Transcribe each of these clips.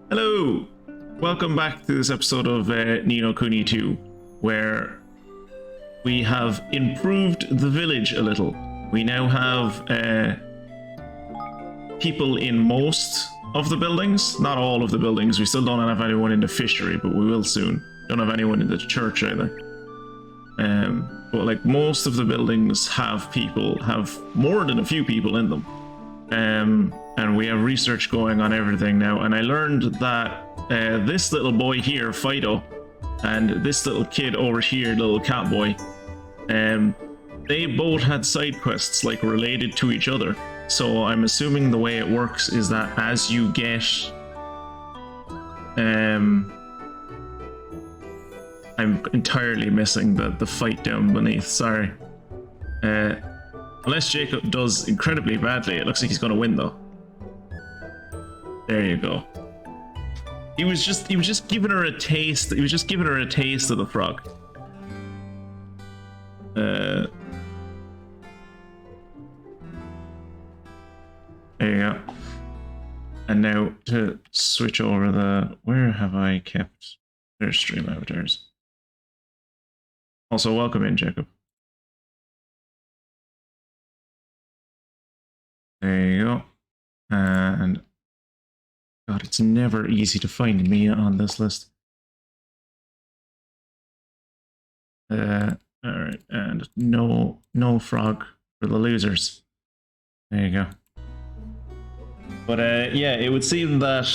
Hello! Welcome back to this episode of Kuni 2, where we have improved the village a little. We now have people in most of the buildings, not all of the buildings. We still don't have anyone in the fishery, but we will soon. Don't have anyone in the church either. But like most of the buildings have people, have more than a few people in them. And we have research going on everything now, and I learned that this little boy here, Fido, and this little kid over here, little cat boy, they both had side quests like related to each other. So I'm assuming the way it works is that as you get I'm entirely missing the fight down beneath, sorry. Unless Jacob does incredibly badly, it looks like he's gonna win though. There you go. He was just giving her a taste. He was just giving her a taste of the frog. There you go. And now to switch over where have I kept their stream avatars? Also, welcome in, Jacob. There you go. And God, it's never easy to find me on this list. Alright, and no frog for the losers. There you go. But yeah, it would seem that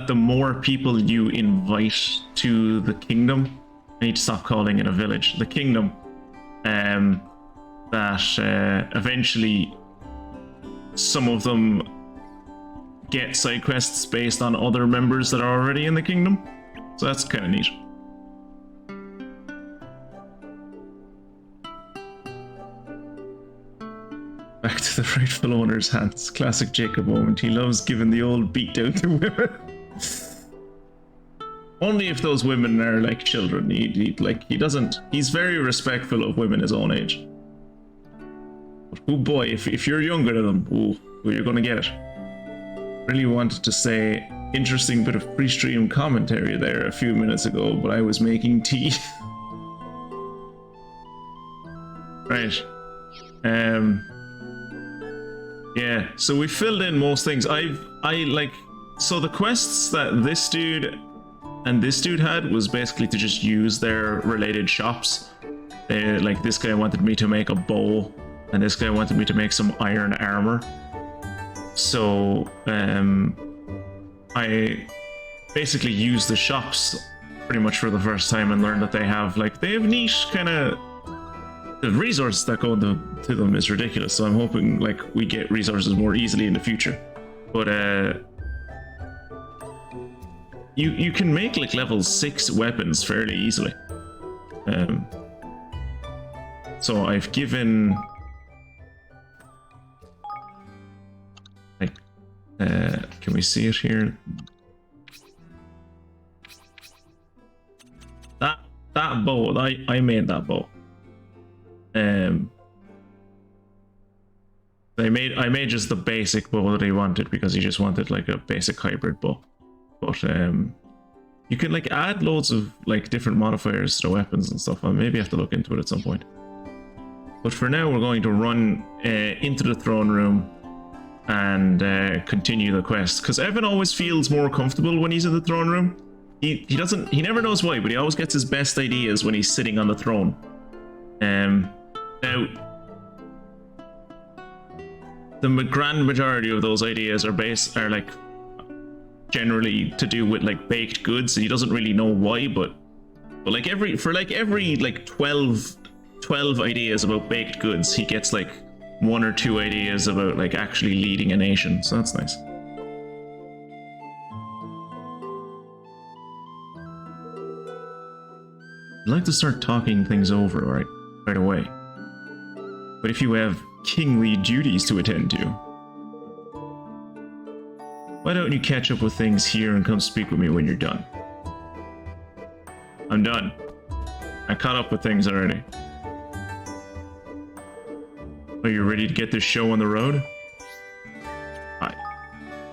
the more people you invite to the kingdom, I need to stop calling it a village, the kingdom, that eventually some of them get side quests based on other members that are already in the kingdom. So that's kind of neat. Back to the rightful owner's hands. Classic Jacob moment. He loves giving the old beat down to women. Only if those women are like children. He doesn't. He's very respectful of women his own age. But oh boy, if you're younger than them, ooh, you're gonna get it. Really wanted to say interesting bit of pre-stream commentary there a few minutes ago, but I was making tea. Right. Yeah, so we filled in most things. So the quests that this dude and this dude had was basically to just use their related shops. Like this guy wanted me to make a bow, and this guy wanted me to make some iron armor. So I basically used the shops pretty much for the first time and learned that they have neat kind of, the resources that go to them is ridiculous. So I'm hoping like we get resources more easily in the future. But you can make like level 6 weapons fairly easily. So I've given can we see it here? That bow, I made that bow. I made just the basic bow that he wanted because he just wanted like a basic hybrid bow. But you can like add loads of like different modifiers to the weapons and stuff. I'll maybe have to look into it at some point. But for now, we're going to run into the throne room and continue the quest, because Evan always feels more comfortable when he's in the throne room. He never knows why, but he always gets his best ideas when he's sitting on the throne. Now the grand majority of those ideas are like generally to do with like baked goods. He doesn't really know why, but like every 12 ideas about baked goods, he gets like 1 or 2 ideas about like actually leading a nation, so that's nice. I'd like to start talking things over right away. But if you have kingly duties to attend to, why don't you catch up with things here and come speak with me when you're done? I'm done. I caught up with things already. Are you ready to get this show on the road?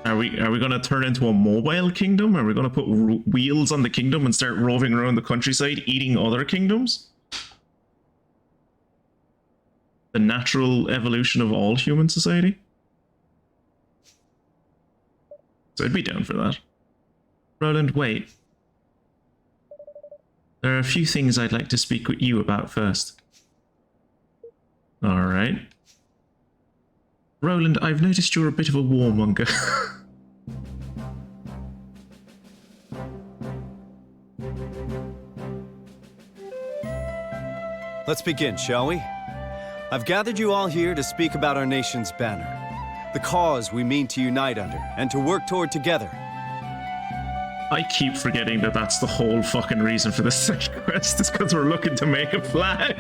Are we going to turn into a mobile kingdom? Are we going to put wheels on the kingdom and start roving around the countryside, eating other kingdoms? The natural evolution of all human society? So I'd be down for that. Roland, wait. There are a few things I'd like to speak with you about first. Alright. Roland, I've noticed you're a bit of a warmonger. Let's begin, shall we? I've gathered you all here to speak about our nation's banner, the cause we mean to unite under and to work toward together. I keep forgetting that that's the whole fucking reason for this search quest, is because we're looking to make a flag.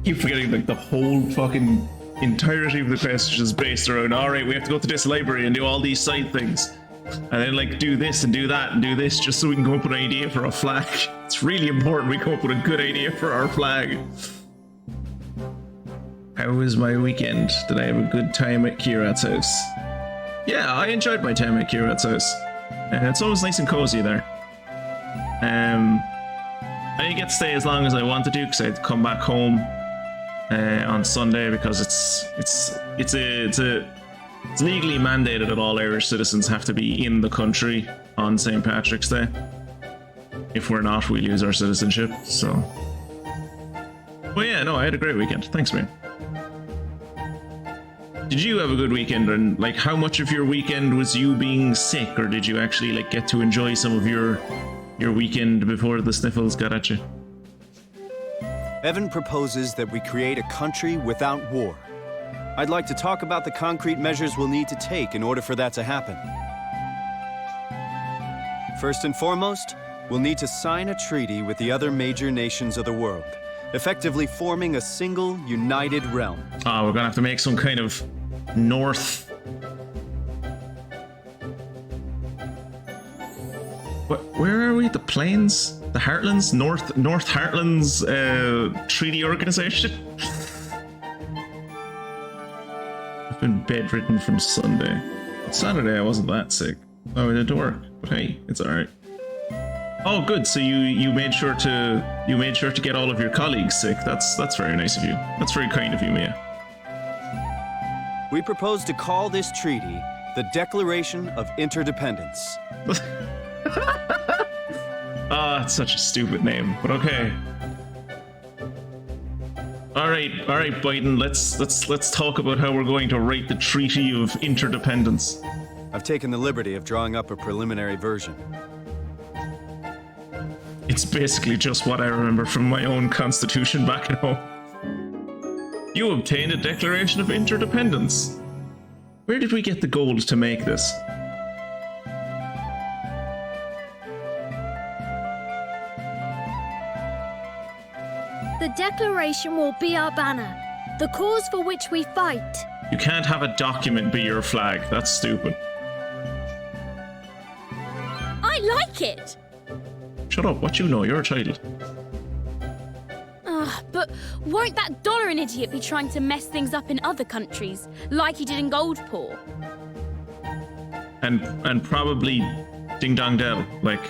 Keep forgetting like the whole fucking entirety of the quest is based around, alright, we have to go to this library and do all these side things. And then like do this and do that and do this just so we can come up with an idea for a flag. It's really important we come up with a good idea for our flag. How was my weekend? Did I have a good time at Kirat's house? Yeah, I enjoyed my time at Kirat's house. It's always nice and cozy there. I didn't get to stay as long as I wanted to because I had to come back home on Sunday because it's legally mandated that all Irish citizens have to be in the country on St. Patrick's Day. If we're not, we lose our citizenship, so... Well, yeah, no, I had a great weekend. Thanks, man. Did you have a good weekend? And, like, how much of your weekend was you being sick? Or did you actually, like, get to enjoy some of your weekend before the sniffles got at you? Evan proposes that we create a country without war. I'd like to talk about the concrete measures we'll need to take in order for that to happen. First and foremost, we'll need to sign a treaty with the other major nations of the world, effectively forming a single, united realm. Oh, we're gonna have to make some kind of north... Where are we? The Plains? The Heartlands? North Heartlands Treaty Organization? I've been bedridden from Sunday. Saturday I wasn't that sick. Oh, it did work. But hey, it's alright. Oh, good. So you made sure to get all of your colleagues sick. That's very nice of you. That's very kind of you, Mia. We propose to call this treaty the Declaration of Interdependence. Ah, it's such a stupid name, but okay. All right, Biden. Let's talk about how we're going to write the Treaty of Interdependence. I've taken the liberty of drawing up a preliminary version. It's basically just what I remember from my own constitution back at home. You obtained a Declaration of Interdependence. Where did we get the gold to make this? The Declaration will be our banner, the cause for which we fight. You can't have a document be your flag. That's stupid. I like it! Shut up, what you know? You're a child. But won't that dollar an idiot be trying to mess things up in other countries, like he did in Goldpaw? And probably Ding Dong Dell. Like,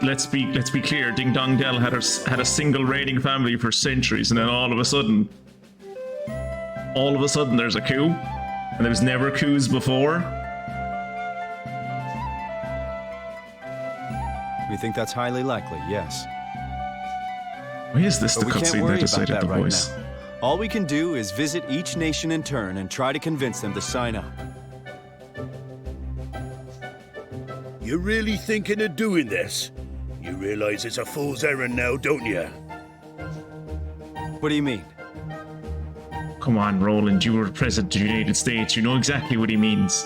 let's be clear. Ding Dong Dell had a single reigning family for centuries, and then all of a sudden there's a coup, and there was never coups before. We think that's highly likely, yes. Why is this But the we can't cutscene worry that decided about the that right voice? now. All we can do is visit each nation in turn and try to convince them to sign up. You're really thinking of doing this? You realize it's a fool's errand now, don't you? What do you mean? Come on, Roland, you were President of the United States. You know exactly what he means.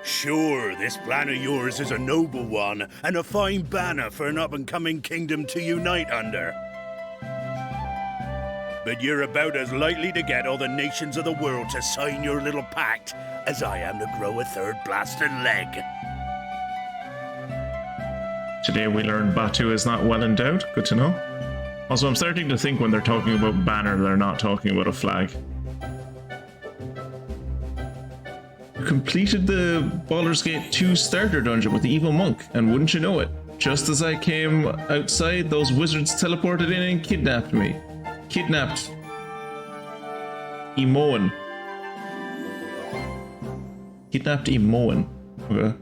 Sure, this plan of yours is a noble one, and a fine banner for an up-and-coming kingdom to unite under. But you're about as likely to get all the nations of the world to sign your little pact as I am to grow a third blasted leg. Today we learned Batu is not well endowed. Good to know. Also, I'm starting to think when they're talking about banner, they're not talking about a flag. You completed the Baldur's Gate 2 starter dungeon with the evil monk, and wouldn't you know it, just as I came outside, those wizards teleported in and kidnapped me. Kidnapped Emoan. Kidnapped Emoan. Okay.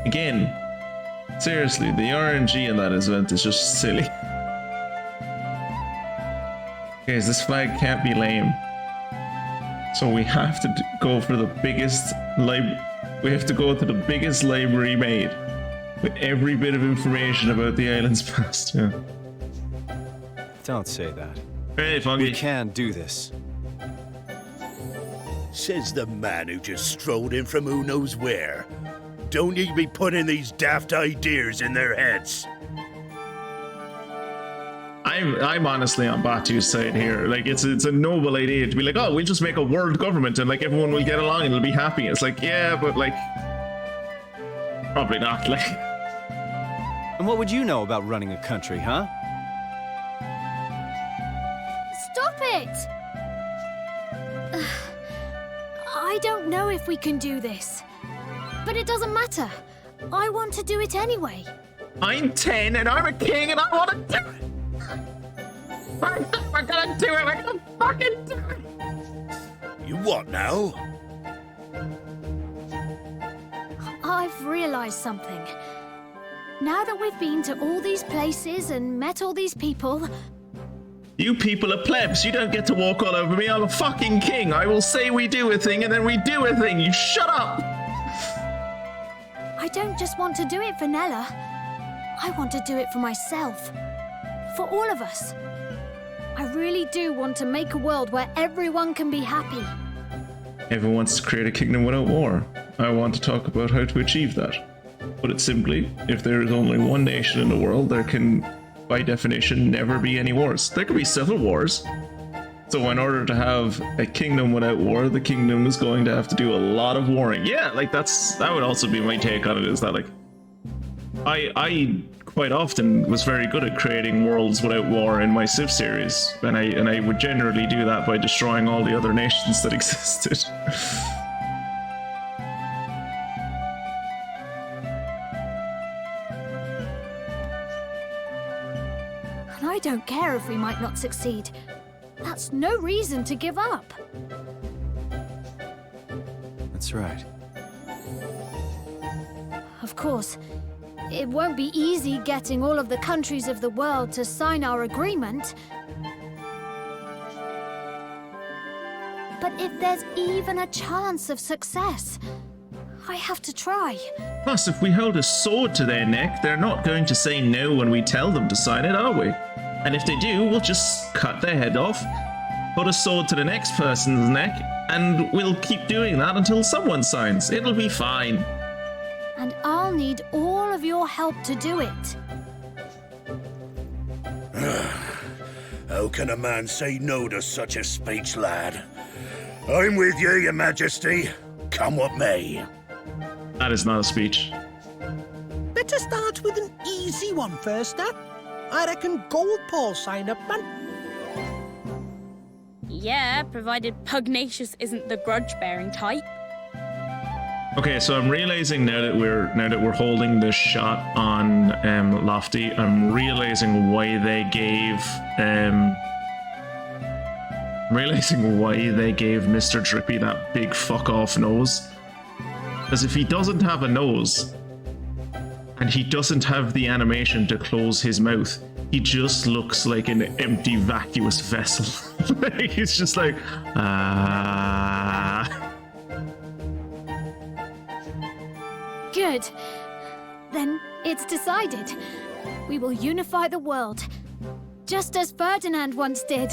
Again, seriously, the RNG in that event is just silly. Guys, this flag can't be lame. So we have to go for the biggest we have to go to the biggest library made with every bit of information about the island's past. Yeah. Don't say that. Hey, Funky. We can do this. Says the man who just strolled in from who knows where. Don't you be putting these daft ideas in their heads. I'm honestly on Batu's side here. Like, it's a noble idea to be like, oh, we'll just make a world government and like everyone will get along and it'll be happy. It's like, yeah, but like, probably not. Like, And what would you know about running a country, huh? Stop it! I don't know if we can do this. But it doesn't matter. I want to do it anyway. I'm 10 and I'm a king and I want to do it. We're gonna do it. We're gonna fucking do it. You what now? I've realized something. Now that we've been to all these places and met all these people, You people are plebs. You don't get to walk all over me. I'm a fucking king. I will say we do a thing and then we do a thing. You shut up. I don't just want to do it for Nella. I want to do it for myself. For all of us. I really do want to make a world where everyone can be happy. Everyone wants to create a kingdom without war. I want to talk about how to achieve that. Put it simply, if there is only one nation in the world, there can, by definition, never be any wars. There can be civil wars. So in order to have a kingdom without war, the kingdom is going to have to do a lot of warring. Yeah, like that would also be my take on it, is that like I quite often was very good at creating worlds without war in my Civ series, and I would generally do that by destroying all the other nations that existed. And I don't care if we might not succeed. That's no reason to give up. That's right. Of course, it won't be easy getting all of the countries of the world to sign our agreement. But if there's even a chance of success, I have to try. Plus, if we hold a sword to their neck, they're not going to say no when we tell them to sign it, are we? And if they do, we'll just cut their head off, put a sword to the next person's neck, and we'll keep doing that until someone signs. It'll be fine. And I'll need all of your help to do it. How can a man say no to such a speech, lad? I'm with you, your majesty. Come what may. That is not a speech. Better start with an easy one first, huh? I reckon Gold Paul sign up, man. Yeah, provided Pugnacious isn't the grudge-bearing type. Okay, so I'm realizing now that we're holding this shot on Lofty, I'm realizing why they gave Mr. Drippy that big fuck off nose. Because if he doesn't have a nose and he doesn't have the animation to close his mouth, he just looks like an empty vacuous vessel. He's just like Good. Then it's decided. We will unify the world, just as Ferdinand once did.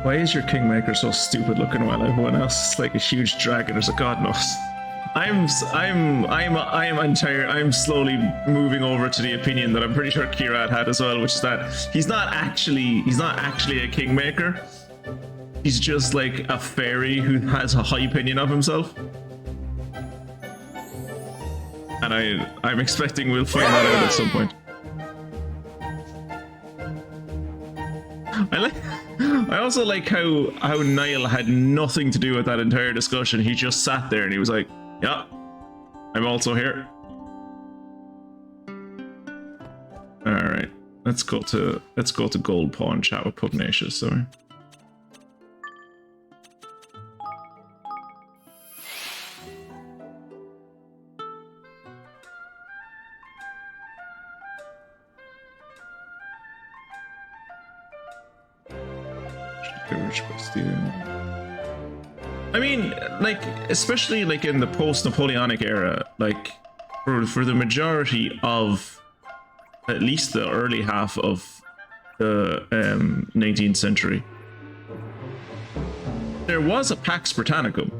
Why is your Kingmaker so stupid looking while everyone else is like a huge dragon or so God knows? I'm slowly moving over to the opinion that I'm pretty sure Kirat had as well, which is that he's not actually a Kingmaker. He's just like a fairy who has a high opinion of himself. And and I'm expecting we'll find that out at some point. I also like how Niall had nothing to do with that entire discussion. He just sat there and he was like, "Yeah, I'm also here." All right, let's go to Gold Paw and chat with Pugnacious. Sorry. I mean, like, especially like in the post-Napoleonic era, like for the majority of at least the early half of the 19th century, there was a Pax Britannicum.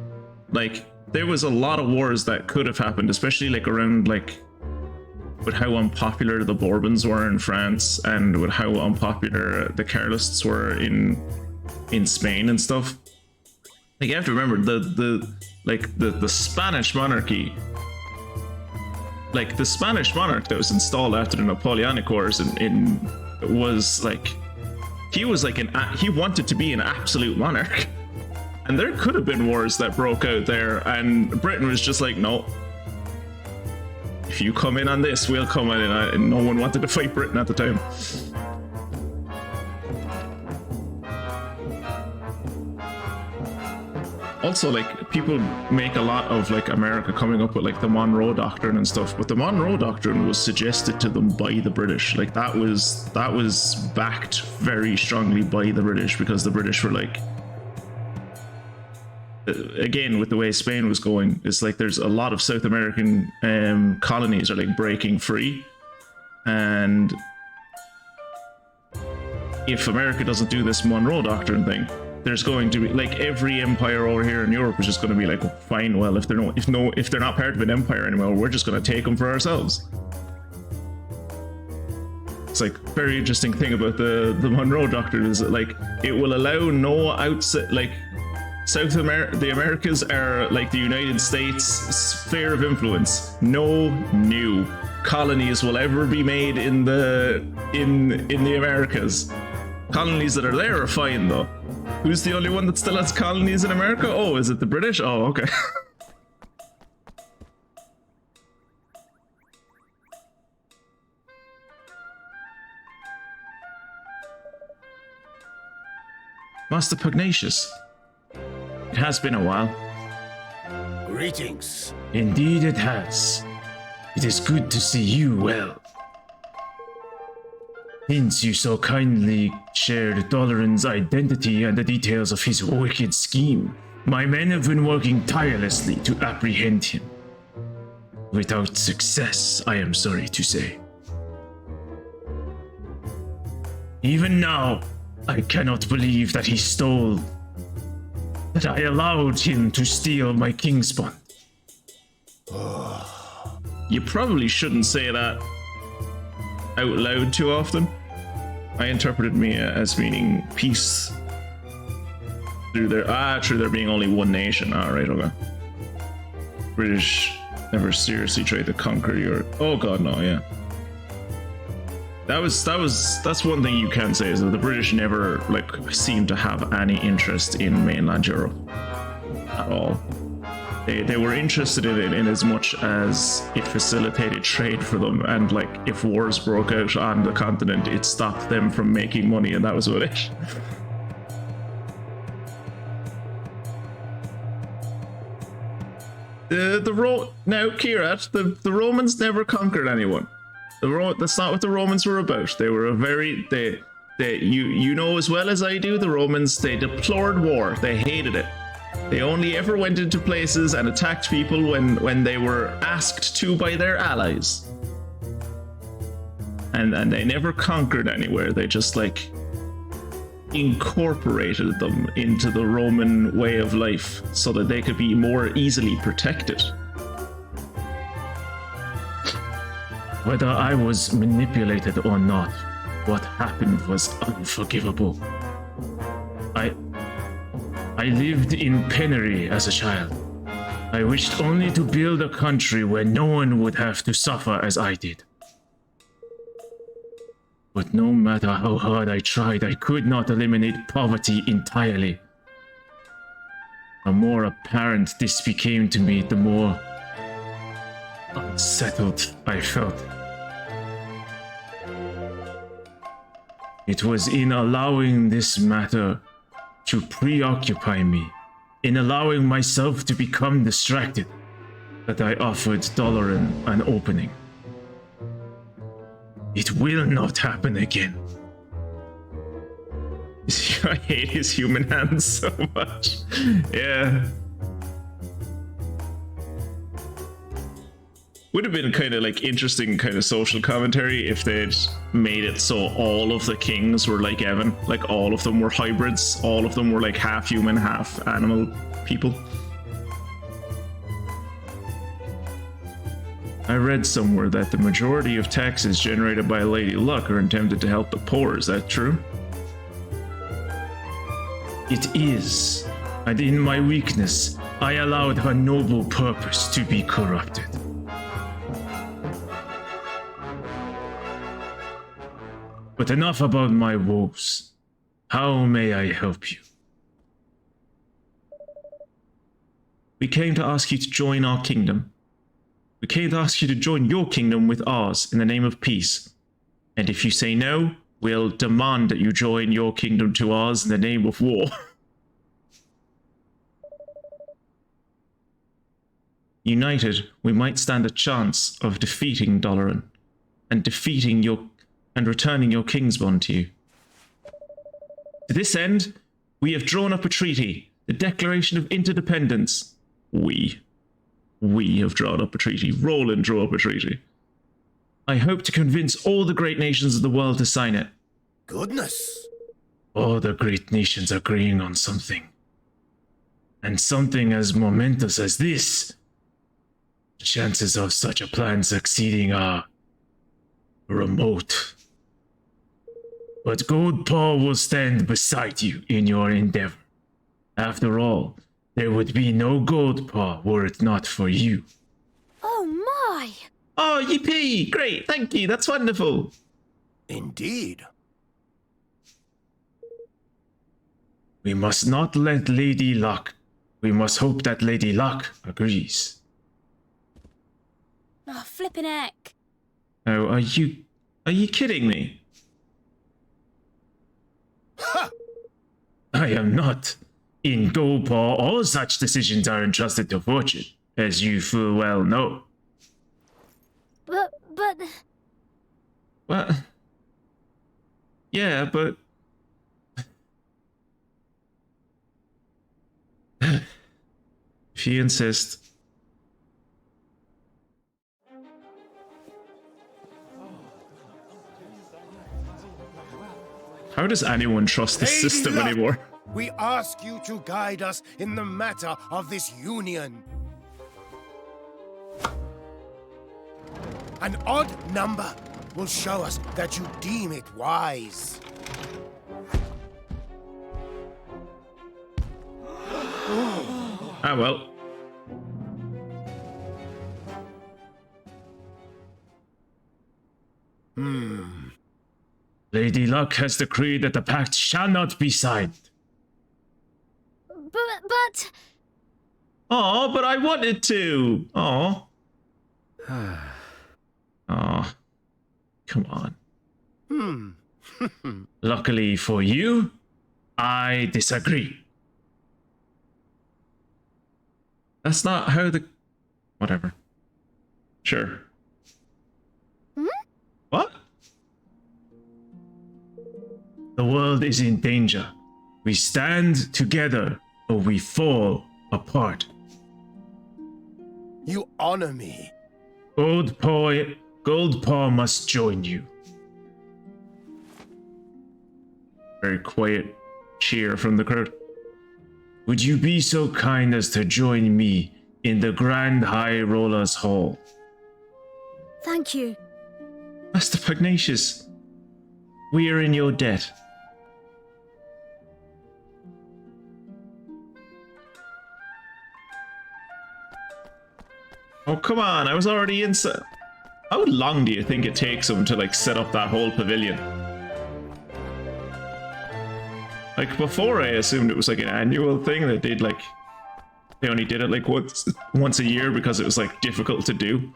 Like, there was a lot of wars that could have happened, especially like around like with how unpopular the Bourbons were in France and with how unpopular the Carlists were in Spain and stuff. Like, you have to remember the Spanish monarchy, like the Spanish monarch that was installed after the Napoleonic Wars was like, he wanted to be an absolute monarch, and there could have been wars that broke out there, and Britain was just like, no, if you come in on this, we'll come in, and no one wanted to fight Britain at the time. Also, like, people make a lot of like America coming up with like the Monroe Doctrine and stuff, but the Monroe Doctrine was suggested to them by the British. Like, that was backed very strongly by the British, because the British were like, again, with the way Spain was going, it's like there's a lot of South American colonies are like breaking free, and if America doesn't do this Monroe Doctrine thing, there's going to be like every empire over here in Europe is just going to be like, fine, well, if they're not part of an empire anymore, we're just going to take them for ourselves. It's like very interesting thing about the Monroe Doctrine is that, like, it will allow no outside, like, the Americas are like the United States sphere of influence. No new colonies will ever be made in the Americas. Colonies that are there are fine though. Who's the only one that still has colonies in America? Oh, is it the British? Oh, okay. Master Pugnacious. It has been a while. Greetings. Indeed it has. It is good to see you well. Since you so kindly shared Doloran's identity and the details of his wicked scheme, my men have been working tirelessly to apprehend him. Without success, I am sorry to say. Even now, I cannot believe that that I allowed him to steal my kingspawn. You probably shouldn't say that out loud too often. I interpreted Mia as meaning peace through there being only one nation. Alright, okay. British never seriously tried to conquer Europe. Oh god, no, yeah. That's one thing you can say, is that the British never like seemed to have any interest in mainland Europe at all. They were interested in it in as much as it facilitated trade for them, and like if wars broke out on the continent, it stopped them from making money, and that was about it. Now, Kirat, the Romans never conquered anyone. That's not what the Romans were about. They were you know as well as I do, the Romans, they deplored war. They hated it. They only ever went into places and attacked people when they were asked to by their allies. And they never conquered anywhere. They just like incorporated them into the Roman way of life so that they could be more easily protected. Whether I was manipulated or not, what happened was unforgivable. I lived in penury as a child. I wished only to build a country where no one would have to suffer as I did. But no matter how hard I tried, I could not eliminate poverty entirely. The more apparent this became to me, the more unsettled I felt. It was in allowing this matter to preoccupy me, in allowing myself to become distracted, that I offered Doloran an opening. It will not happen again. I hate his human hands so much. Yeah. Would have been kind of like interesting kind of social commentary if they'd made it so all of the kings were like Evan. Like all of them were hybrids. All of them were like half human, half animal people. I read somewhere that the majority of taxes generated by Lady Luck are intended to help the poor. Is that true? It is. And in my weakness, I allowed her noble purpose to be corrupted. But enough about my woes. How may I help you? We came to ask you to join our kingdom. We came to ask you to join your kingdom with ours in the name of peace. And if you say no, we'll demand that you join your kingdom to ours in the name of war. United, we might stand a chance of defeating Doloran and returning your Kingsbond to you. To this end, we have drawn up a treaty, the Declaration of Interdependence. We have drawn up a treaty. Roland drew up a treaty. I hope to convince all the great nations of the world to sign it. Goodness. All the great nations agreeing on something. And something as momentous as this. The chances of such a plan succeeding are remote. But Goldpaw will stand beside you in your endeavor. After all, there would be no Goldpaw were it not for you. Oh my! Oh, yippee! Great, thank you, that's wonderful. Indeed. We must not let Lady Luck. We must hope that Lady Luck agrees. Oh, flippin' heck. Oh, are you kidding me? Ha! I am not. In Goldpaw, all such decisions are entrusted to fortune, as you full well know. But... What? Yeah, but... if you insist. How does anyone trust the Lady system Luck, anymore? we ask you to guide us in the matter of this union. An odd number will show us that you deem it wise. Ah, well. Lady Luck has decreed that the pact shall not be signed. But... Oh, but I wanted to. Oh. Oh. Come on. Luckily for you, I disagree. That's not how the... Whatever. Sure. What? The world is in danger. We stand together or we fall apart. You honor me. Goldpaw must join you. Very quiet cheer from the crowd. Would you be so kind as to join me in the Grand High Rollers Hall? Thank you. Master Pugnacious, we are in your debt. Oh, come on. I was already inside. How long do you think it takes them to, like, set up that whole pavilion? Like, before I assumed it was, like, an annual thing that they'd, like... They only did it, like, once a year because it was, like, difficult to do.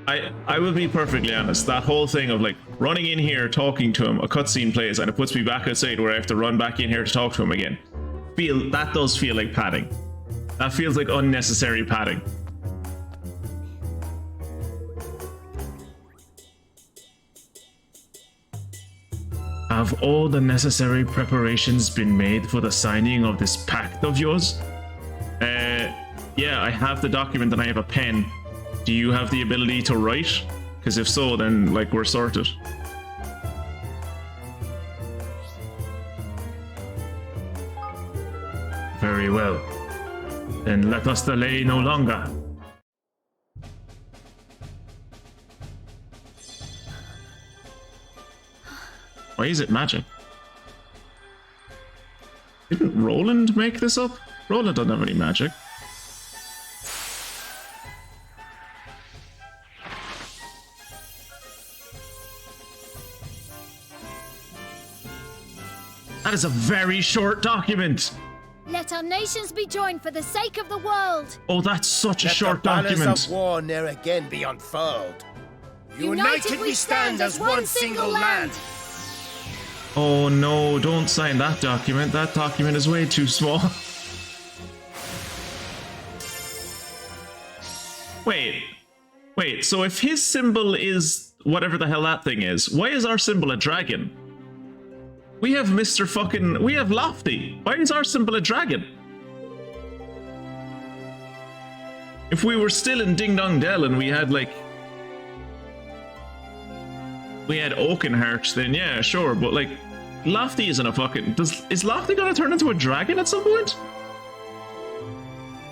I will be perfectly honest. That whole thing of, like, running in here, talking to him, a cutscene plays, and it puts me back outside where I have to run back in here to talk to him again. That does feel like padding. That feels like unnecessary padding. Have all the necessary preparations been made for the signing of this pact of yours? Yeah, I have the document and I have a pen. Do you have the ability to write? Because if so, then, like, we're sorted. Very well. Then let us delay no longer. Why is it magic? Didn't Roland make this up? Roland doesn't have any magic. That is a very short document. Let our nations be joined for the sake of the world. Oh, that's such a Let short the banners document. of war ne'er again be unfurled. United we stand as one single land. Oh no, don't sign that document. That document is way too small. Wait, so if his symbol is whatever the hell that thing is, why is our symbol a dragon? We have we have Lofty. Why is our symbol a dragon? If we were still in Ding Dong Dell and we had, like... We had Oakenheart, then yeah, sure, but, like, Lofty isn't a fucking... Is Lofty gonna turn into a dragon at some point?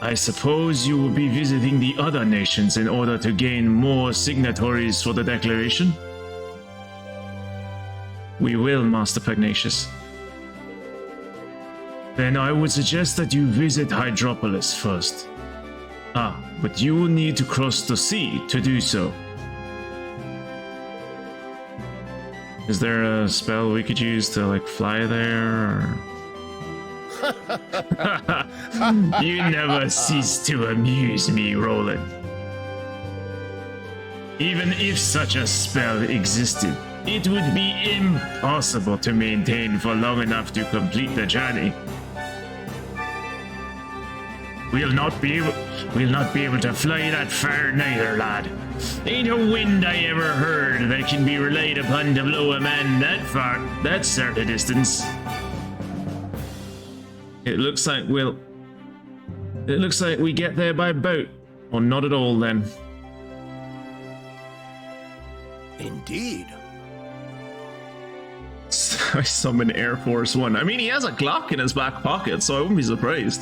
I suppose you will be visiting the other nations in order to gain more signatories for the declaration? We will, Master Pugnacious. Then I would suggest that you visit Hydropolis first. Ah, but you will need to cross the sea to do so. Is there a spell we could use to, like, fly there, or... You never cease to amuse me, Roland. Even if such a spell existed, it would be impossible to maintain for long enough to complete the journey. We'll not be able to fly that far neither, lad. Ain't a wind I ever heard that can be relied upon to blow a man that far, that sort of distance. It looks like we get there by boat. Or not at all, then. Indeed. I summon Air Force One. I mean, he has a Glock in his back pocket, so I wouldn't be surprised.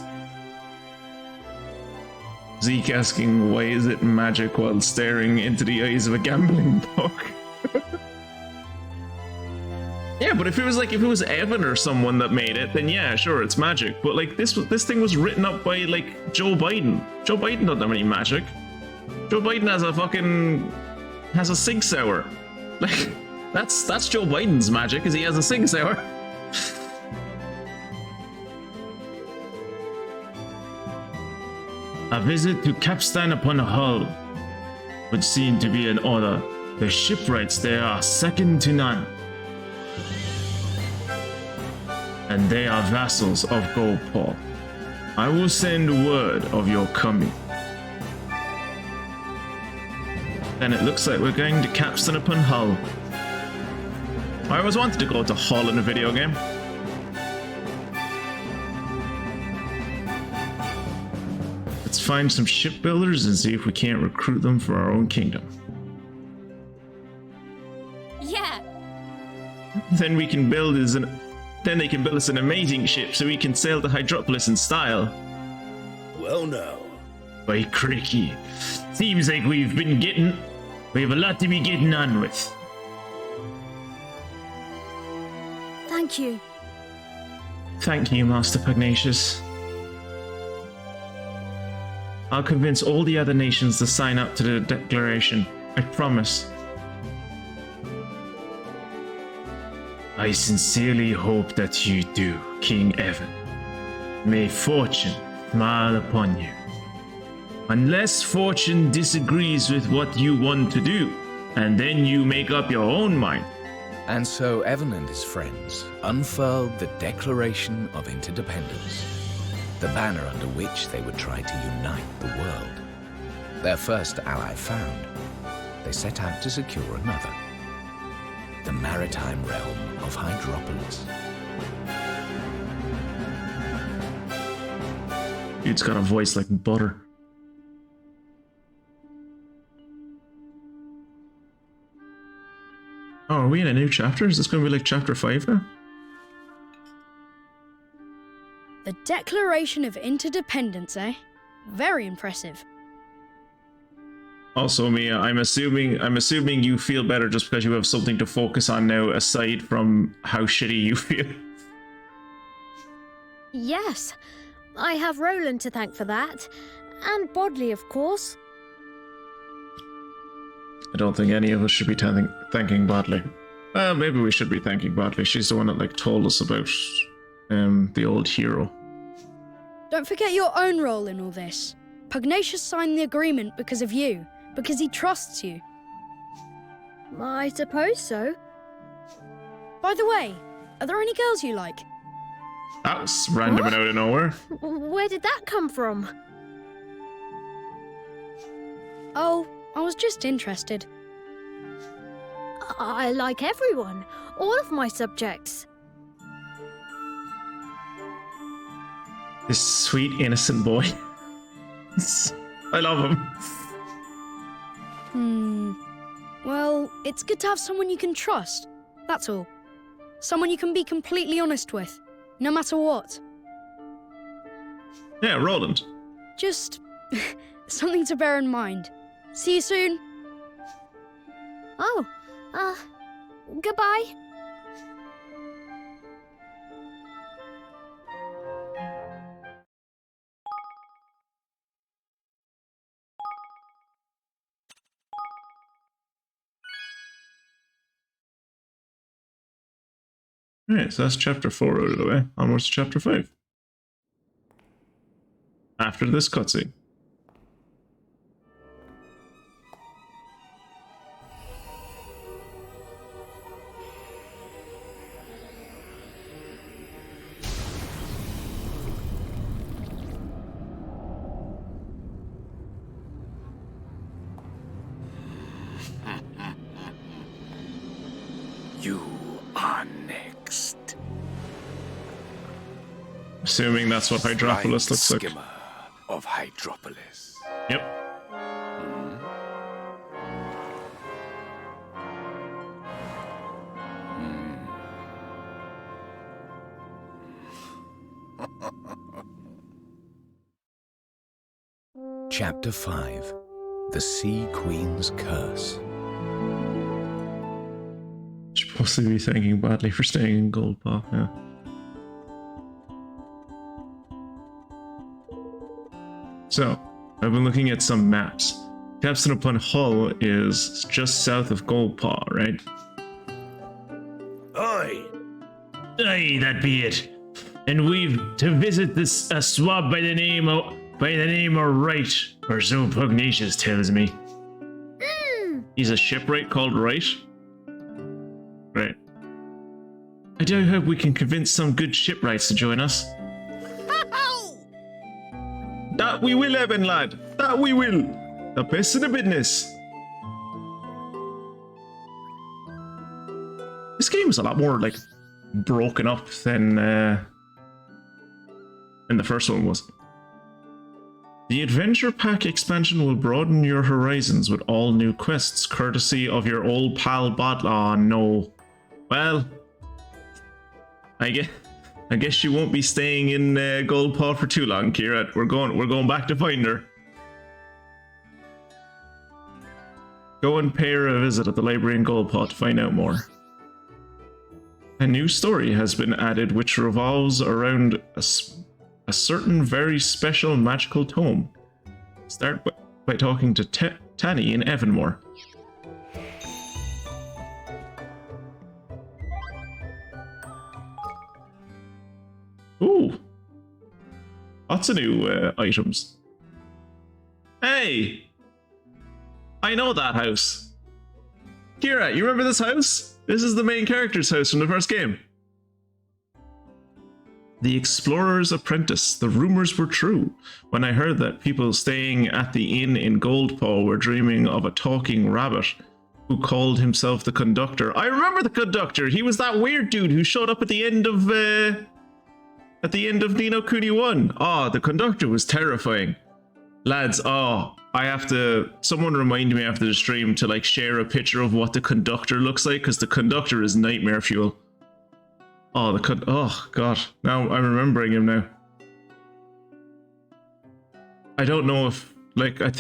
Zeke asking, why is it magic while staring into the eyes of a gambling book? Yeah, but if it was Evan or someone that made it, then yeah, sure, it's magic. But like this thing was written up by like Joe Biden. Joe Biden doesn't have any magic. Joe Biden has a Sig Sauer. Like that's Joe Biden's magic, is he has a Sig Sauer. A visit to Capstan upon Hull would seem to be in order. The shipwrights there are second to none. And they are vassals of Goldpaw. I will send word of your coming. Then it looks like we're going to Capstan upon Hull. I always wanted to go to Hull in a video game. Let's find some shipbuilders and see if we can't recruit them for our own kingdom. Yeah. Then we can build Then they can build us an amazing ship so we can sail to Hydropolis in style. Well, now. By cricky. Seems like we have a lot to be getting on with. Thank you. Thank you, Master Pugnacious. I'll convince all the other nations to sign up to the declaration. I promise. I sincerely hope that you do, King Evan. May fortune smile upon you. Unless fortune disagrees with what you want to do, and then you make up your own mind. And so Evan and his friends unfurled the Declaration of Interdependence, the banner under which they would try to unite the world. Their first ally found, they set out to secure another, the maritime realm of Hydropolis. Dude's got a voice like butter. Oh, are we in a new chapter? Is this going to be like chapter 5 now? The Declaration of Interdependence, eh? Very impressive. Also, Mia, I'm assuming you feel better just because you have something to focus on now, aside from how shitty you feel. Yes, I have Roland to thank for that. And Bodley, of course. I don't think any of us should be thanking Bodley. Well, maybe we should be thanking Bodley. She's the one that told us about the old hero. Don't forget your own role in all this. Pugnacious signed the agreement because of you, because he trusts you. I suppose so. By the way, are there any girls you like? That was random and out of nowhere. Where did that come from? Oh, I was just interested. I like everyone, all of my subjects. This sweet, innocent boy. I love him. Well, it's good to have someone you can trust, that's all. Someone you can be completely honest with, no matter what. Yeah, Roland. Just something to bear in mind. See you soon. Oh, goodbye. Alright, so that's chapter 4 out of the way. Onwards to chapter 5. After this cutscene. You are next. Assuming that's what Hydropolis looks like. Skimmer of Hydropolis. Yep. Chapter 5. The Sea Queen's Curse. Should possibly be thanking Badly for staying in Goldpaw, yeah. So, I've been looking at some maps. Capstan upon Hull is just south of Goldpaw, right? Aye. Aye, that be it. And we've to visit this a swab by the name of Wright, or so Pugnacious tells me. He's a shipwright called Wright? Right. I do hope we can convince some good shipwrights to join us. That we will, Evan, lad. That we will. The best of the business. This game is a lot more, broken up than the first one was. The Adventure Pack expansion will broaden your horizons with all new quests, courtesy of your old pal Bot. Aw, no. Well, I guess you won't be staying in Goldpaw for too long, Kira. We're going back to find her. Go and pay her a visit at the library in Goldpaw to find out more. A new story has been added which revolves around a certain very special magical tome. Start by talking to Tanny in Evanmore. Ooh. Lots of new items. Hey! I know that house. Kira, you remember this house? This is the main character's house from the first game. The Explorer's Apprentice. The rumors were true. When I heard that people staying at the inn in Goldpaw were dreaming of a talking rabbit who called himself the Conductor. I remember the Conductor. He was that weird dude who showed up at the end of Ni no Kuni 1. Oh, the Conductor was terrifying. Lads, someone remind me after the stream to like share a picture of what the Conductor looks like, because the Conductor is nightmare fuel. Oh, oh god, now I'm remembering him now. I don't know if, like, I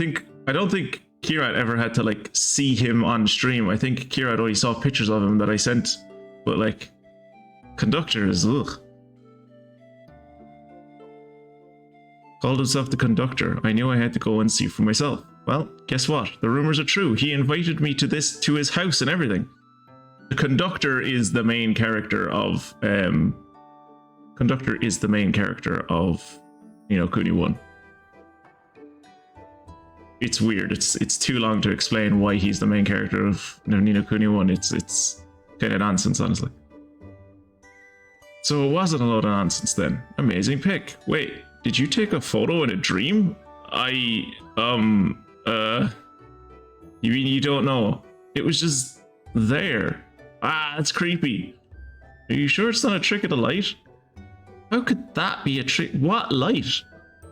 don't think Kirat ever had to like see him on stream. I think Kirat only saw pictures of him that I sent, but like, Conductor is ugh. Called himself the Conductor. I knew I had to go and see for myself. Well, guess what? The rumors are true. He invited me to his house and everything. The Conductor is the main character of Ni no Kuni 1. It's weird. It's too long to explain why he's the main character of Ni no Kuni 1. It's kind of nonsense, honestly. So it wasn't a load of nonsense then. Amazing pick. Wait, did you take a photo in a dream? You mean you don't know? It was just there. Ah, that's creepy. Are you sure it's not a trick of the light? How could that be a trick? What light?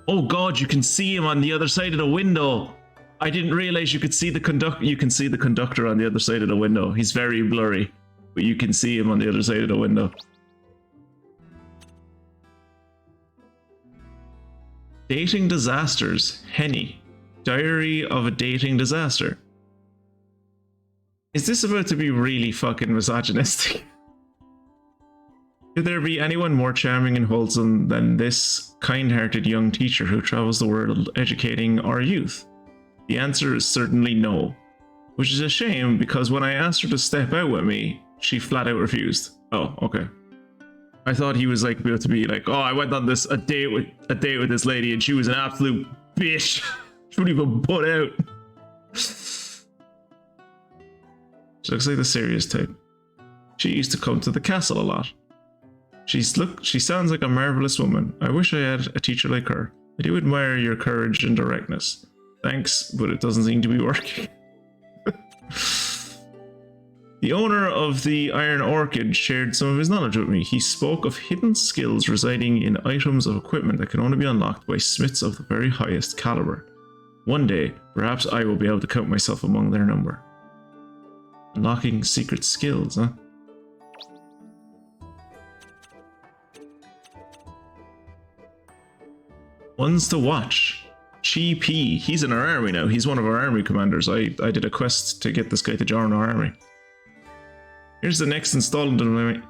Oh god, you can see him on the other side of the window. I didn't realize you could see the conductor. You can see the Conductor on the other side of the window. He's very blurry, but you can see him on the other side of the window. Dating disasters. Henny. Diary of a dating disaster. Is this about to be really fucking misogynistic? Could there be anyone more charming and wholesome than this kind-hearted young teacher who travels the world educating our youth? The answer is certainly no. Which is a shame, because when I asked her to step out with me, she flat out refused. Oh, okay. I thought he was like about to be like, oh, I went on a date with this lady and she was an absolute bitch. She wouldn't even put out. She looks like the serious type. She used to come to the castle a lot. She sounds like a marvelous woman. I wish I had a teacher like her. I do admire your courage and directness. Thanks, but it doesn't seem to be working. The owner of the Iron Orchid shared some of his knowledge with me. He spoke of hidden skills residing in items of equipment that can only be unlocked by smiths of the very highest caliber. One day, perhaps I will be able to count myself among their number. Unlocking secret skills, huh? Ones to watch. Chi P. He's in our army now. He's one of our army commanders. I did a quest to get this guy to join our army. Here's the next installment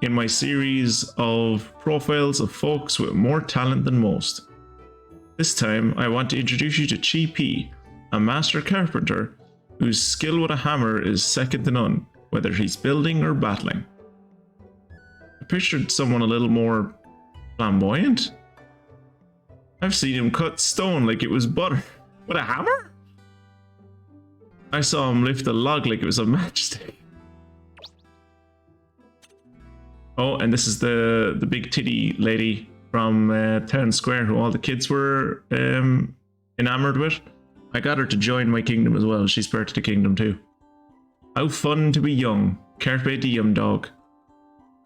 in my series of profiles of folks with more talent than most. This time, I want to introduce you to Chi P, a master carpenter whose skill with a hammer is second to none, whether he's building or battling. I pictured someone a little more flamboyant. I've seen him cut stone like it was butter. With a hammer? I saw him lift a log like it was a matchstick. Oh, and this is the big titty lady from Town Square who all the kids were enamored with. I got her to join my kingdom as well. She's part of the kingdom too. How fun to be young. Carpe diem, dog.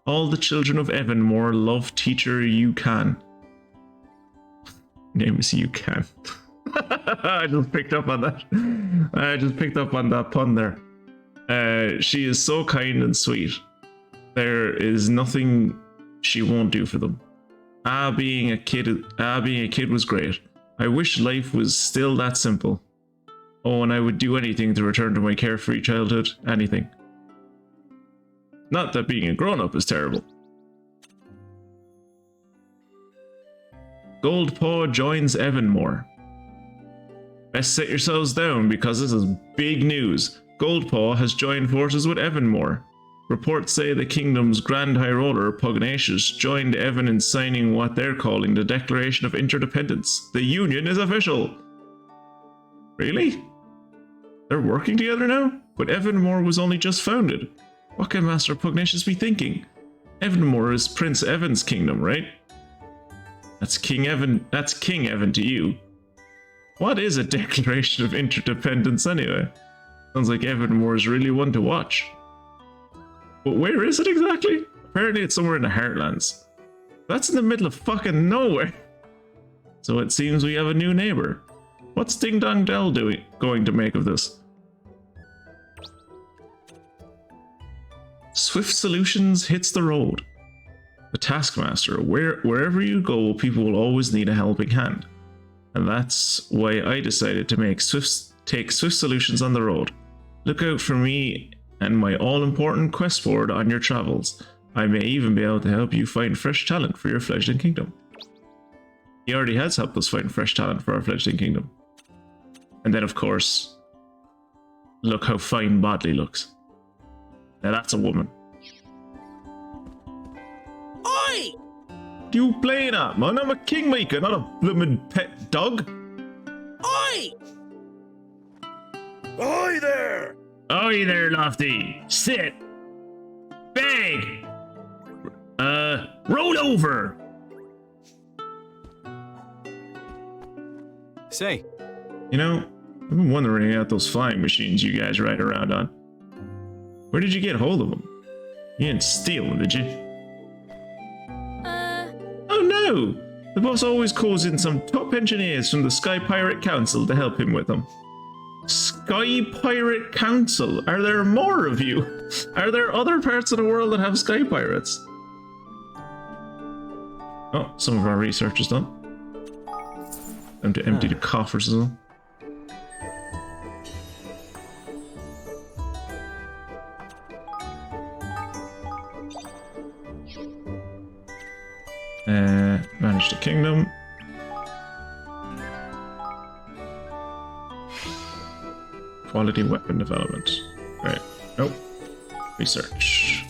All the children of Evanmore love teacher you can. Name is you can. I just picked up on that. I just picked up on that pun there. She is so kind and sweet. There is nothing she won't do for them. Being a kid was great. I wish life was still that simple. Oh, and I would do anything to return to my carefree childhood. Anything. Not that being a grown-up is terrible. Goldpaw joins Evanmore. Best set yourselves down because this is big news. Goldpaw has joined forces with Evanmore. Reports say the kingdom's Grand High Roller, Pugnacious, joined Evan in signing what they're calling the Declaration of Interdependence. The Union is official! Really? They're working together now? But Evanmore was only just founded. What can Master Pugnacious be thinking? Evanmore is Prince Evan's kingdom, right? That's King Evan to you. What is a Declaration of Interdependence anyway? Sounds like Evanmore is really one to watch. But where is it exactly? Apparently it's somewhere in the Heartlands. That's in the middle of fucking nowhere. So it seems we have a new neighbor. What's Ding Dong Dell going to make of this? Swift Solutions hits the road. The Taskmaster, wherever you go, people will always need a helping hand. And that's why I decided to take Swift Solutions on the road. Look out for me and my all-important quest board on your travels. I may even be able to help you find fresh talent for your fledgling kingdom. He already has helped us find fresh talent for our fledgling kingdom. And then, of course, look how fine Bodley looks. Now that's a woman. Oi! What are you playing at, man? I'm a kingmaker, not a bloomin' pet dog. Oi! Oi there! Oi there, Lofty. Sit. Bang. Roll over. Say, You know, I've been wondering about those flying machines you guys ride around on. Where did you get hold of them? You didn't steal them, did you? Oh no! The boss always calls in some top engineers from the Sky Pirate Council to help him with them. Sky Pirate Council? Are there more of you? Are there other parts of the world that have Sky Pirates? Oh, some of our research is done. Time to empty the coffers as well. Manage the kingdom. Quality weapon development. Right. Nope. Research.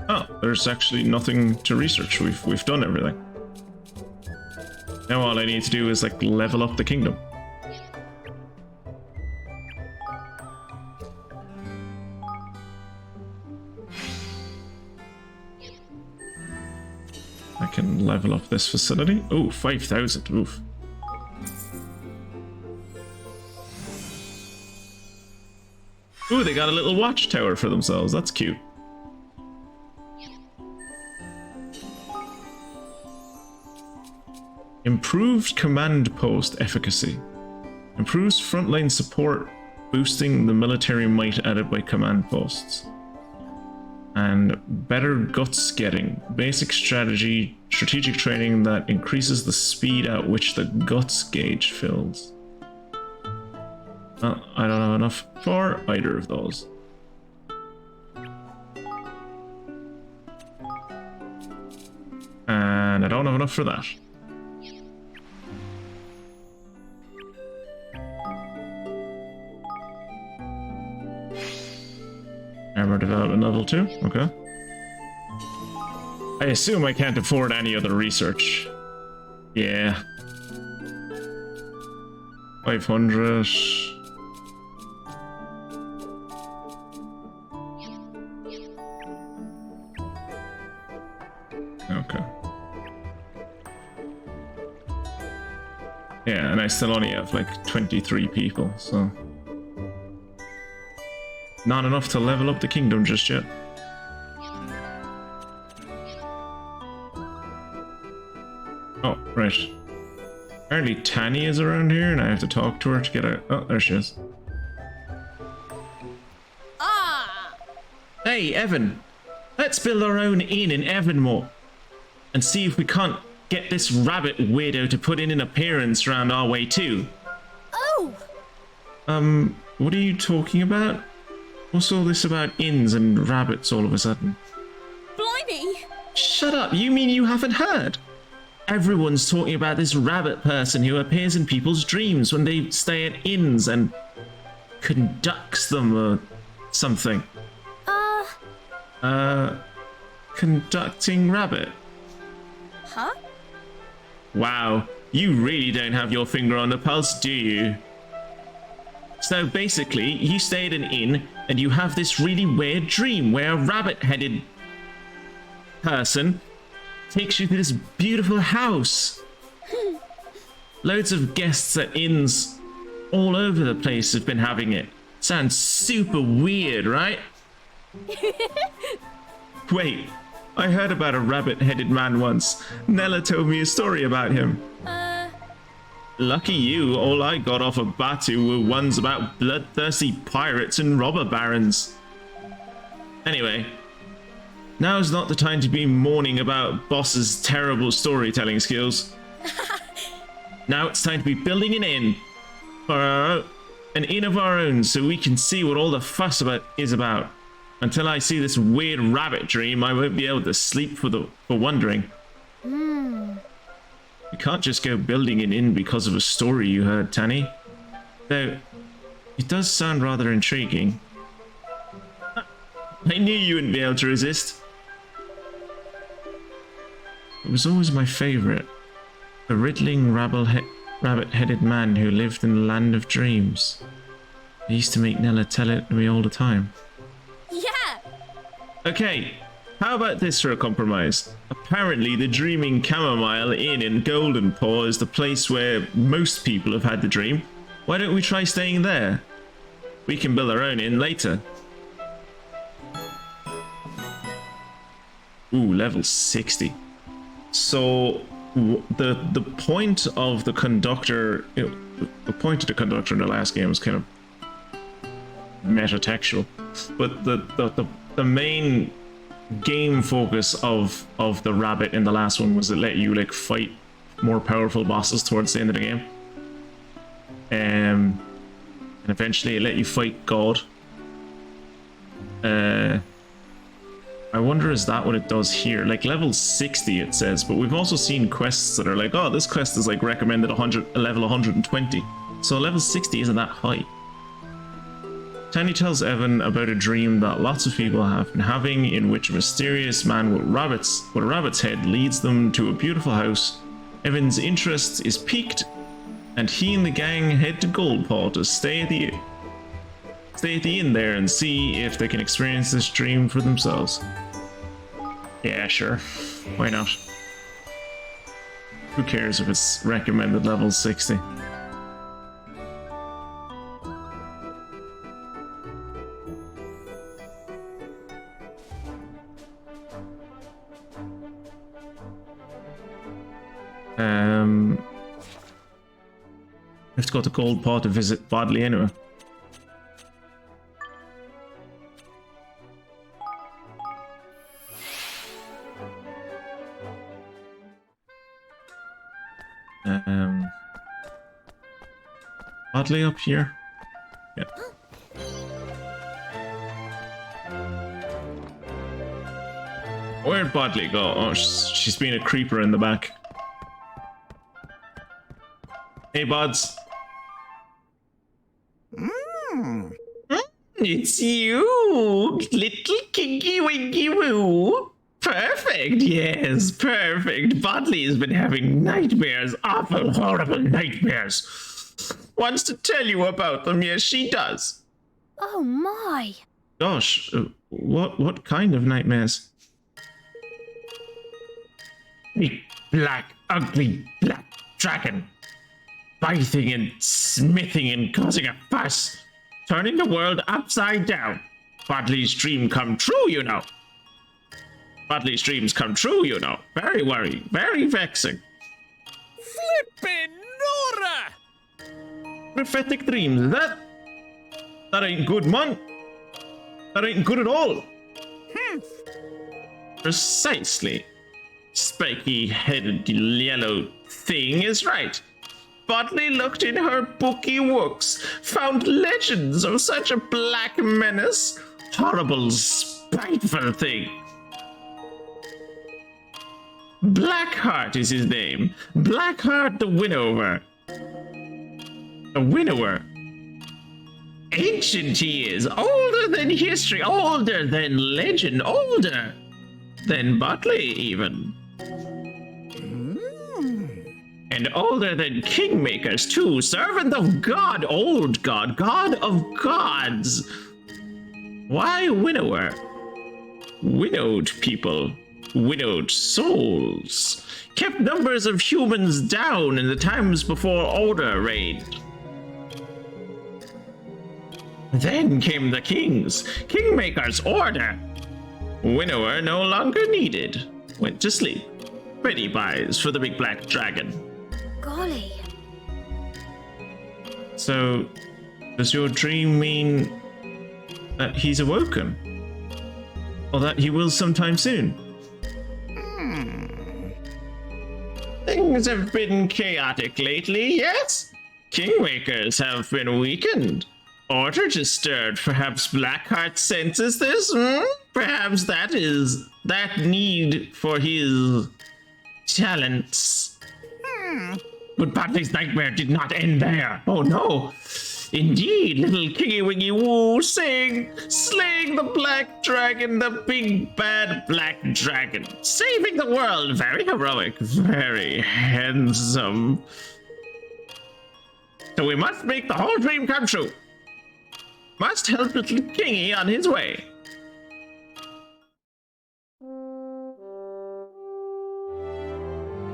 Oh, there's actually nothing to research. We've done everything. Now all I need to do is like level up the kingdom. I can level up this facility. Oh, 5,000. Oof. Ooh, they got a little watchtower for themselves. That's cute. Improved command post efficacy. Improves frontline support, boosting the military might added by command posts. And better guts getting. Basic strategic training that increases the speed at which the guts gauge fills. Well, I don't have enough for either of those. And I don't have enough for that. Armor development level 2, okay. I assume I can't afford any other research. Yeah. 500. Okay. Yeah, and I still only have like 23 people, so... Not enough to level up the kingdom just yet. Oh, right. Apparently Tanny is around here and I have to talk to her to get a... Oh, there she is. Ah! Hey, Evan. Let's build our own inn in Evanmore. And see if we can't get this rabbit widow to put in an appearance round our way too. Oh! What are you talking about? What's all this about inns and rabbits all of a sudden? Blimey! Shut up, you mean you haven't heard? everyone's talking about this rabbit person who appears in people's dreams when they stay at inns and conducts them or something. Conducting rabbit. Huh? Wow, you really don't have your finger on the pulse, do you? So basically, you stay at an inn and you have this really weird dream where a rabbit-headed person takes you to this beautiful house. Loads of guests at inns all over the place have been having it. Sounds super weird, right? Wait, I heard about a rabbit-headed man once. Nella told me a story about him. Lucky you, all I got off of Batu were ones about bloodthirsty pirates and robber barons. Anyway, now's not the time to be mourning about Boss's terrible storytelling skills. Now it's time to be building an inn. An inn of our own, so we can see what all the fuss is about. Until I see this weird rabbit dream, I won't be able to sleep for wondering. You can't just go building an inn because of a story you heard, Tanny. Though, it does sound rather intriguing. I knew you wouldn't be able to resist. It was always my favorite. The riddling, rabbit-headed man who lived in the land of dreams. I used to make Nella tell it to me all the time. Yeah! Okay, how about this for a compromise? Apparently the Dreaming Chamomile Inn in Golden Paw is the place where most people have had the dream. Why don't we try staying there? We can build our own inn later. Ooh, level 60. So the point of the conductor, the point of the conductor in the last game was kind of metatextual, but the main game focus of the rabbit in the last one was to let you like fight more powerful bosses towards the end of the game, and eventually it let you fight God. I wonder, is that what it does here? Like level 60 it says, but we've also seen quests that are like, oh, this quest is like recommended level 120, so level 60 isn't that high. Tanny tells Evan about a dream that lots of people have been having, in which a mysterious man with a rabbit's head leads them to a beautiful house. Evan's interest is piqued, and he and the gang head to Goldpaw to stay at the inn there and see if they can experience this dream for themselves. Yeah, sure. Why not? Who cares if it's recommended level 60? I have to go to Goldpaw to visit Bodley anyway. Bodley up here? Yeah. Where'd Bodley go? Oh, she's being a creeper in the back. Hey, Bods. It's you, little kinky winky woo. Perfect, yes, perfect. Bodley's been having nightmares, awful, horrible nightmares. Wants to tell you about them, yes, she does. Oh my. Gosh, what kind of nightmares? Big, black, ugly, black dragon. Biting and smithing and causing a fuss. Turning the world upside down. Bodley's dream come true, you know. Bodley's dreams come true, you know. Very worrying, very vexing. Flippin' Nora! Prophetic dreams, that ain't good, man. That ain't good at all. Precisely. Spiky-headed yellow thing is right. Bodley looked in her booky books, found legends of such a black menace. Horrible, spiteful thing. Blackheart is his name. Blackheart the Winnower. The Winnower. Ancient he is, older than history, older than legend, older than Butley even. And older than kingmakers too, servant of God, old God, God of gods. Why Winnower? Winnowed people, winnowed souls, kept numbers of humans down in the times before Order reigned. Then came the kings, kingmakers, order. Winnower no longer needed, went to sleep. Ready buys for the big black dragon. Golly. So, does your dream mean that he's awoken? Or that he will sometime soon? Things have been chaotic lately, yes? Kingmakers have been weakened. Order disturbed. Perhaps Blackheart senses this? Perhaps that is that need for his talents. But Butley's nightmare did not end there. Oh no. Indeed, little Kingy Wingy Woo slaying the black dragon, the big bad black dragon, saving the world. Very heroic, very handsome. So we must make the whole dream come true. Must help little Kingy on his way.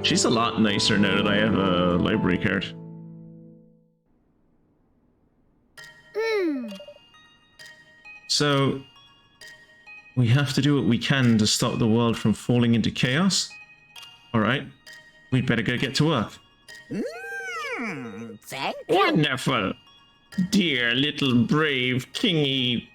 She's a lot nicer now that I have a library card. So, we have to do what we can to stop the world from falling into chaos? Alright, we'd better go get to work. Thank you. Wonderful. Dear little brave Kingy.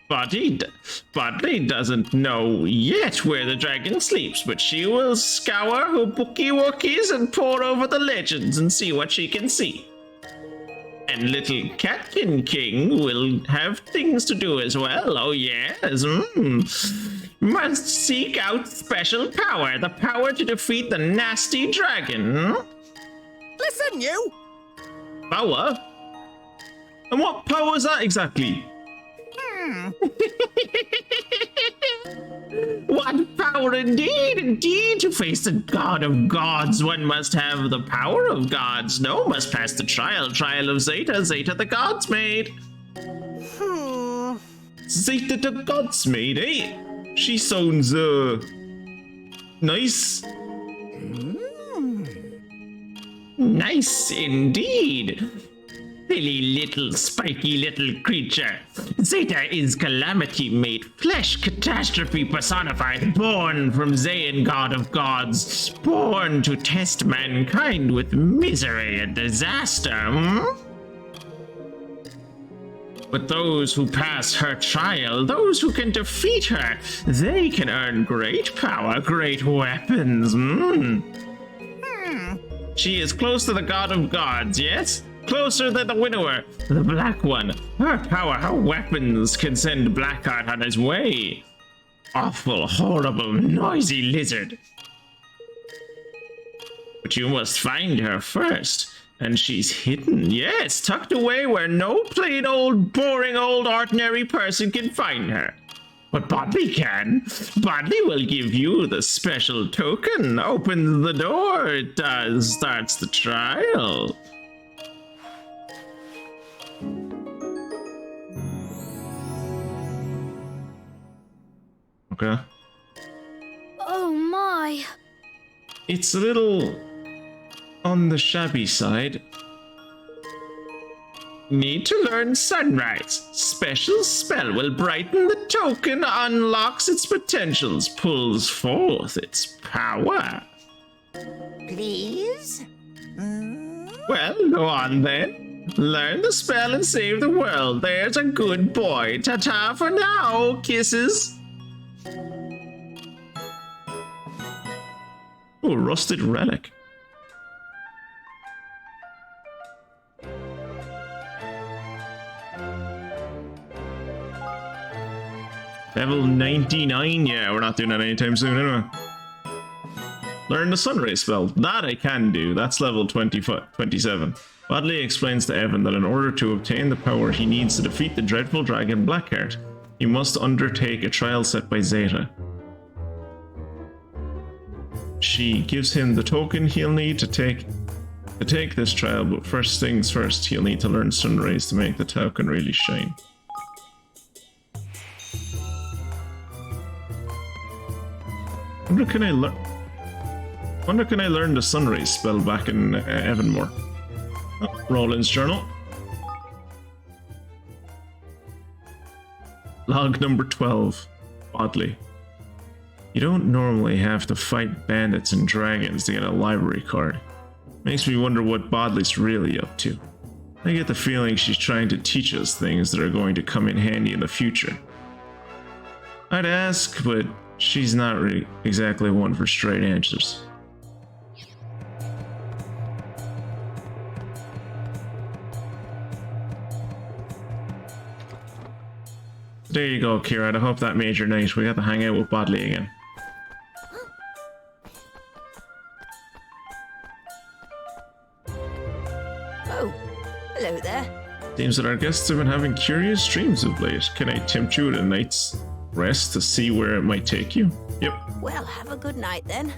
Butley doesn't know yet where the dragon sleeps, but she will scour her bookie wookies and pore over the legends and see what she can see. And little Catkin King will have things to do as well, oh yes. Must seek out special power, the power to defeat the nasty dragon. Listen, you. Power? And what power is that exactly? What power indeed, indeed, to face the god of gods, one must have the power of gods. No, must pass the trial of Zeta, Zeta the gods maid. Zeta the God's Maid, eh? She sounds, nice. Nice indeed. Silly little spiky little creature. Zeta is calamity made flesh, catastrophe personified, born from Zayn, god of gods, born to test mankind with misery and disaster. But those who pass her trial, those who can defeat her, they can earn great power, great weapons. She is close to the god of gods, yes? Closer than the Winnower, the black one. Her power, her weapons can send Blackheart on his way. Awful, horrible, noisy lizard. But you must find her first. And she's hidden, yes, tucked away where no plain old, boring old, ordinary person can find her. But Bodley can. Bodley will give you the special token. Opens the door, it does. Starts the trial. Okay. Oh my. It's a little on the shabby side. Need to learn Sunrise. Special spell will brighten the token, unlocks its potentials, pulls forth its power. Please? Well, go on then. Learn the spell and save the world. There's a good boy. Ta-ta for now. Kisses. Oh, rusted relic. Level 99, yeah, we're not doing that anytime soon anyway. Learn the sunray spell. That I can do. That's level 27. Bodley explains to Evan that in order to obtain the power he needs to defeat the dreadful dragon Blackheart, he must undertake a trial set by Zeta. She gives him the token he'll need to take this trial, but first things first, he'll need to learn Sunrays to make the token really shine. Wonder can I learn the Sunrays spell back in Evanmore? Oh, Roland's journal. Log number 12. Bodley. You don't normally have to fight bandits and dragons to get a library card. Makes me wonder what Bodley's really up to. I get the feeling she's trying to teach us things that are going to come in handy in the future. I'd ask, but she's not really exactly one for straight answers. There you go, Kira. I hope that made your night. We got to hang out with Bodley again. Oh, hello there. Seems that our guests have been having curious dreams of late. Can I tempt you at a night's rest to see where it might take you? Yep. Well, have a good night then.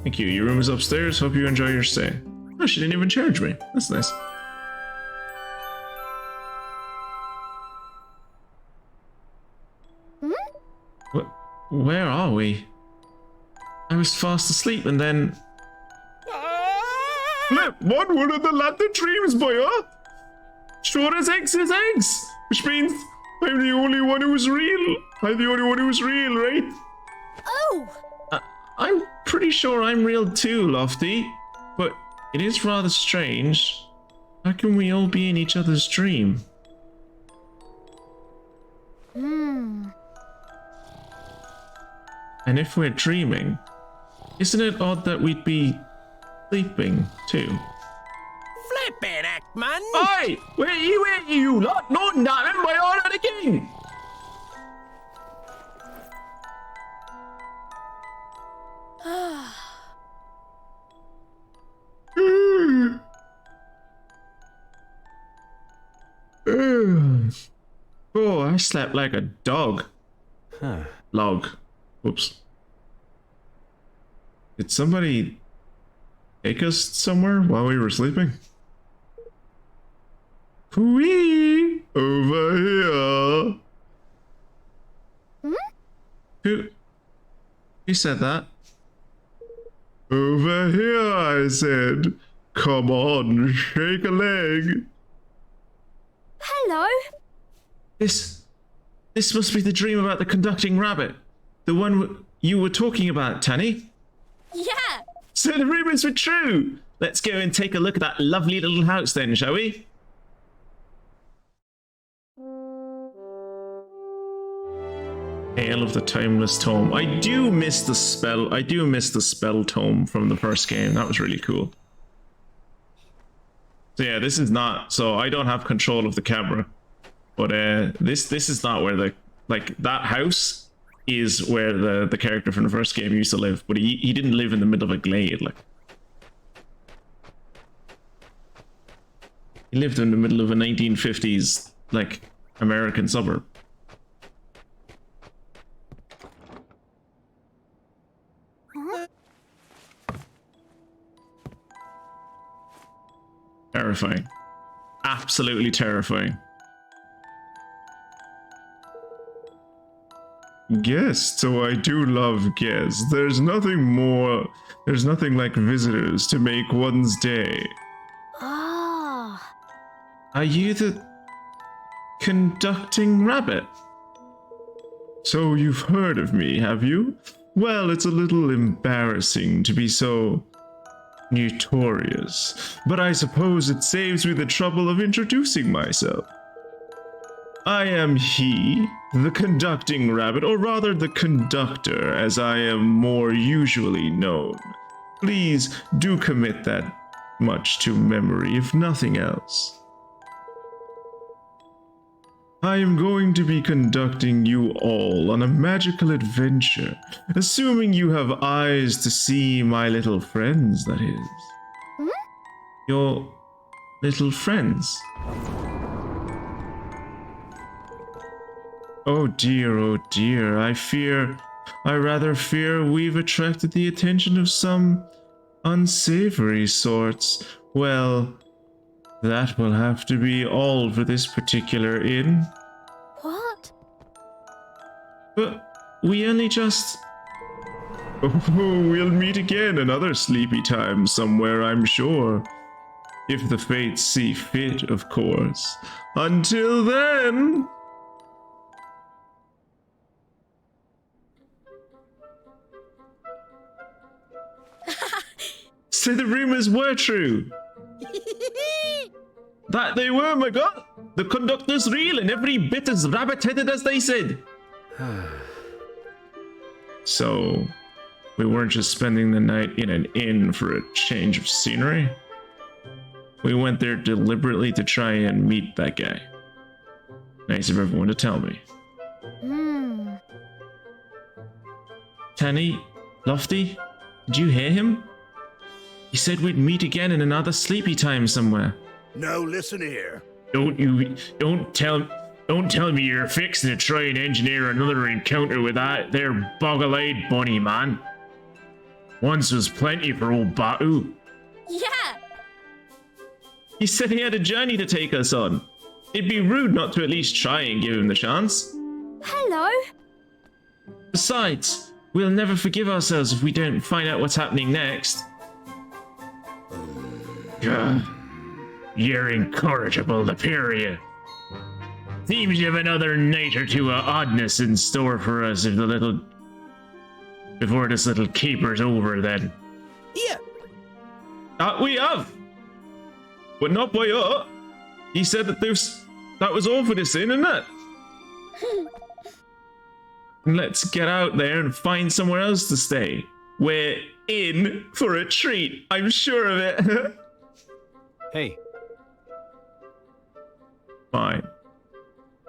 Thank you. Your room is upstairs. Hope you enjoy your stay. Oh, she didn't even charge me. That's nice. Where are we? I was fast asleep and then... Flip! What one of the latter dreams, boy, huh? Sure as X is X! Which means I'm the only one who's real. I'm the only one who's real, right? Oh! I'm pretty sure I'm real too, Lofty. But it is rather strange. How can we all be in each other's dream? And if we're dreaming, isn't it odd that we'd be sleeping too? Flippin' heck, man! Oi! Where you lot? No, not in my honor the king! Oh, I slept like a dog. Huh. Log. Whoops. Did somebody take us somewhere while we were sleeping? Wee! Over here! Who said that? Over here, I said. Come on, shake a leg. Hello? This must be the dream about the conducting rabbit. The one you were talking about, Tanny. Yeah! So the rumors were true. Let's go and take a look at that lovely little house then, shall we? Hail of the Timeless Tome. I do miss the spell tome from the first game. That was really cool. So yeah, this is not, so I don't have control of the camera. But this is not where the, like, that house is where the character from the first game used to live, but he didn't live in the middle of a glade, like. He lived in the middle of a 1950s, like, American suburb. Terrifying. Absolutely terrifying. Guests, so I do love guests. There's nothing like visitors to make one's day. Ah. Are you the conducting rabbit? So you've heard of me, have you? Well, it's a little embarrassing to be so notorious, but I suppose it saves me the trouble of introducing myself. I am he, the conducting rabbit, or rather the conductor, as I am more usually known. Please do commit that much to memory, if nothing else. I am going to be conducting you all on a magical adventure, assuming you have eyes to see my little friends, that is. Hmm? Your little friends. Oh dear, I rather fear we've attracted the attention of some unsavory sorts. Well, that will have to be all for this particular inn. What? But we only just... Oh, we'll meet again another sleepy time somewhere, I'm sure. If the fates see fit, of course. Until then... So the rumors were true. That they were, my god. The conductor's real and every bit as rabbit-headed as they said. So, we weren't just spending the night in an inn for a change of scenery. We went there deliberately to try and meet that guy. Nice of everyone to tell me. Tanny, Lofty, did you hear him? He said we'd meet again in another sleepy time somewhere. No, listen here. Don't tell me you're fixing to try and engineer another encounter with that there boggle-eyed bunny, man. Once was plenty for old Batu. Yeah! He said he had a journey to take us on. It'd be rude not to at least try and give him the chance. Hello? Besides, we'll never forgive ourselves if we don't find out what's happening next. You're incorrigible, the period. Seems you have another night or two of oddness in store for us before this little keeper's over, then. Here. That we have. But not by you. He said that that was all for this inn, isn't it? Let's get out there and find somewhere else to stay. We're in for a treat, I'm sure of it. Hey. Fine.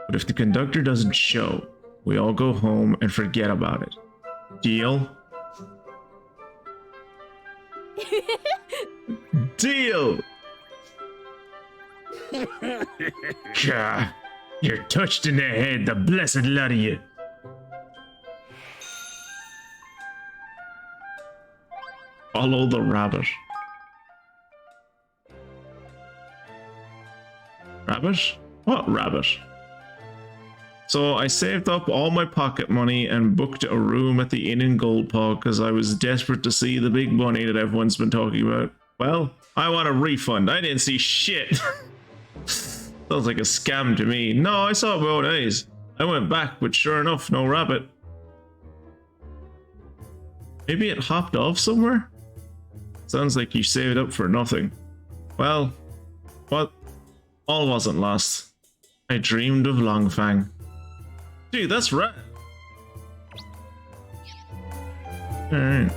But if the conductor doesn't show, we all go home and forget about it. Deal? Deal! Gah, you're touched in the head, the blessed lot of you. Follow the rabbit. Rabbit? What rabbit? So I saved up all my pocket money and booked a room at the inn in Goldpaw because I was desperate to see the big bunny that everyone's been talking about. Well, I want a refund. I didn't see shit. Sounds like a scam to me. No, I saw it with my own eyes. I went back, but sure enough, no rabbit. Maybe it hopped off somewhere? Sounds like you saved up for nothing. Well, what? All wasn't lost. I dreamed of Longfang. Dude, that's right. Alright.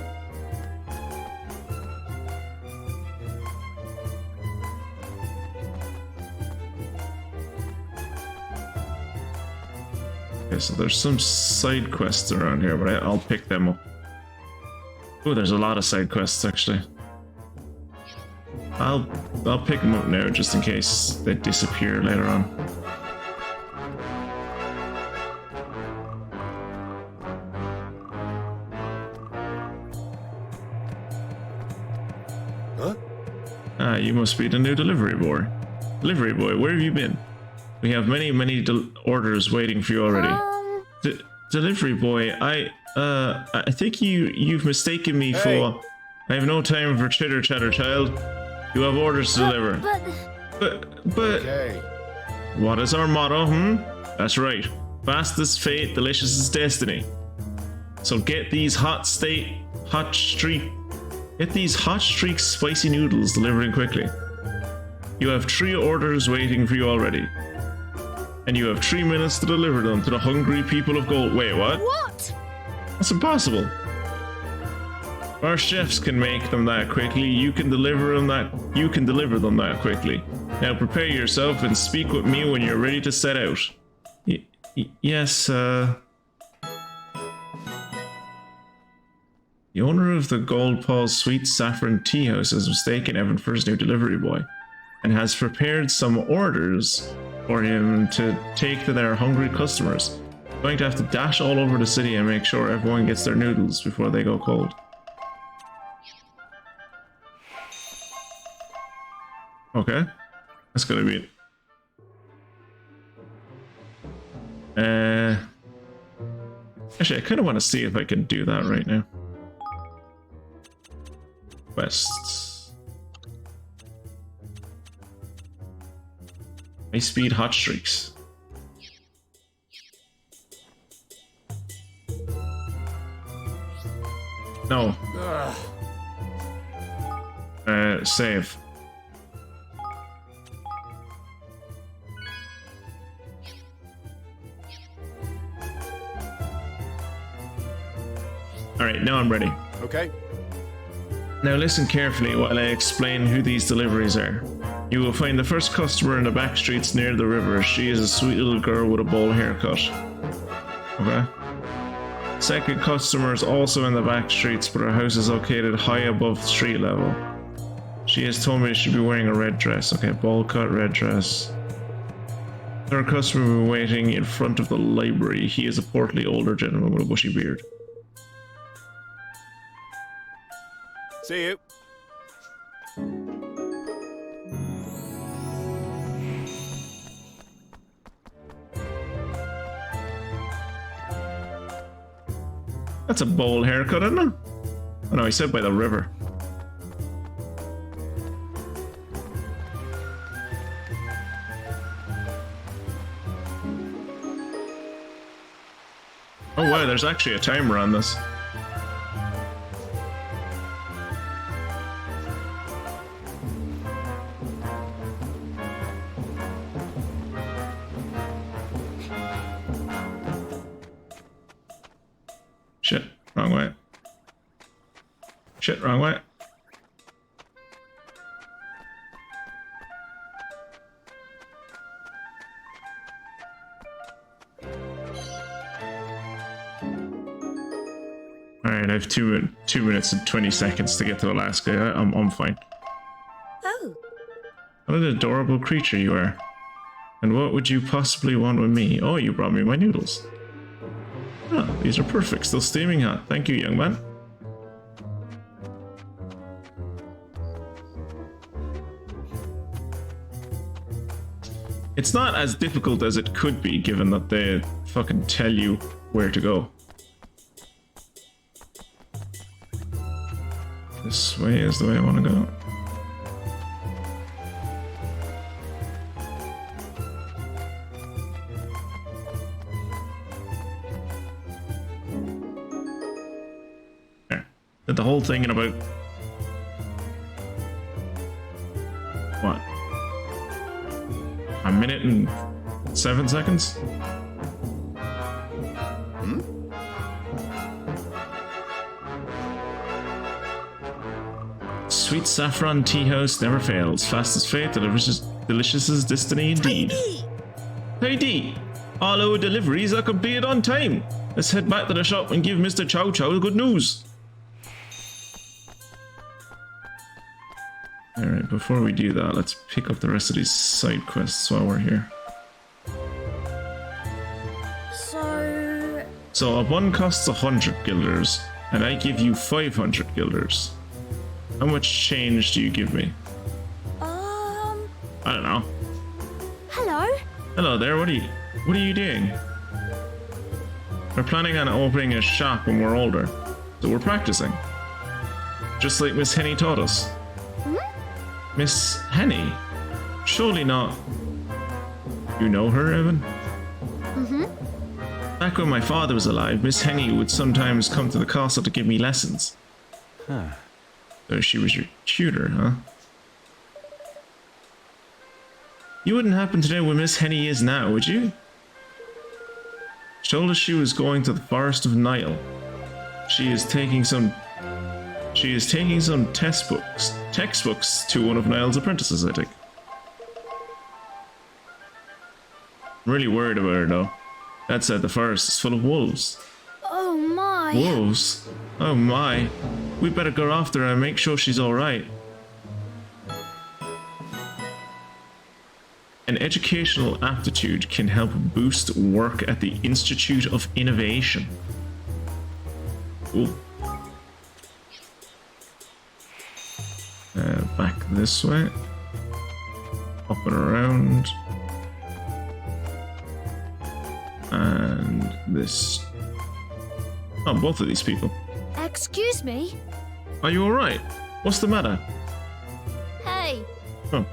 Okay, so there's some side quests around here, but I'll pick them up. Oh, there's a lot of side quests actually. I'll pick them up now just in case they disappear later on. Huh? Ah, you must be the new delivery boy. Delivery boy, where have you been? We have many orders waiting for you already. Delivery boy, I think you've mistaken me for... I have no time for chitter chatter, child. You have orders to deliver. But... Okay. What is our motto, That's right. Fast as fate, delicious as destiny. So get these hot streak spicy noodles delivered quickly. You have 3 orders waiting for you already. And you have 3 minutes to deliver them to the hungry people of Gold. Wait, what? What? That's impossible. Our chefs can make them that quickly. You can deliver them that quickly. Now prepare yourself and speak with me when you're ready to set out. Yes, the owner of the Gold Paul's Sweet Saffron Tea House has mistaken Evan for his new delivery boy and has prepared some orders for him to take to their hungry customers. Going to have to dash all over the city and make sure everyone gets their noodles before they go cold. Okay, that's gonna be it. Actually, I kind of want to see if I can do that right now. Quests. High speed hot streaks. No. Save. Alright, now I'm ready. Okay. Now listen carefully while I explain who these deliveries are. You will find the first customer in the back streets near the river. She is a sweet little girl with a bowl haircut. Okay. Second customer is also in the back streets, but her house is located high above street level. She has told me she should be wearing a red dress. Okay, bowl cut, red dress. Third customer will be waiting in front of the library. He is a portly older gentleman with a bushy beard. See you. That's a bowl haircut, isn't it? Oh no, he said by the river. Oh wow, there's actually a timer on this. Shit, wrong way. Shit, wrong way. Alright, I have 2 minutes and 20 seconds to get to the last guy. I'm fine. Oh. What an adorable creature you are. And what would you possibly want with me? Oh, you brought me my noodles. Ah, these are perfect, still steaming hot. Thank you, young man. It's not as difficult as it could be, given that they fucking tell you where to go. This way is the way I want to go. Did the whole thing in about what? A minute and 7 seconds? Sweet saffron tea house never fails. Fast as fate, delicious as destiny indeed. Tidy! All our deliveries are completed on time. Let's head back to the shop and give Mr. Chow Chow the good news. Alright, before we do that, let's pick up the rest of these side quests while we're here. So one costs 100 guilders, and I give you 500 guilders. How much change do you give me? I don't know. Hello? Hello there, what are you doing? We're planning on opening a shop when we're older, so we're practicing. Just like Miss Henny taught us. Miss Henny? Surely not. You know her, Evan? Back when my father was alive, Miss Henny would sometimes come to the castle to give me lessons. So she was your tutor, huh? You wouldn't happen to know where Miss Henny is now, would you? She told us she was going to the Forest of Nile. She is taking some textbooks to one of Nile's apprentices, I think. I'm really worried about her though. That said, the forest is full of wolves. Oh my. Wolves? Oh my. We better go after her and make sure she's alright. An educational aptitude can help boost work at the Institute of Innovation. Cool. Back this way. Up and around. And this. Oh, both of these people. Excuse me? Are you alright? What's the matter? Hey. Oh.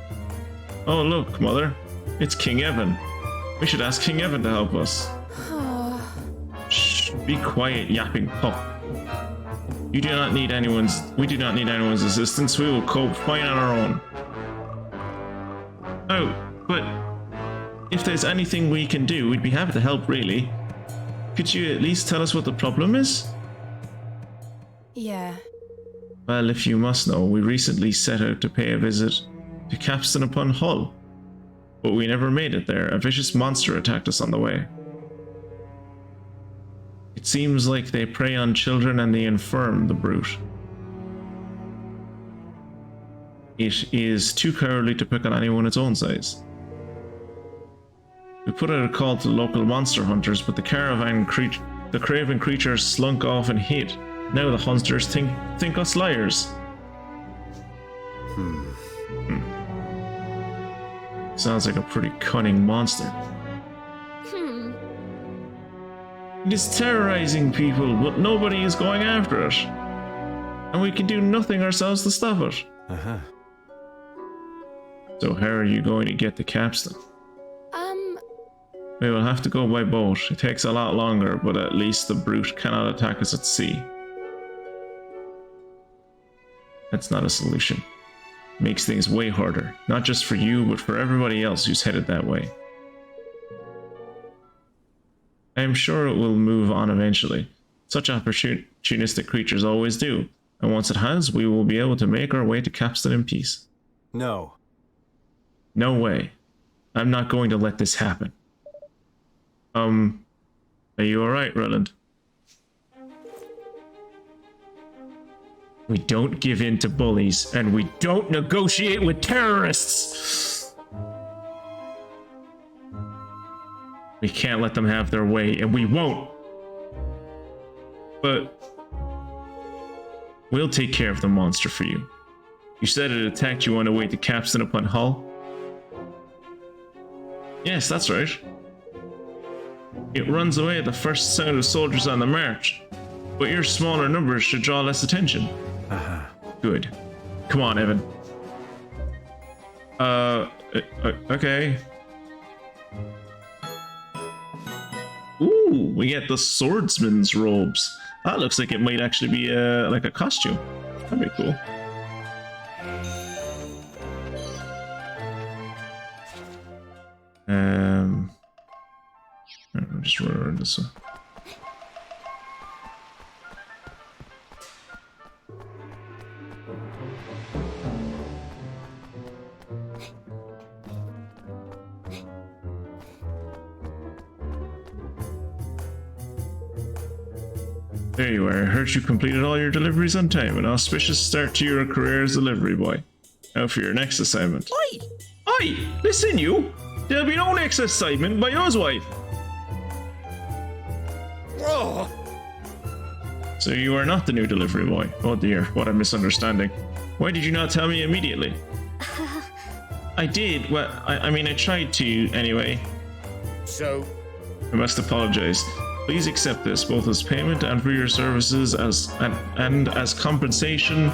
Oh, look, Mother. It's King Evan. We should ask King Evan to help us. Shh, be quiet, yapping pup. We do not need anyone's assistance. We will cope fine on our own. Oh, but if there's anything we can do, we'd be happy to help, really. Could you at least tell us what the problem is? Yeah. Well, if you must know, we recently set out to pay a visit to Capstan upon Hull. But we never made it there. A vicious monster attacked us on the way. It seems like they prey on children and the infirm, the brute. It is too cowardly to pick on anyone its own size. We put out a call to local monster hunters, but the craven creatures slunk off and hid. Now the hunters think us liars. Sounds like a pretty cunning monster. It is terrorizing people, but nobody is going after it. And we can do nothing ourselves to stop it. So how are you going to get the capstan? We will have to go by boat. It takes a lot longer, but at least the brute cannot attack us at sea. That's not a solution. Makes things way harder, not just for you, but for everybody else who's headed that way. I am sure it will move on eventually. Such opportunistic creatures always do, and once it has, we will be able to make our way to Capstan in peace. No. No way. I'm not going to let this happen. Are you alright, Roland? We don't give in to bullies, and we don't negotiate with terrorists! We can't let them have their way, and we won't! But we'll take care of the monster for you. You said it attacked you on the way to Capstan upon Hull? Yes, that's right. It runs away at the first sound of soldiers on the march, but your smaller numbers should draw less attention. Good. Come on, Evan. Okay. Ooh, we get the swordsman's robes. That looks like it might actually be like a costume. That'd be cool. I'll just run around this one. There you are. I heard you completed all your deliveries on time. An auspicious start to your career as delivery boy. Now for your next assignment. Oi! Oi! Listen, you! There'll be no next assignment by yours wife. Oh. So you are not the new delivery boy. Oh dear, what a misunderstanding. Why did you not tell me immediately? I did. Well, I mean, I tried to anyway. So? I must apologize. Please accept this, both as payment and for your services and as compensation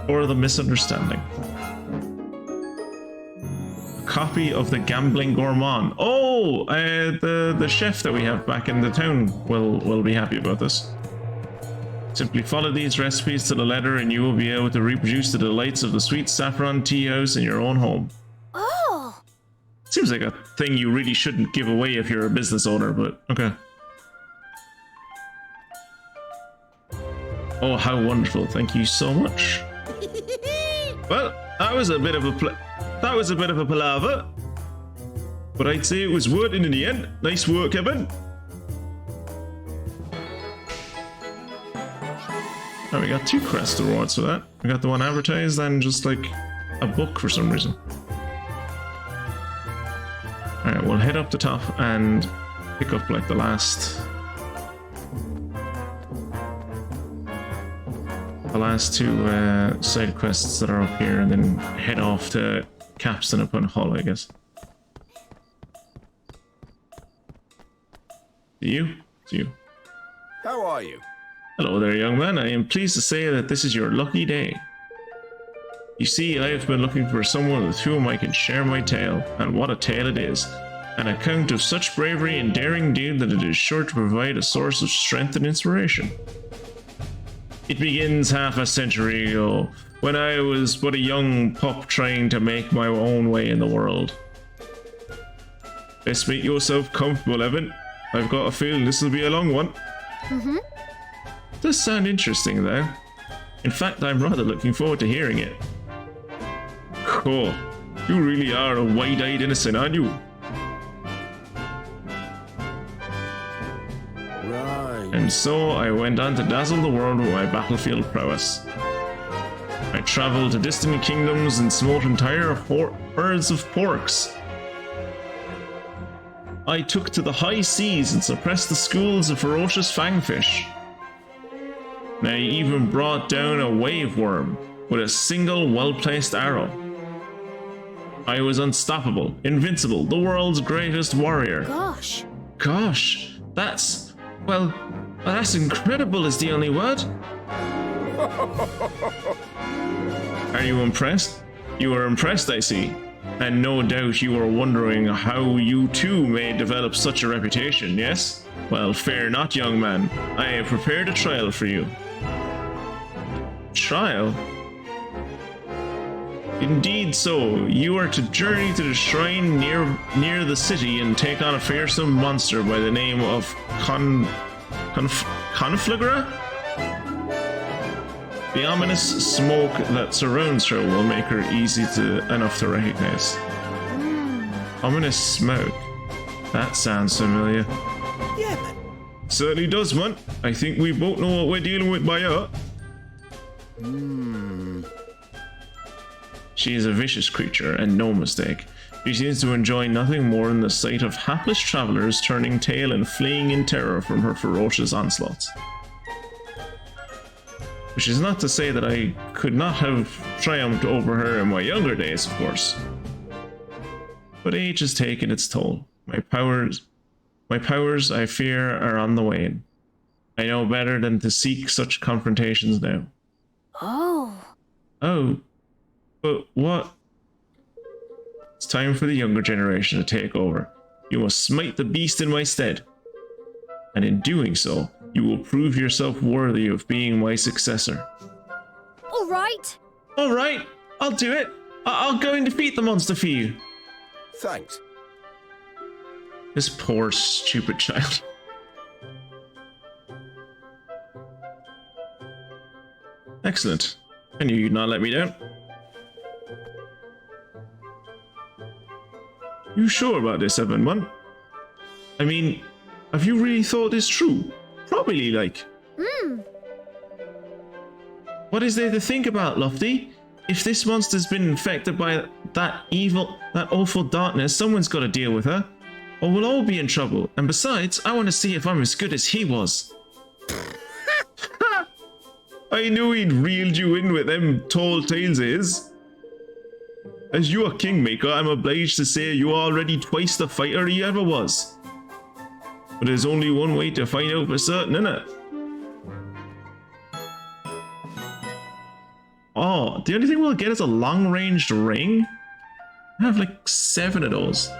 for the misunderstanding. A copy of the Gambling Gourmand. Oh, the chef that we have back in the town will be happy about this. Simply follow these recipes to the letter and you will be able to reproduce the delights of the sweet saffron tea house in your own home. Oh! Seems like a thing you really shouldn't give away if you're a business owner, but okay. Oh, how wonderful! Thank you so much. Well, that was a bit of a palaver. but I'd say it was worth it in the end. Nice work, Evan. Oh, we got 2 quest rewards for that. We got the one advertised and just like a book for some reason. Alright, we'll head up the top and pick up like the last 2 side quests that are up here, and then head off to Capstan upon Hull, I guess. It's you. How are you? Hello there, young man. I am pleased to say that this is your lucky day. You see, I have been looking for someone with whom I can share my tale, and what a tale it is. An account of such bravery and daring deed that it is sure to provide a source of strength and inspiration. It begins half a century ago, when I was but a young pup trying to make my own way in the world. Best make yourself comfortable, Evan. I've got a feeling this will be a long one. Mm-hmm. Does sound interesting, though. In fact, I'm rather looking forward to hearing it. Cool. You really are a wide-eyed innocent, aren't you? Right. And so I went on to dazzle the world with my battlefield prowess. I traveled to distant kingdoms and smote entire herds of porks. I took to the high seas and suppressed the schools of ferocious fangfish. And I even brought down a wave worm with a single well-placed arrow. I was unstoppable, invincible, the world's greatest warrior. Gosh, that's incredible is the only word. Are you impressed? You are impressed, I see. And no doubt you are wondering how you too may develop such a reputation, yes? Well, fear not, young man. I have prepared a trial for you. Trial? Indeed so. You are to journey to the shrine near the city and take on a fearsome monster by the name of Conflagra? The ominous smoke that surrounds her will make her easy enough to recognize. Ominous smoke. That sounds familiar. Yeah, man. Certainly does, man. I think we both know what we're dealing with by her. She is a vicious creature, and no mistake. She seems to enjoy nothing more than the sight of hapless travelers turning tail and fleeing in terror from her ferocious onslaughts. Which is not to say that I could not have triumphed over her in my younger days, of course. But age has taken its toll. My powers, I fear, are on the wane. I know better than to seek such confrontations now. Oh, but what? It's time for the younger generation to take over. You must smite the beast in my stead. And in doing so, you will prove yourself worthy of being my successor. all right. All right, I'll do it. I'll go and defeat the monster for you. Thanks. This poor, stupid child. Excellent. I knew you'd not let me down. You sure about this, Evan, man? I mean, have you really thought this through? Probably, like. What is there to think about, Lofty? If this monster's been infected by that awful darkness, someone's got to deal with her. Or we'll all be in trouble. And besides, I want to see if I'm as good as he was. I knew he'd reeled you in with them tall tales of his. As you are Kingmaker, I'm obliged to say you are already twice the fighter he ever was. But there's only one way to find out for certain, innit? Oh, the only thing we'll get is a long-ranged ring? I have like 7 of those.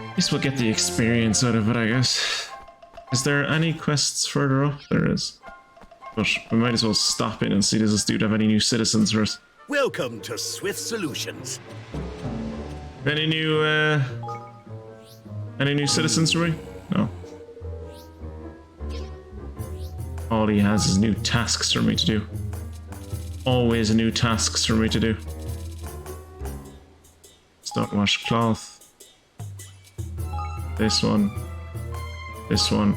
At least we'll get the experience out of it, I guess. Is there any quests further up? There is. But we might as well stop in and see does this dude have any new citizens for us. Welcome to Swift Solutions. Any new citizens for me? No. All he has is new tasks for me to do. Always new tasks for me to do. Don't wash cloth. This one. This one.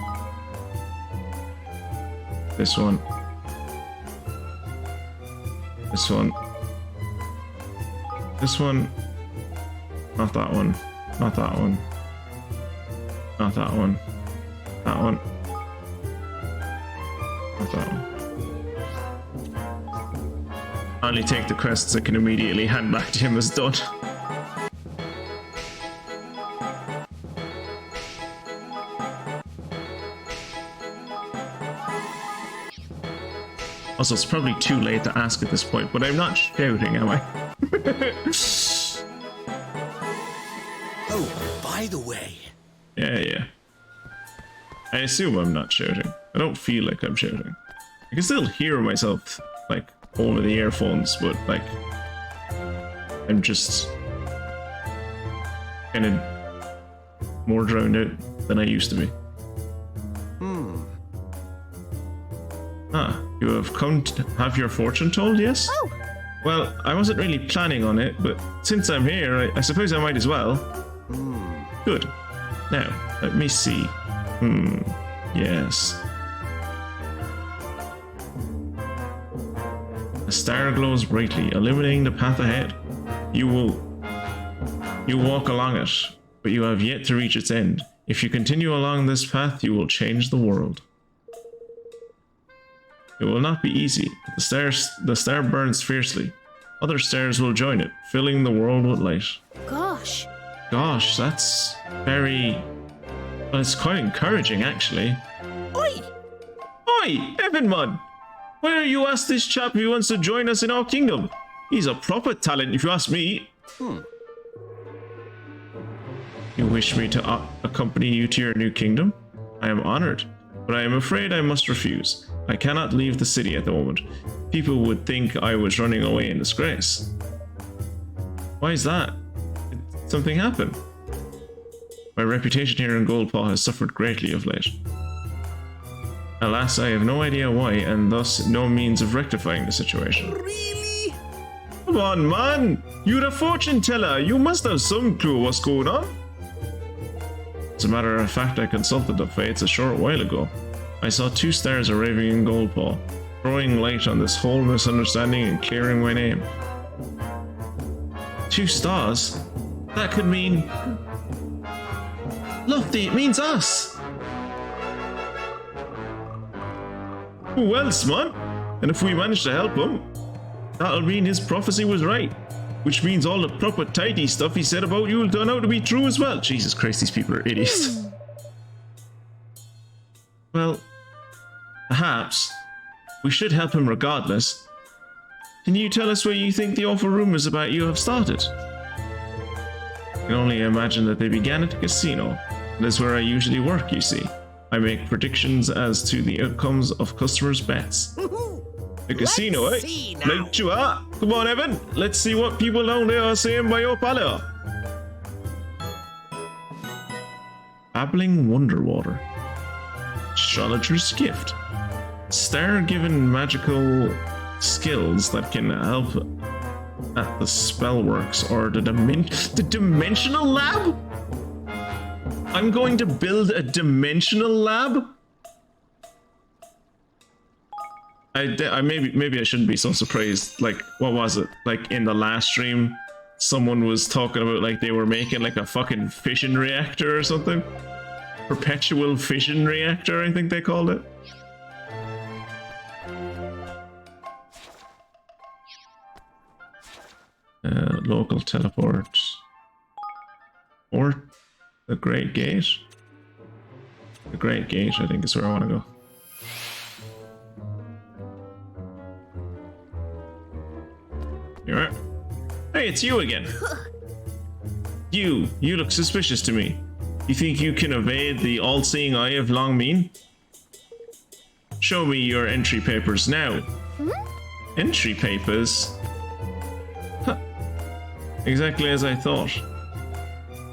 This one. This one. This one. Not that one. Not that one. Not that one. That one. Not that one. I only take the quests I can immediately hand back to him as done. Also, it's probably too late to ask at this point, but I'm not shouting, am I? Oh, by the way. Yeah. I assume I'm not shouting. I don't feel like I'm shouting. I can still hear myself, like, over the earphones, but, like, I'm just kind of more drowned out than I used to be. Ah, you have come to have your fortune told, yes? Oh! Well, I wasn't really planning on it, but since I'm here, I suppose I might as well. Good. Now, let me see. Yes. A star glows brightly, illuminating the path ahead. You walk along it, but you have yet to reach its end. If you continue along this path, you will change the world. It will not be easy, but the star burns fiercely. Other stars will join it, filling the world with light. Gosh. Gosh, that's very... Well, it's quite encouraging, actually. Oi! Oi, Evan, man! Why don't you ask this chap if he wants to join us in our kingdom? He's a proper talent, if you ask me. You wish me to accompany you to your new kingdom? I am honored, but I am afraid I must refuse. I cannot leave the city at the moment. People would think I was running away in disgrace. Why is that? Did something happen? My reputation here in Goldpaw has suffered greatly of late. Alas, I have no idea why, and thus no means of rectifying the situation. Really? Come on, man! You're a fortune teller! You must have some clue what's going on! As a matter of fact, I consulted the fates a short while ago. I saw 2 stars arriving in Goldpaw, throwing light on this whole misunderstanding and clearing my name. 2 stars? That could mean... Lofty, it means us! Who else, man? And if we manage to help him, that'll mean his prophecy was right. Which means all the proper tidy stuff he said about you will turn out to be true as well. Jesus Christ, these people are idiots. Well, perhaps we should help him regardless. Can you tell us where you think the awful rumors about you have started? I can only imagine that they began at a casino. That is where I usually work, you see. I make predictions as to the outcomes of customers' bets. A casino, eh? Like you are. Come on, Evan. Let's see what people down there are saying by your parlor. Babbling Wonderwater. Astrologer's Gift. Star given magical skills that can help at the spellworks or the dimensional lab? I'm going to build a dimensional lab? Maybe I shouldn't be so surprised. Like, what was it? Like, in the last stream, someone was talking about, like, they were making, like, a fucking fission reactor or something? Perpetual fission reactor, I think they called it. Local teleport. Or the Great Gate? The Great Gate, I think, is where I want to go. You alright? Hey, it's you again. You look suspicious to me. You think you can evade the all-seeing eye of Longmean? Show me your entry papers now. Entry papers? Huh. Exactly as I thought.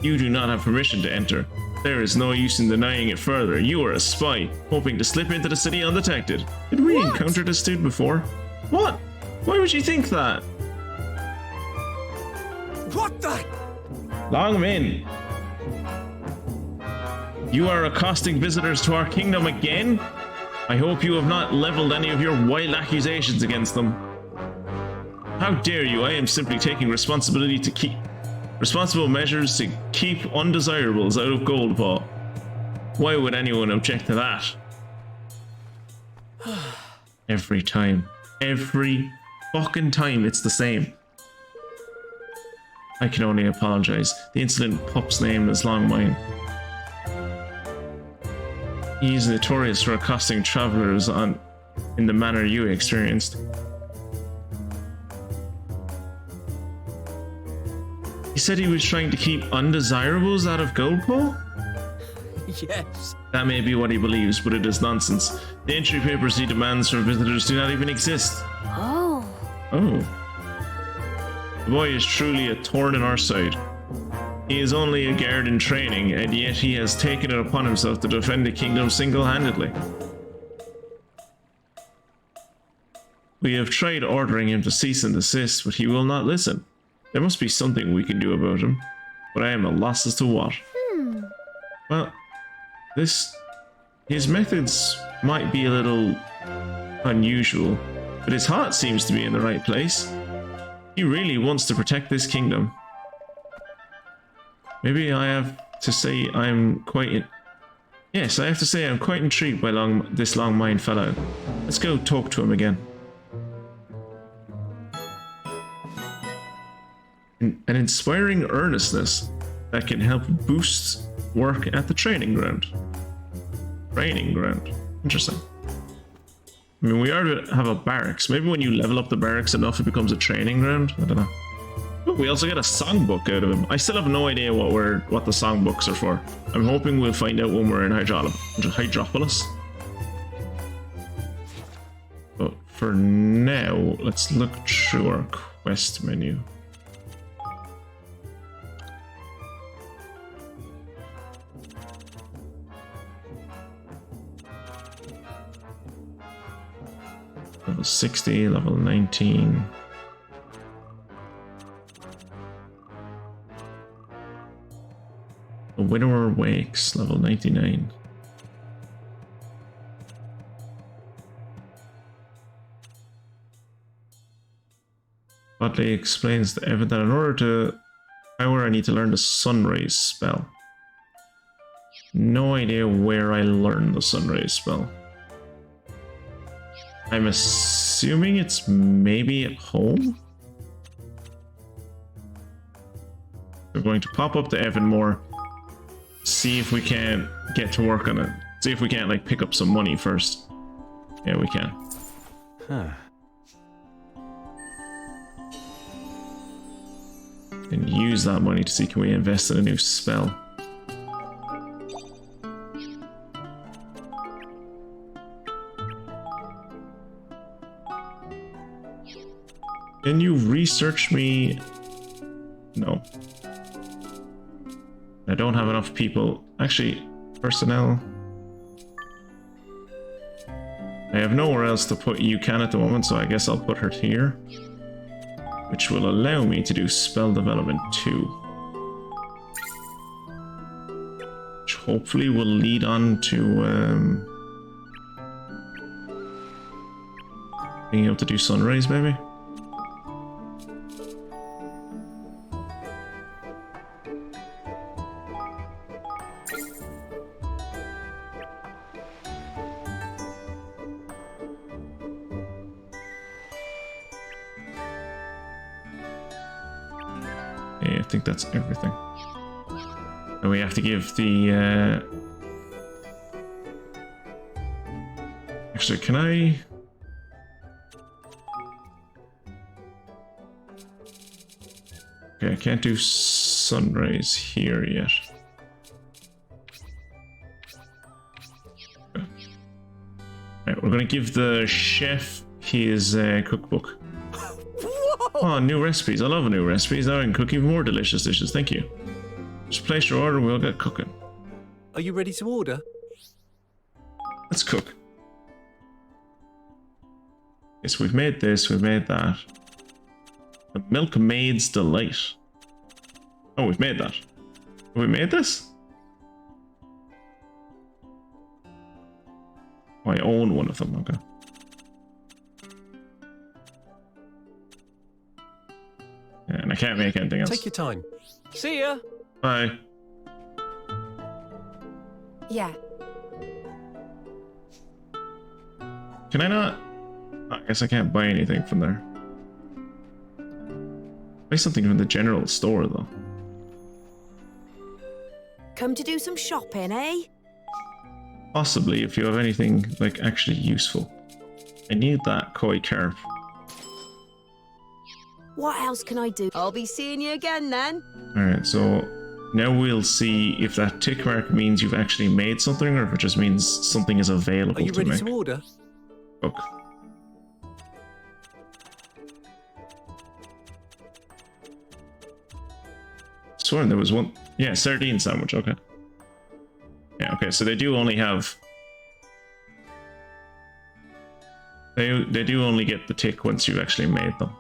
You do not have permission to enter. There is no use in denying it further. You are a spy, hoping to slip into the city undetected. Did we encounter this dude before? What? Why would you think that? What the? Longmin! You are accosting visitors to our kingdom again? I hope you have not leveled any of your wild accusations against them. How dare you? I am simply taking responsible measures to keep undesirables out of Goldpaw. Why would anyone object to that? Every time. Every fucking time it's the same. I can only apologize. The insolent pup's name is Longmine. He is notorious for accosting travelers in the manner you experienced. He said he was trying to keep undesirables out of Goldpaw? Yes. That may be what he believes, but it is nonsense. The entry papers he demands from visitors do not even exist. Oh. Oh. The boy is truly a thorn in our side. He is only a guard in training, and yet he has taken it upon himself to defend the kingdom single-handedly. We have tried ordering him to cease and desist, but he will not listen. There must be something we can do about him, but I am at loss as to what. Well, his methods might be a little unusual, but his heart seems to be in the right place. He really wants to protect this kingdom. Maybe I have to say I'm quite... Yes, I have to say I'm quite intrigued by this Longmine fellow. Let's go talk to him again. An inspiring earnestness that can help boost work at the training ground. Training ground. Interesting. I mean, we already have a barracks. Maybe when you level up the barracks enough, it becomes a training ground. I don't know. But we also get a songbook out of him. I still have no idea what the songbooks are for. I'm hoping we'll find out when we're in Hydropolis. But for now, let's look through our quest menu. Level 60, level 19. The Widower Wakes, level 99. Botley explains to Evan that in order to power, I need to learn the Sunrise spell. No idea where I learned the Sunrise spell. I'm assuming it's maybe at home? We're going to pop up to Evan more, see if we can get to work on it. See if we can't, like, pick up some money first. Yeah, we can. Huh. And use that money to see can we invest in a new spell. Can you research me? No. I don't have enough people. Actually, personnel. I have nowhere else to put Yukan at the moment, so I guess I'll put her here. Which will allow me to do spell development too. Which hopefully will lead on to being able to do Sunrise, maybe? I think that's everything. And we have to give the... Actually, can I... Okay, I can't do Sunrise here yet. Okay. Right, we're gonna give the chef his cookbook. Oh, new recipes. I love new recipes. Now I can cook even more delicious dishes. Thank you. Just place your order and we'll get cooking. Are you ready to order? Let's cook. Yes, we've made this, we've made that. The Milkmaid's Delight. Oh, we've made that. Have we made this? Oh, I own one of them. Okay. Yeah, and I can't make anything else. Take your time. See ya. Bye. Yeah. Can I not? I guess I can't buy anything from there. Buy something from the general store, though. Come to do some shopping, eh? Possibly, if you have anything, like, actually useful. I need that koi carp. What else can I do? I'll be seeing you again then. Alright, so now we'll see if that tick mark means you've actually made something, or if it just means something is available Are you to ready make. to order? Cook. Sworn there was one. Yeah, sardine sandwich, okay. Yeah, okay, so they do only have... They do only get the tick once you've actually made them.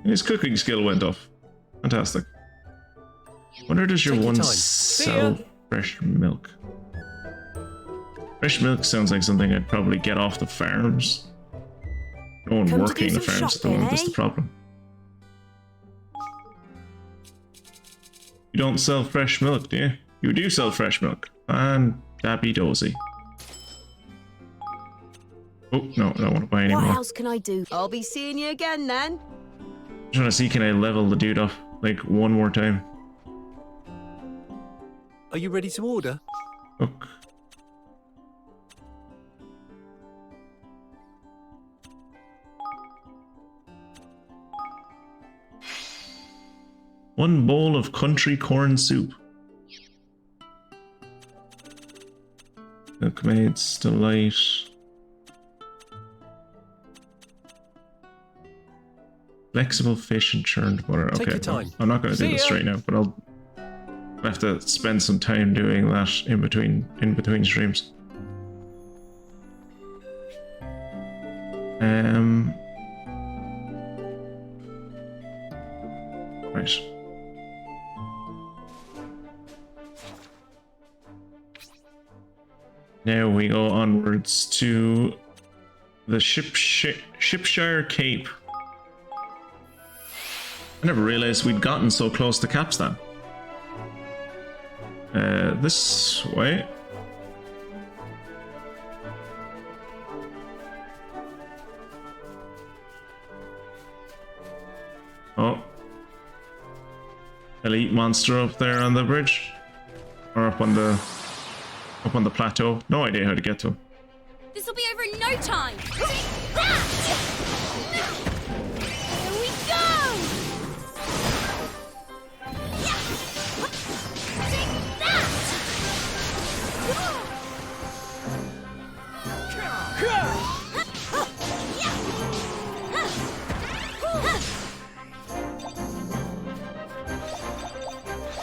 And his cooking skill went up. Fantastic. Wonder does your Take your one time. sell fresh milk? Fresh milk sounds like something I'd probably get off the farms. No one Come to working do the some farms at the shopping, moment, that's eh? the problem. You don't sell fresh milk, do you? You do sell fresh milk. And Dabby Dozy. Oh, no, I don't want to buy any What more. else can I do? I'll be seeing you again then. I'm trying to see, can I level the dude up, like, one more time? Are you ready to order? Look. One bowl of country corn soup. Milkmaid's Delight. Flexible fish and churned butter. Take Okay, your time. well, I'm not going to do See this ya. right now, but I'll have to spend some time doing that in between streams. Right. Now we go onwards to the Shipshire Cape. I never realized we'd gotten so close to Capstan. This way. Oh. Elite monster up there on the bridge. Or up on the plateau. No idea how to get to him. This will be over in no time. Take that! Here we go! Take that!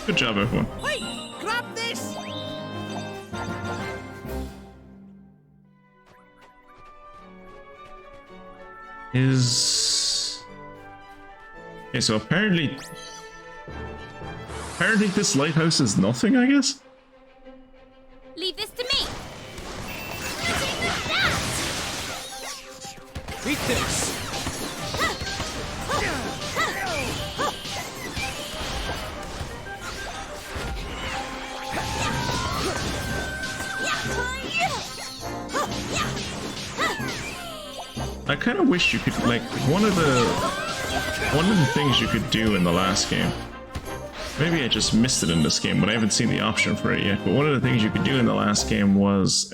Good job, everyone. Wait! Grab this! Okay, so apparently this lighthouse is nothing, I guess? Leave this to me. Eat this. I kind of wish you could, like, one of the things you could do in the last game. Maybe I just missed it in this game, but I haven't seen the option for it yet. But one of the things you could do in the last game was,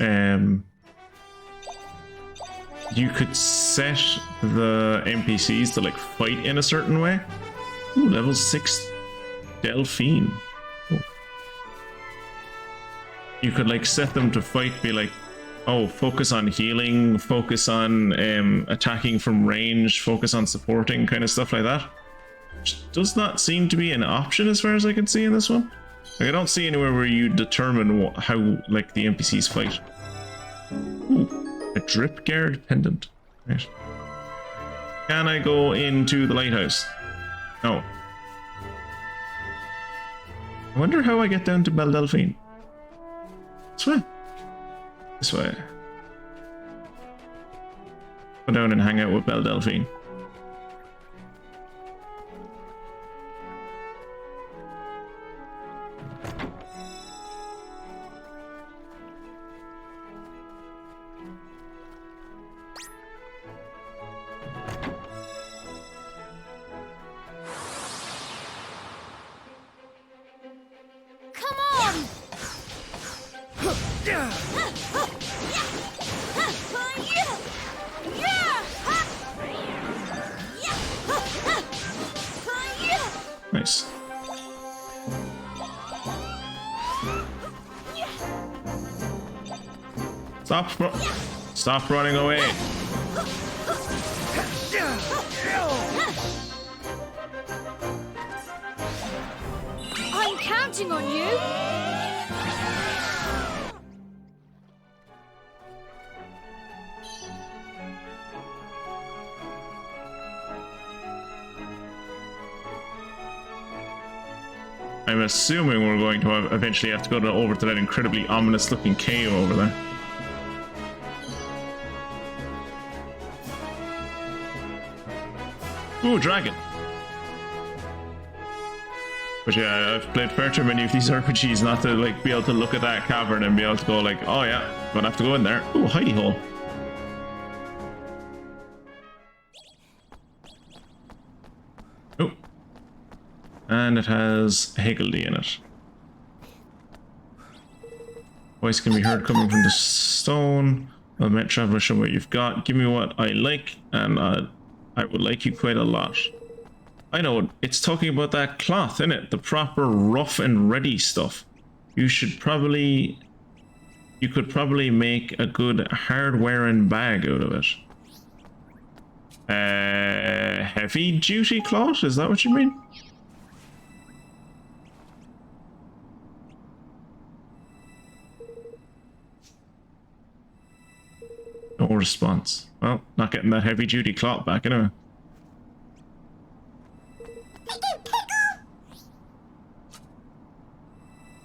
you could set the NPCs to, like, fight in a certain way. Ooh, level 6 Delphine. Oh. You could, like, set them to fight, be like, oh, focus on healing, focus on attacking from range, focus on supporting, kind of stuff like that. Which does not seem to be an option as far as I can see in this one. Like, I don't see anywhere where you determine how, like, the NPCs fight. Ooh, a drip guard pendant. Right. Can I go into the lighthouse? No. I wonder how I get down to Belle Delphine. This way. This way. Go down and hang out with Belle Delphine. Nice. Stop running away. I'm counting on you. I'm assuming we're going to eventually have to go over to that incredibly ominous looking cave over there. Ooh, dragon. But yeah, I've played far too many of these RPGs not to like be able to look at that cavern and be able to go like, oh yeah, gonna have to go in there. Ooh, hidey hole. Oh. And it has Higgledy in it. Voice can be heard coming from the stone. I'll met traveler, show me what you've got. Give me what I like, and I would like you quite a lot. I know, it's talking about that cloth, isn't it? The proper rough and ready stuff. You could probably make a good hard-wearing bag out of it. Heavy duty cloth? Is that what you mean? No response. Well, not getting that heavy duty cloth back anyway.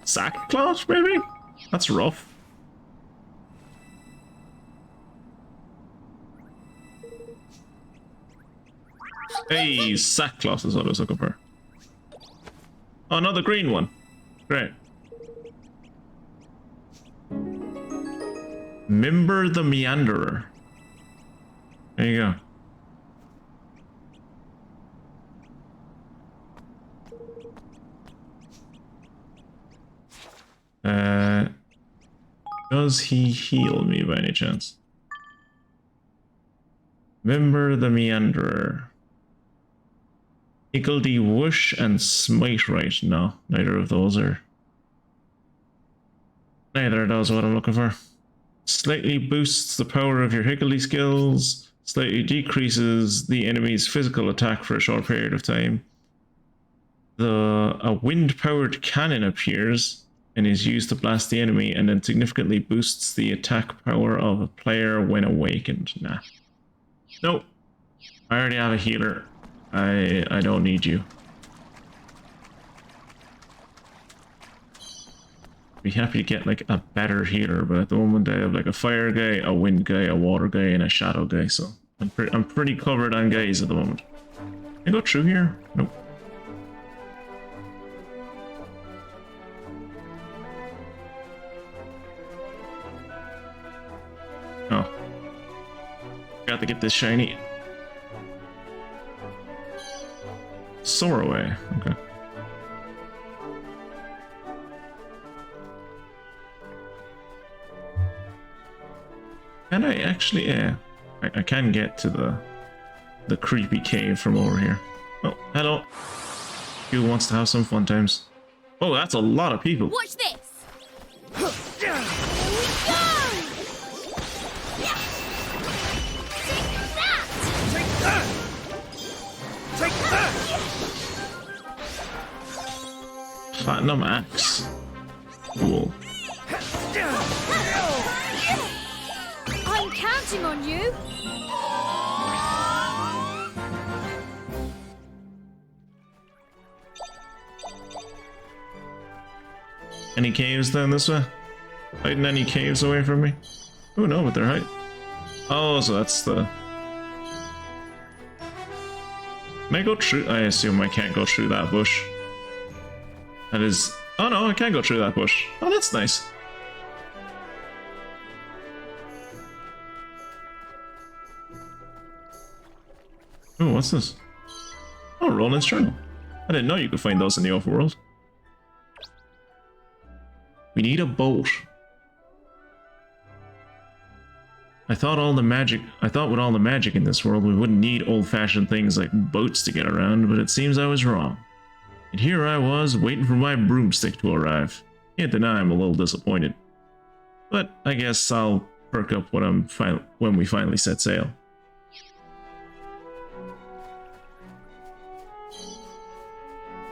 Sackcloth, maybe? That's rough. Hey, sackcloth is what I was looking for. Oh, another green one. Great. Mimber the Meanderer. There you go. Does he heal me by any chance? Mimber the Meanderer. Higgledy Whoosh and Smite Right. No, neither of those are. Neither of those are what I'm looking for. Slightly boosts the power of your Higgledy skills. Slightly decreases the enemy's physical attack for a short period of time. A wind-powered cannon appears and is used to blast the enemy, and then significantly boosts the attack power of a player when awakened. Nah. Nope. I already have a healer. I don't need you. Be happy to get like a better healer, but at the moment I have like a fire guy, a wind guy, a water guy, and a shadow guy, so I'm pretty covered on guys at the moment. Can I go through here? Nope. Oh. Got to get this shiny. Soar away. Okay. Can I actually? Yeah, I can get to the creepy cave from over here. Oh, hello. Who wants to have some fun times? Oh, that's a lot of people. Watch this. Here we go. Take that. Take that! Platinum axe. Cool. I'm counting on you. Any caves down this way? Hiding any caves away from me? Oh no, but they're hiding. Oh, so that's the... Can I go through? I assume I can't go through that bush. That is... Oh no, I can go through that bush. Oh, that's nice. Oh, what's this? Oh, Roland's journal. I didn't know you could find those in the overworld. We need a boat. I thought with all the magic in this world we wouldn't need old-fashioned things like boats to get around, but it seems I was wrong. And here I was, waiting for my broomstick to arrive. Can't deny I'm a little disappointed. But I guess I'll perk up when we finally set sail.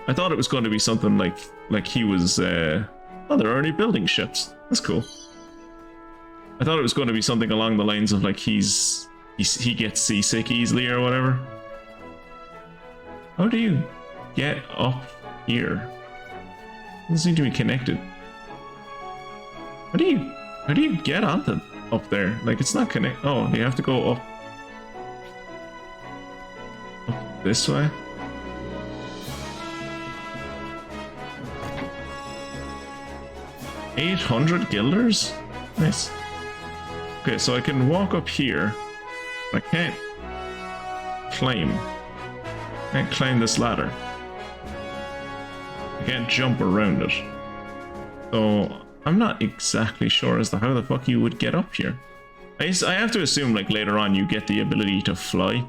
I thought it was going to be something like he was, oh, they're already building ships. That's cool. I thought it was going to be something along the lines of like he gets seasick easily or whatever. How do you get up here? Doesn't seem to be connected. How do you get onto up there? Like it's not connect. Oh, you have to go up this way. $800 guilders? Nice. Okay, so I can walk up here. I can't climb. I can't climb this ladder. I can't jump around it. So I'm not exactly sure as to how the fuck you would get up here. I have to assume like later on you get the ability to fly.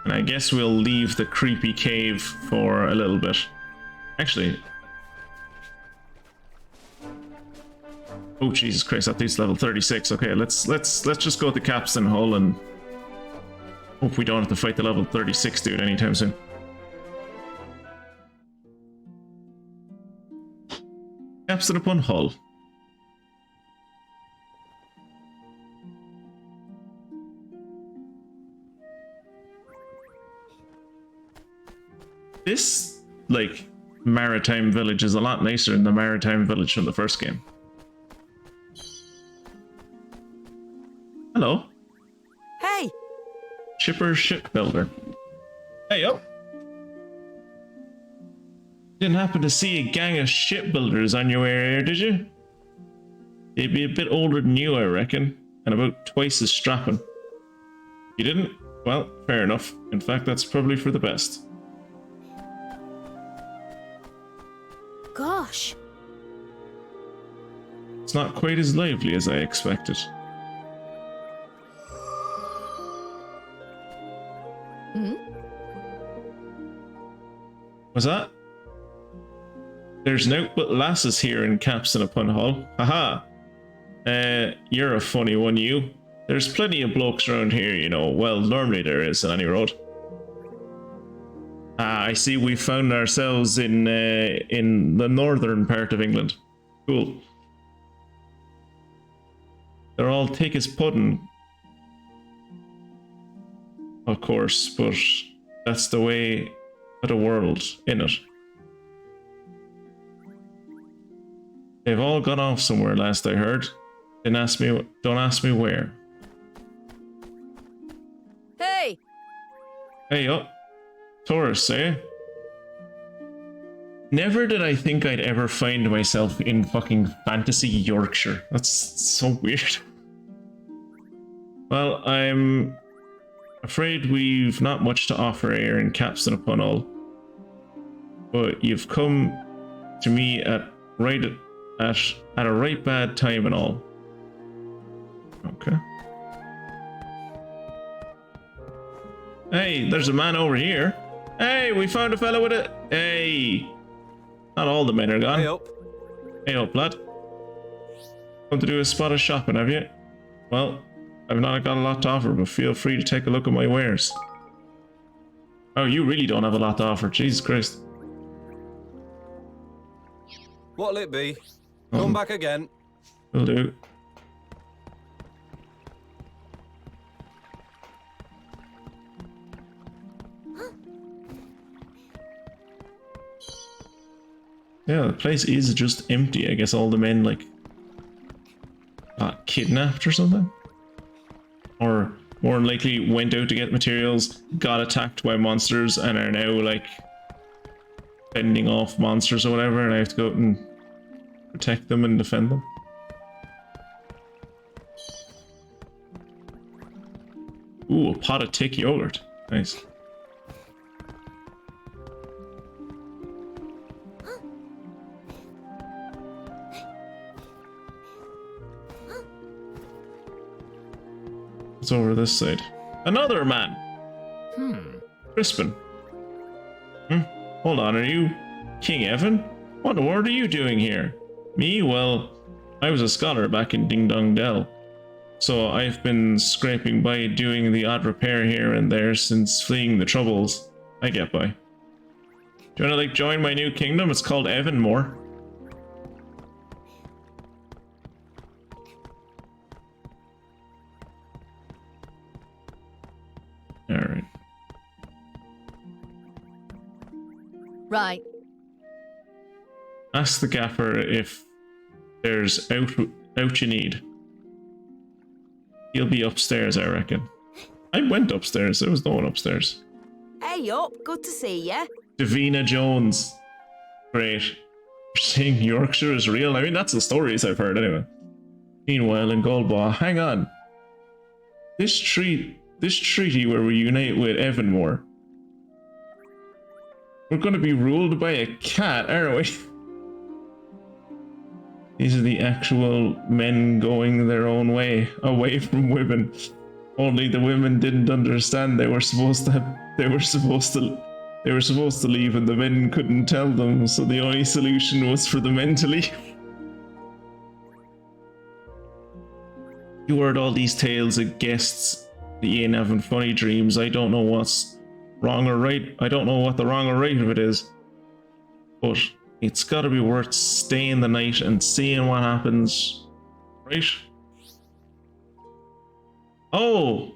And I guess we'll leave the creepy cave for a little bit. Actually... Oh Jesus Christ, that dude's level 36. Okay, let's just go with the capstan hull and hope we don't have to fight the level 36 dude anytime soon. Capstan upon hull. This, like, maritime village is a lot nicer than the maritime village from the first game. Hello. Hey! Shipbuilder. Hey, up. Didn't happen to see a gang of shipbuilders on your way here, did you? They'd be a bit older than you, I reckon, and about twice as strapping. You didn't? Well, fair enough. In fact, that's probably for the best. Gosh. It's not quite as lively as I expected. What's that? There's nought but lasses here in Capstan upon Hull. Haha. You're a funny one, you. There's plenty of blokes around here, you know. Well, normally there is on any road. Ah, I see we found ourselves in the northern part of England. Cool. They're all thick as pudding. Of course, but that's the way of the world, innit? They've all gone off somewhere, last I heard. Don't ask me where. Hey! Hey, up. Tourists, eh? Never did I think I'd ever find myself in fucking fantasy Yorkshire. That's so weird. Well, I'm afraid we've not much to offer here in Capstan upon Hull. But you've come to me at a right bad time and all. Okay. Hey, there's a man over here. Hey, we found a fella with it. Hey. Not all the men are gone. Hey up. Hey up, lad. Come to do a spot of shopping, have you? Well, I've not got a lot to offer, but feel free to take a look at my wares. Oh, you really don't have a lot to offer. Jesus Christ. What'll it be? Come back again. Will do. Yeah, the place is just empty. I guess all the men, like, got kidnapped or something. Or more than likely went out to get materials, got attacked by monsters, and are now, like, fending off monsters or whatever, and I have to go out and protect them and defend them. Ooh, a pot of thick yogurt. Nice. What's over this side? Another man! Crispin. Hold on, are you King Evan? What in the world are you doing here? Me? Well, I was a scholar back in Ding Dong Dell. So I've been scraping by doing the odd repair here and there since fleeing the troubles. I get by. Do you wanna, like, join my new kingdom? It's called Evanmore. Alright. Right. Ask the gaffer if there's out you need. He'll be upstairs, I reckon. I went upstairs. There was no one upstairs. Hey up, good to see ya. Davina Jones. Great. You're saying Yorkshire is real? I mean, that's the stories I've heard anyway. Meanwhile, in Goldbaugh, hang on. This treaty where we unite with Evanmore. We're going to be ruled by a cat, aren't we? These are the actual men going their own way, away from women. Only the women didn't understand they were supposed to leave and the men couldn't tell them, so the only solution was for the men to leave. You heard all these tales of guests, the inn having funny dreams. I don't know what's wrong or right. I don't know what the wrong or right of it is. But it's gotta be worth staying the night and seeing what happens. Right? Oh!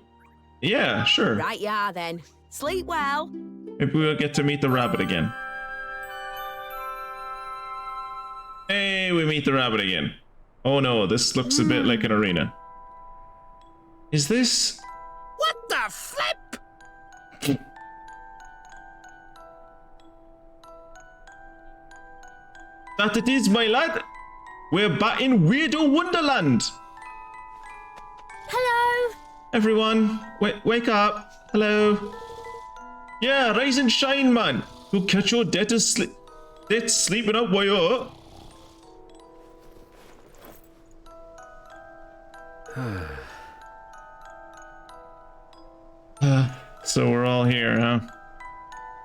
Yeah, sure. Right, yeah then. Sleep well. Maybe we'll get to meet the rabbit again. Hey, we meet the rabbit again. Oh no, this looks a bit like an arena. Is this... What the flip? That it is, my lad. We're back in Weirdo Wonderland. Hello. Everyone, wake up. Hello. Yeah, rise and shine, man. You'll catch your debt sleeping up while you're... So we're all here, huh?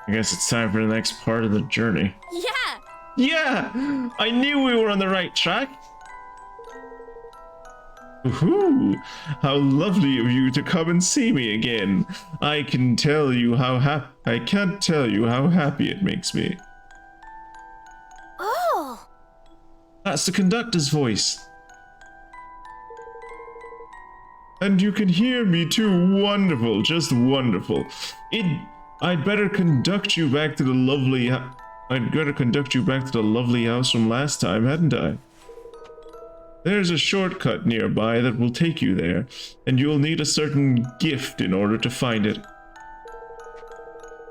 I guess it's time for the next part of the journey. Yeah. Yeah! I knew we were on the right track. Woohoo! How lovely of you to come and see me again. I can't tell you how happy it makes me. Oh. That's the conductor's voice. And you can hear me too. Wonderful, just wonderful. I'd better conduct you back to the lovely house from last time, hadn't I? There's a shortcut nearby that will take you there, and you'll need a certain gift in order to find it.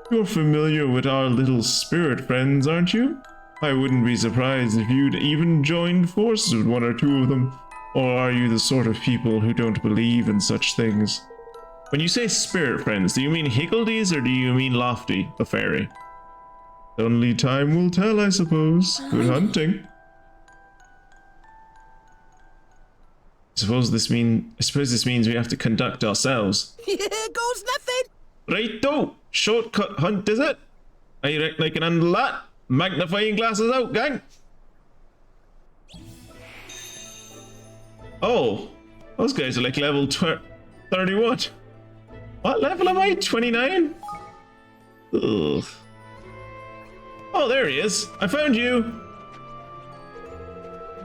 You're familiar with our little spirit friends, aren't you? I wouldn't be surprised if you'd even joined forces with one or two of them. Or are you the sort of people who don't believe in such things? When you say spirit friends, do you mean Higgledees or do you mean Lofty, the fairy? Only time will tell, I suppose. Good hunting. I suppose this means we have to conduct ourselves. Here goes nothing. Righto! Shortcut hunt, is it? I reckon I can handle that. Magnifying glasses out, gang. Oh, those guys are like level 31. What level am I? 29? Ugh. Oh, there he is. I found you.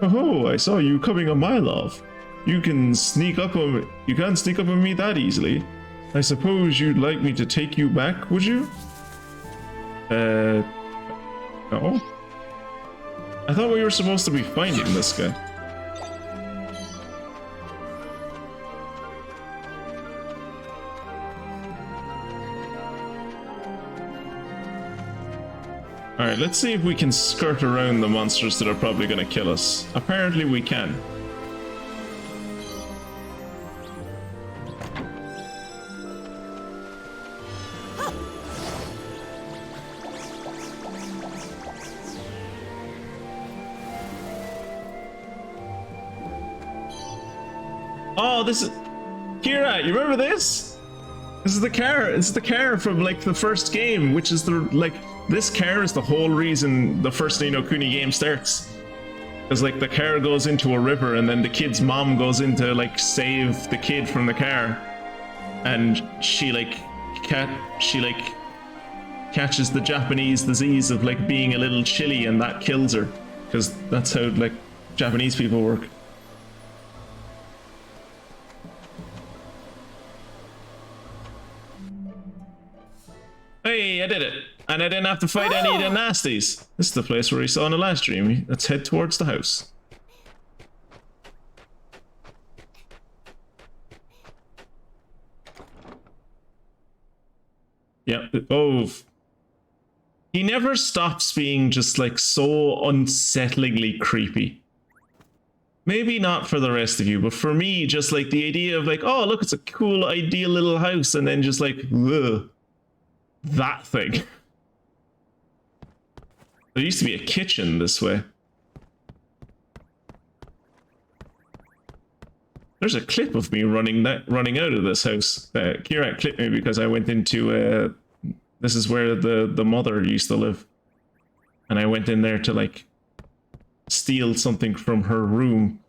Oh, I saw you coming a mile off. You can't sneak up on me that easily. I suppose you'd like me to take you back, would you? No. I thought we were supposed to be finding this guy. Alright, let's see if we can skirt around the monsters that are probably going to kill us. Apparently we can. Oh, this is... Kira, you remember this? This is the car. It's the car from, like, the first game, which is the, like... This car is the whole reason the first Ni no Kuni game starts. Because, like, the car goes into a river, and then the kid's mom goes in to, like, save the kid from the car. And she, like, catches the Japanese disease of, like, being a little chilly, and that kills her. Because that's how, like, Japanese people work. Hey, I did it! And I didn't have to fight any of the nasties. This is the place where we saw in the last dream. Let's head towards the house. Yeah, oh. He never stops being just like so unsettlingly creepy. Maybe not for the rest of you, but for me, just like the idea of like, oh, look, it's a cool, ideal little house, and then just like, ugh, that thing. There used to be a kitchen this way. There's a clip of me running out of this house. Kira clipped me because I went into this is where the mother used to live, and I went in there to like steal something from her room.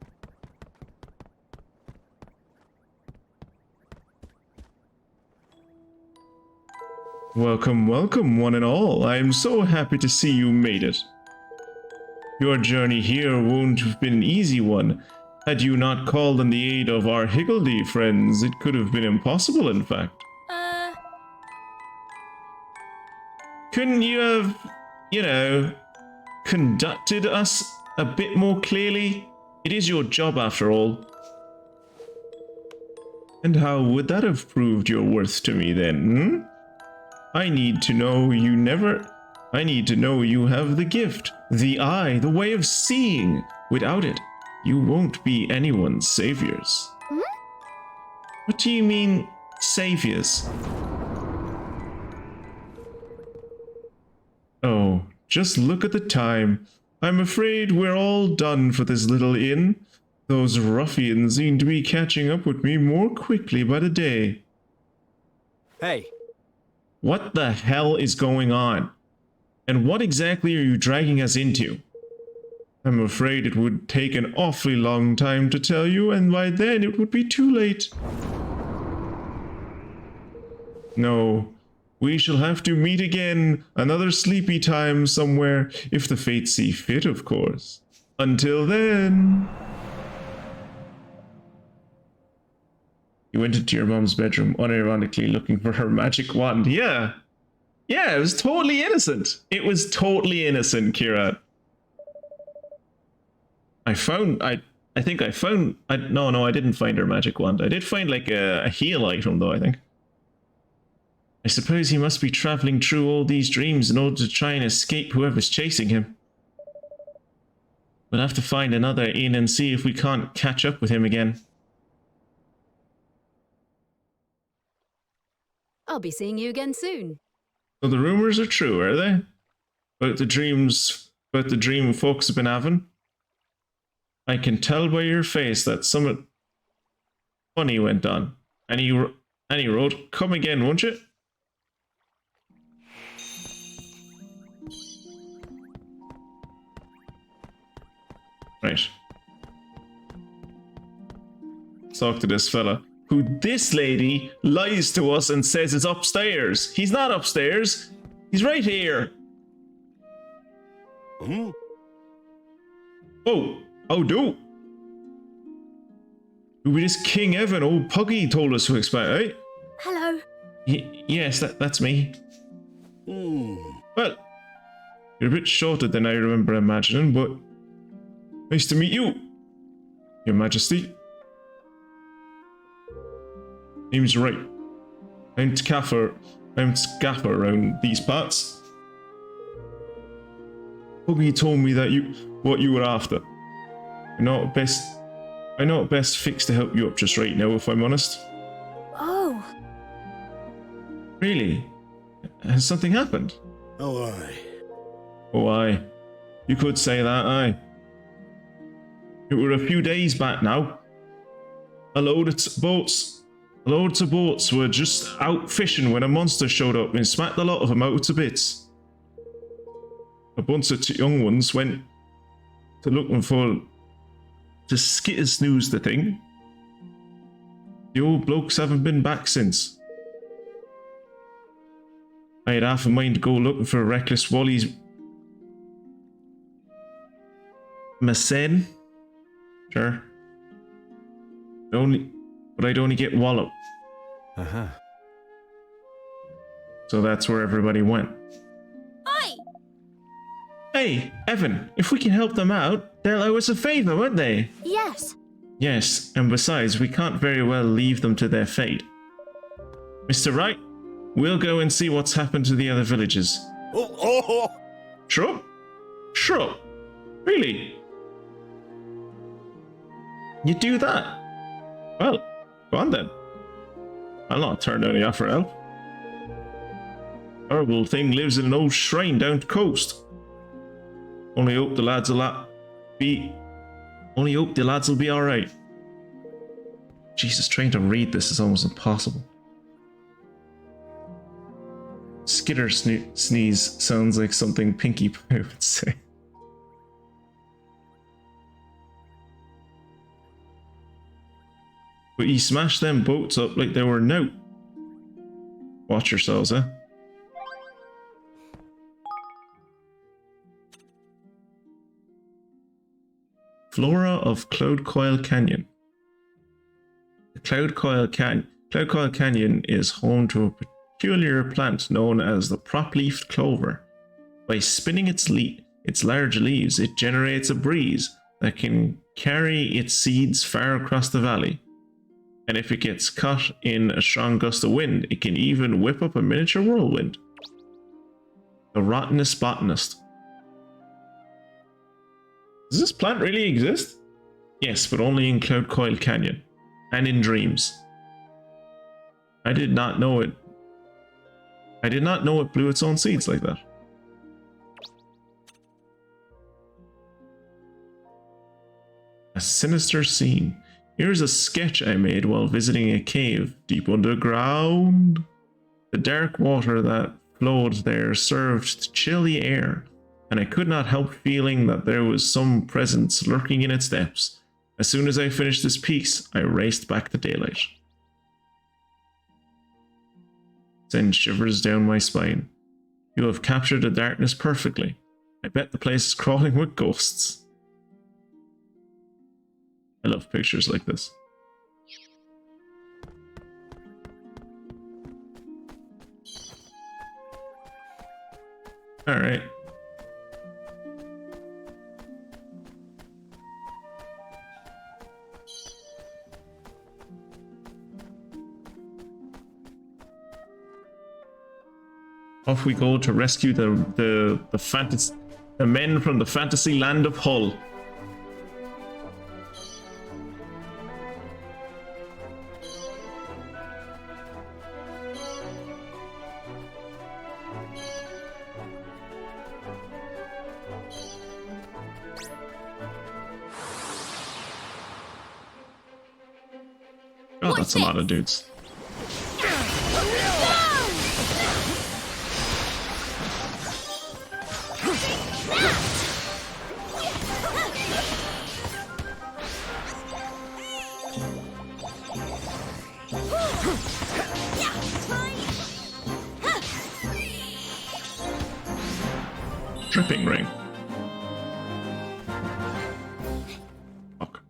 Welcome, welcome, one and all. I am so happy to see you made it. Your journey here won't have been an easy one. Had you not called on the aid of our Higgledy friends, it could have been impossible, in fact. Couldn't you have, you know, conducted us a bit more clearly? It is your job, after all. And how would that have proved your worth to me, then, I need to know you have the gift, the eye, the way of seeing. Without it, you won't be anyone's saviors. What do you mean, saviors? Oh, just look at the time. I'm afraid we're all done for this little inn. Those ruffians seem to be catching up with me more quickly by the day. Hey. What the hell is going on? And what exactly are you dragging us into? I'm afraid it would take an awfully long time to tell you, and by then it would be too late. No, we shall have to meet again another sleepy time somewhere, if the fates see fit, of course. Until then... You went into your mom's bedroom, unironically looking for her magic wand. Yeah. Yeah, it was totally innocent. It was totally innocent, Kira. I didn't find her magic wand. I did find like a heal item though, I think. I suppose he must be traveling through all these dreams in order to try and escape whoever's chasing him. We'll have to find another inn and see if we can't catch up with him again. I'll be seeing you again soon. So the rumors are true, are they? About the dream folks have been having? I can tell by your face that something funny went on. And he wrote, come again, won't you? Right. Let's talk to this fella. Who this lady lies to us and says is upstairs. He's not upstairs. He's right here. Oh, do. Who is King Evan? Old Puggy told us to expect, eh? Hello. Yes, that's me. Well, you're a bit shorter than I remember imagining, but Nice to meet you, Your Majesty. Name's Wright. I'm Scaffer around these parts. Hope you told me that what you were after. I'm not best fixed to help you up just right now, if I'm honest. Oh. Really? Has something happened? Oh, aye. Oh, aye. You could say that, aye. It were a few days back now. A load of boats were just out fishing when a monster showed up and smacked a lot of them out to bits. A bunch of young ones went to snooze the thing. The old blokes haven't been back since. I had half a mind to go looking for reckless Wally's Masen. Sure. But I'd only get walloped. Uh-huh. So that's where everybody went. Oi! Hey, Evan, if we can help them out, they'll owe us a favour, won't they? Yes. Yes, and besides, we can't very well leave them to their fate. Mr. Wright, we'll go and see what's happened to the other villages. Oh. Shrub? Shrub? Really? You do that? Well, go on then. I'll not turn down the offer help. Horrible thing lives in an old shrine down the coast. Only hope the lads will be alright. Jesus, trying to read this is almost impossible. Skitter sneeze sounds like something Pinkie Pie would say. But you smashed them boats up like they were nout. Watch yourselves, eh? Flora of Cloud Coil Canyon. The Cloud Coil Canyon is home to a peculiar plant known as the prop-leafed clover. By spinning its large leaves, it generates a breeze that can carry its seeds far across the valley. And if it gets caught in a strong gust of wind, it can even whip up a miniature whirlwind. The rottenest botanist. Does this plant really exist? Yes, but only in Cloud Coil Canyon. And in dreams. I did not know it blew its own seeds like that. A sinister scene. Here's a sketch I made while visiting a cave deep underground. The dark water that flowed there served to chill the air, and I could not help feeling that there was some presence lurking in its depths. As soon as I finished this piece, I raced back to daylight. Send shivers down my spine. You have captured the darkness perfectly. I bet the place is crawling with ghosts. I love pictures like this. Alright. Off we go to rescue the men from the fantasy land of Hull. Oh, that's a lot of dudes. Dripping ring. Fuck.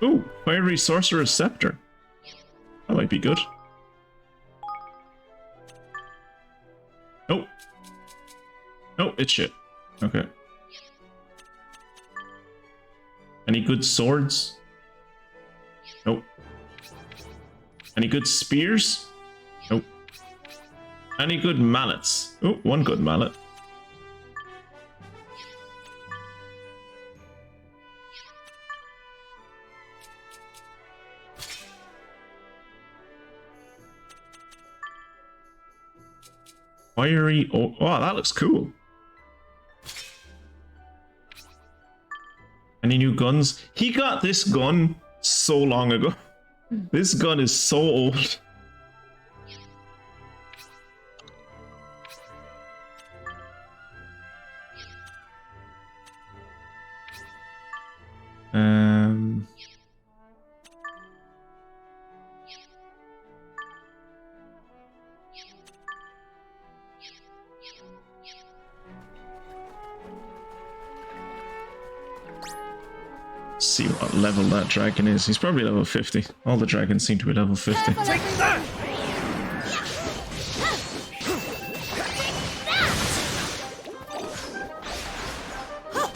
Ooh, fiery sorcerer's scepter. That might be good. Nope. Nope, it's shit. Okay. Any good swords? Nope. Any good spears? Nope. Any good mallets? Oh, one good mallet. Fiery. Oh, that looks cool. Any new guns? He got this gun so long ago. This gun is so old. See what level that dragon is. He's probably level 50. All the dragons seem to be level 50. Take that!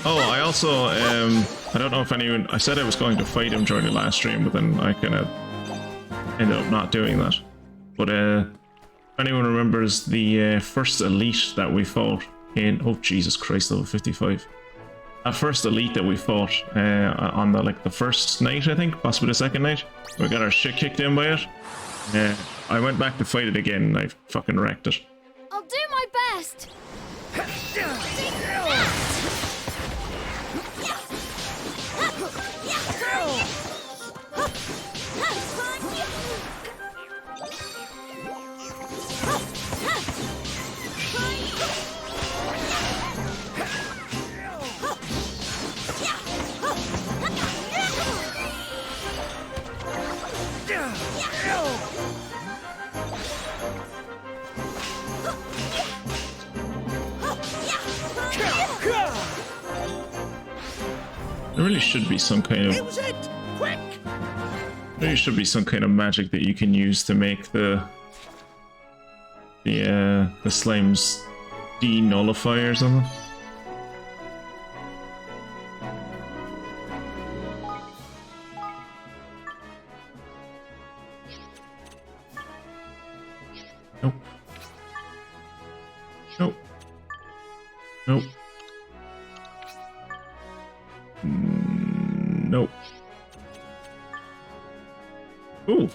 Oh, I also, I don't know if anyone... I said I was going to fight him during the last stream, but then I kind of ended up not doing that. But if anyone remembers the first elite that we fought in... Oh, Jesus Christ, level 55. That first elite that we fought on the first night, I think, possibly the second night. We got our shit kicked in by it. I went back to fight it again and I fucking wrecked it. I'll do my best. There really should be some kind of... Use it! Quick! There should be some kind of magic that you can use to make the slimes de-nullify or something. Nope. Nope. Nope. Nope. Ooh.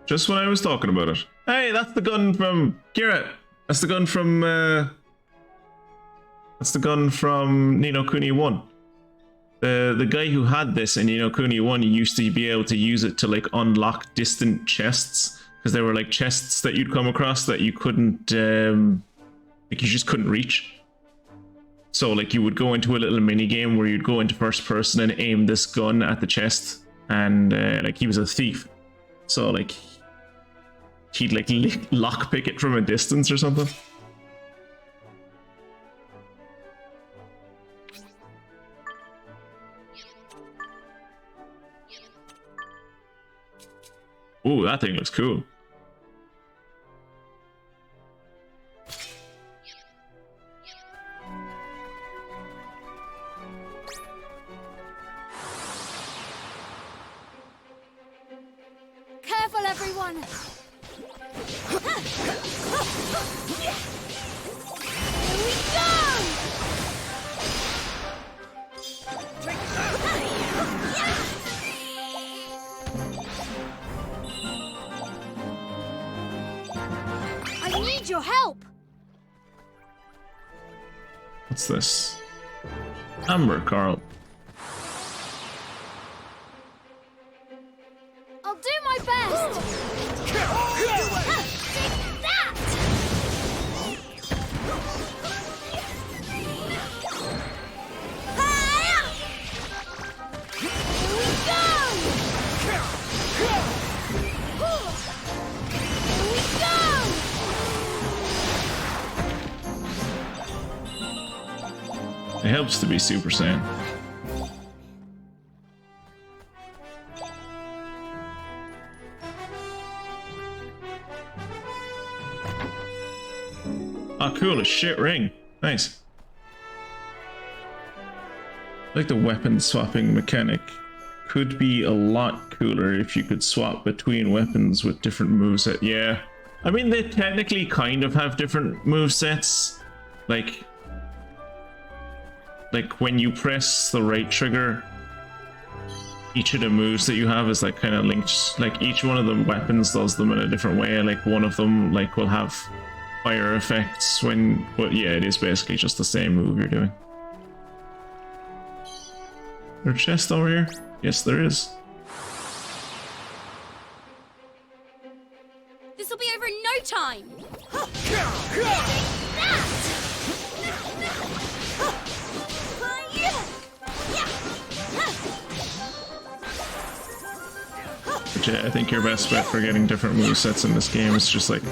Just when I was talking about it. Hey, that's the gun from Kira. That's the gun from Ni no Kuni 1. The guy who had this in Ni no Kuni 1 used to be able to use it to like unlock distant chests, because there were like chests that you'd come across that you couldn't like you just couldn't reach. So like you would go into a little mini game where you'd go into first person and aim this gun at the chest, and like he was a thief, so like he'd like lockpick it from a distance or something. Ooh, that thing looks cool. Careful, everyone! Here we go! I need your help! What's this? Amber, Carl. I'll do my best! It helps to be Super Saiyan. Oh, cool, a shit ring. Nice. Like the weapon swapping mechanic could be a lot cooler if you could swap between weapons with different moveset. Yeah, I mean they technically kind of have different movesets. Like when you press the right trigger, each of the moves that you have is like kind of linked. Like each one of the weapons does them in a different way. Like one of them like will have fire effects when, but yeah, it is basically just the same move you're doing. Is there a chest over here? Yes, there is. This'll be over in no time. But yeah, I think your best bet for getting different movesets in this game is just like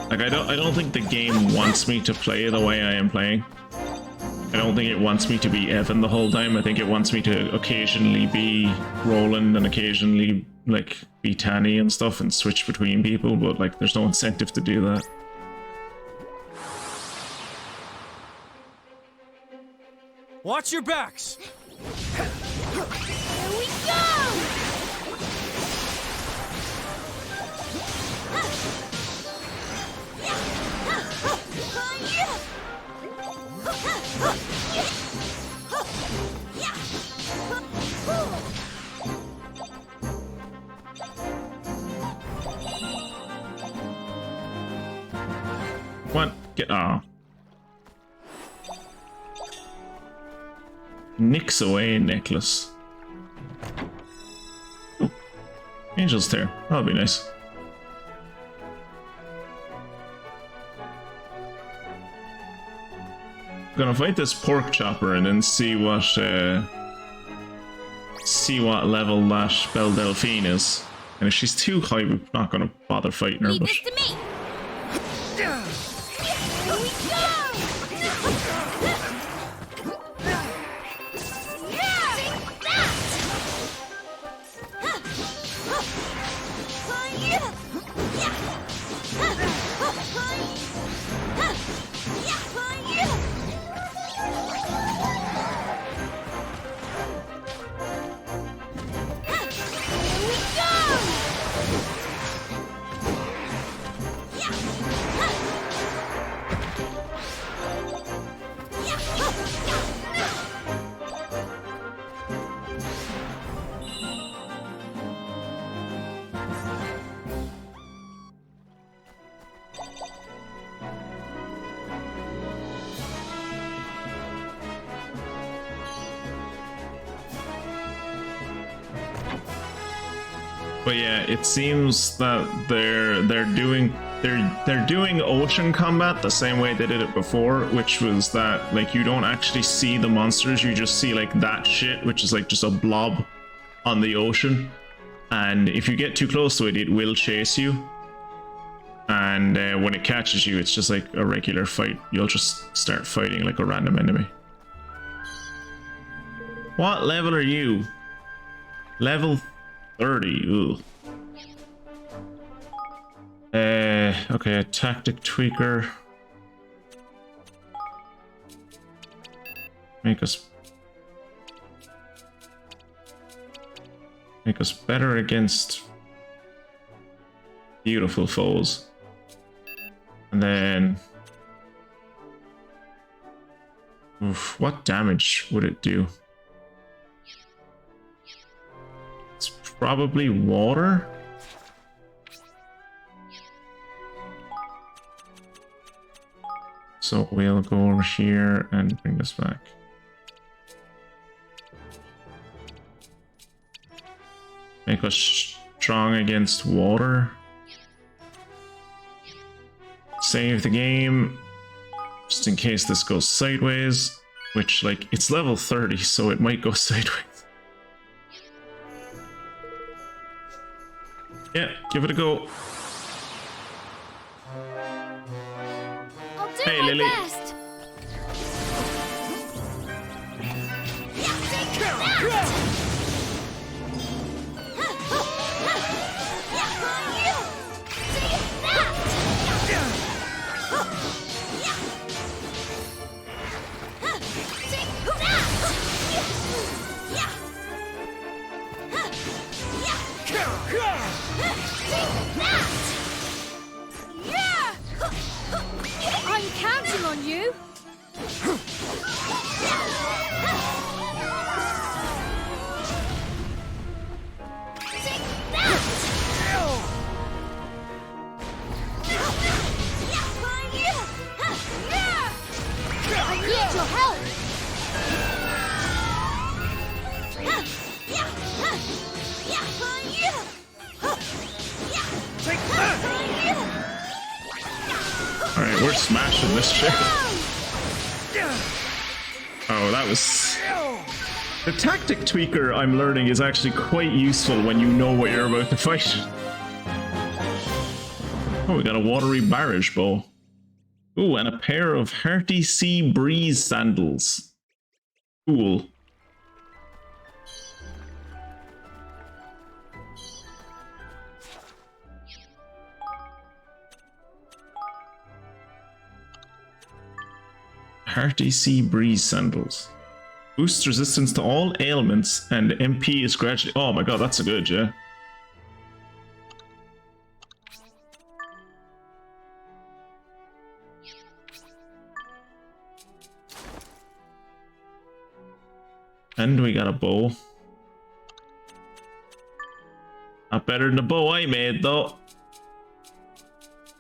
I don't think the game wants me to play the way I am playing. I don't think it wants me to be Evan the whole time. I think it wants me to occasionally be Roland and occasionally like be Tanny and stuff and switch between people, but like there's no incentive to do that. Watch your backs! Here we go! What? Get Nix away necklace. Ooh. Angel's Tear. That'll be nice. Gonna fight this pork chopper and then see what level that Belle Delphine is. And if she's too high, we're not gonna bother fighting her. Leave But this to me. Here we go! But yeah, it seems that they're doing ocean combat the same way they did it before, which was that like you don't actually see the monsters, you just see like that shit, which is like just a blob on the ocean, and if you get too close to it, it will chase you, and when it catches you, it's just like a regular fight. You'll just start fighting like a random enemy. What level are you? Level 30. Ooh. Okay, a tactic tweaker. Make us better against beautiful foes. And then oof, what damage would it do? Probably water. So we'll go over here and bring this back. Make us strong against water. Save the game, just in case this goes sideways, which like it's level 30, so it might go sideways. Yeah, give it a go. I'll do Hey, my Lily. best. Alright, we're smashing this shit. Oh, that was... The tactic tweaker I'm learning is actually quite useful when you know what you're about to fight. Oh, we got a watery barrage bow. Ooh, and a pair of Hearty Sea Breeze sandals. Cool. Hearty Sea Breeze sandals. Boosts resistance to all ailments and MP is gradually... Oh my god, that's so good, yeah. And we got a bow. Not better than the bow I made, though.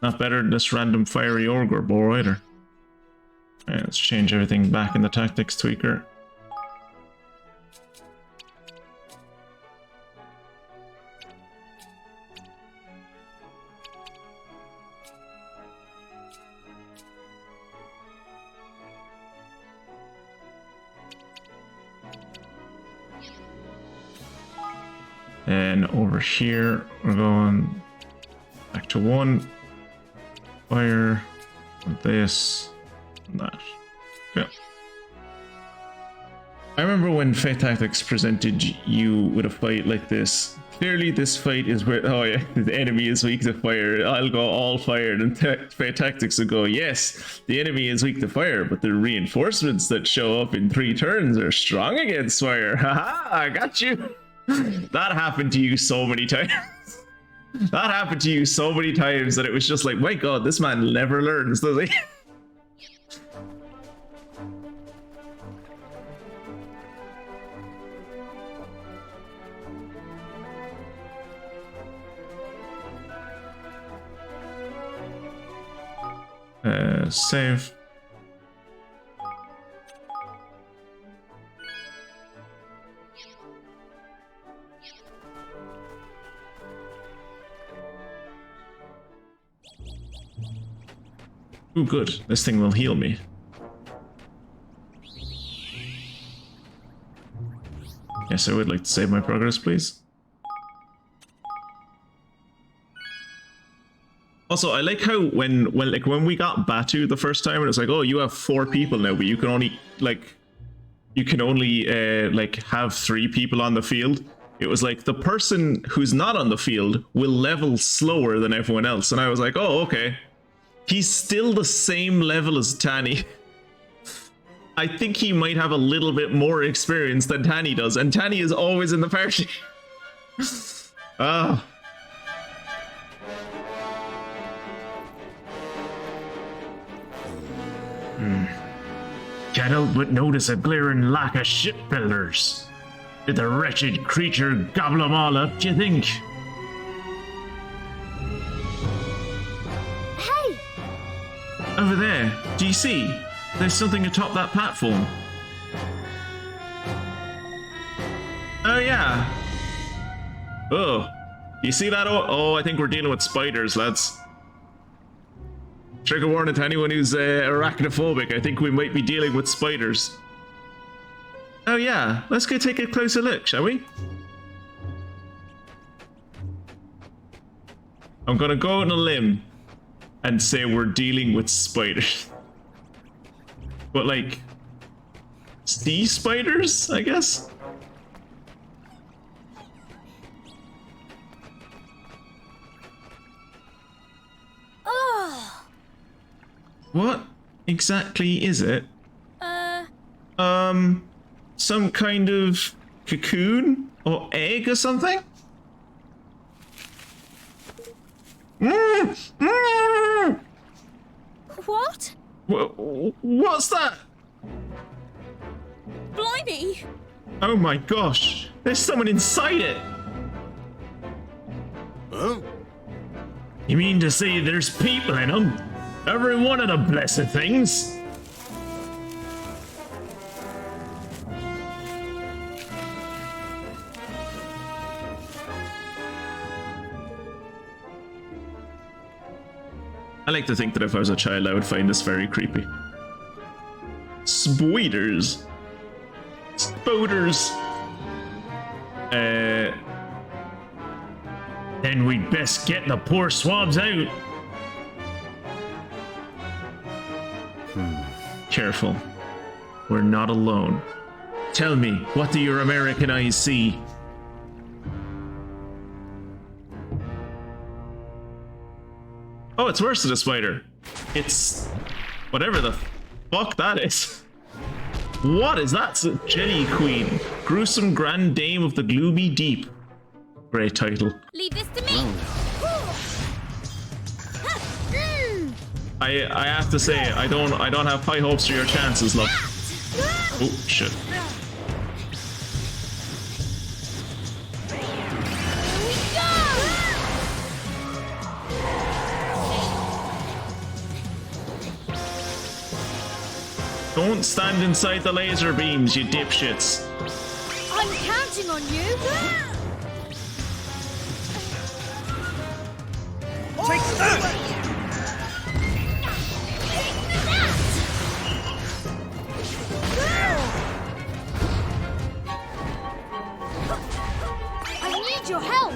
Not better than this random fiery ogre bow either. Alright, let's change everything back in the tactics tweaker. And over here, we're going back to 1. Fire, and this, and that. Yeah. I remember when Fate Tactics presented you with a fight like this. Clearly this fight is where, oh yeah, the enemy is weak to fire. I'll go all fired, and Fate Tactics will go, yes, the enemy is weak to fire, but the reinforcements that show up in 3 turns are strong against fire. Haha, I got you. That happened to you so many times. That happened to you so many times that it was just like, my god, this man never learns, does he? Save. Ooh, good. This thing will heal me. Yes, I would like to save my progress, please. Also, I like how when we got Batu the first time, it was like, oh, you have 4 people now, but you can only have 3 people on the field. It was like the person who's not on the field will level slower than everyone else, and I was like, oh, okay. He's still the same level as Tani. I think he might have a little bit more experience than Tani does, and Tani is always in the party. Ah. Can't help but notice a glaring lack of shipbuilders. Did the wretched creature gobble them all up, do you think? Hey! Over there, do you see? There's something atop that platform. Oh yeah. Oh, you see that? Oh, I think we're dealing with spiders, lads. Trigger warning to anyone who's arachnophobic. I think we might be dealing with spiders. Oh yeah, let's go take a closer look, shall we? I'm gonna go on a limb and say we're dealing with spiders. But like, sea spiders, I guess? Oh. What exactly is it? Some kind of cocoon or egg or something? What? What's that? Blimey! Oh my gosh, there's someone inside it! Huh? You mean to say there's people in them? Every one of the blessed things? I like to think that if I was a child, I would find this very creepy. Spiders. Spoders. Then we'd best get the poor swabs out. Careful. We're not alone. Tell me, what do your American eyes see? Oh, it's worse than a spider. It's whatever the fuck that is. What is that? It's a Jelly Queen. Gruesome Grand Dame of the Gloomy Deep. Great title. Leave this to me. I have to say, I don't have high hopes for your chances, love. Oh shit. Don't stand inside the laser beams, you dipshits. I'm counting on you. Take that! I need your help.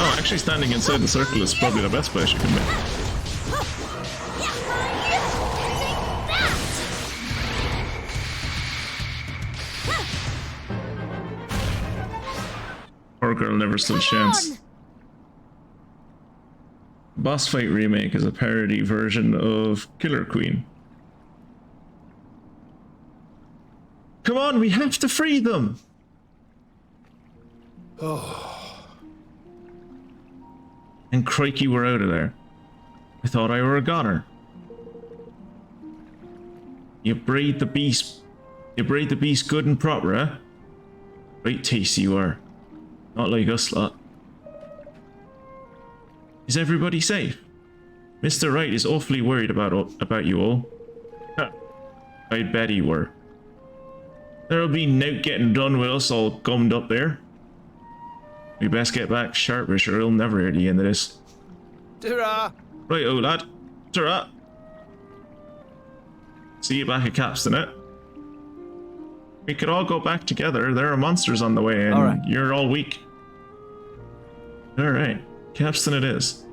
Oh, actually standing inside the circle is probably the best place you can be. Poor girl never stood a chance. Boss Fight Remake is a parody version of Killer Queen. Come on, we have to free them! And crikey, we're out of there. I thought I were a goner. You braid the beast. You braid the beast good and proper, eh? Right tasty you are. Not like us lot. Is everybody safe? Mr. Wright is awfully worried about you all. I'd bet he were. There'll be no getting done with us all gummed up there. We best get back sharpish or he'll never hear the end of this. Ta-ra! Right, oh lad. Ta-ra. See you back at Capstan, eh? We could all go back together. There are monsters on the way and All right. you're all weak. Alright. Capstan it is.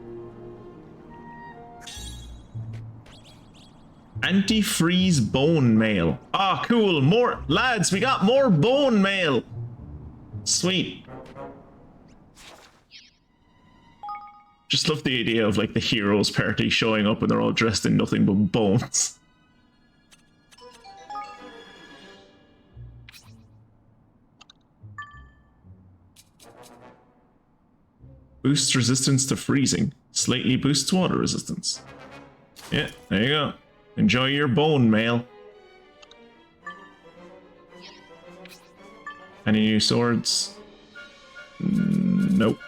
Antifreeze bone mail. Ah, cool. More lads, we got more bone mail. Sweet. Just love the idea of like the heroes party showing up and they're all dressed in nothing but bones. Boosts resistance to freezing. Slightly boosts water resistance. Yeah, there you go. Enjoy your bone mail. Any new swords? Nope.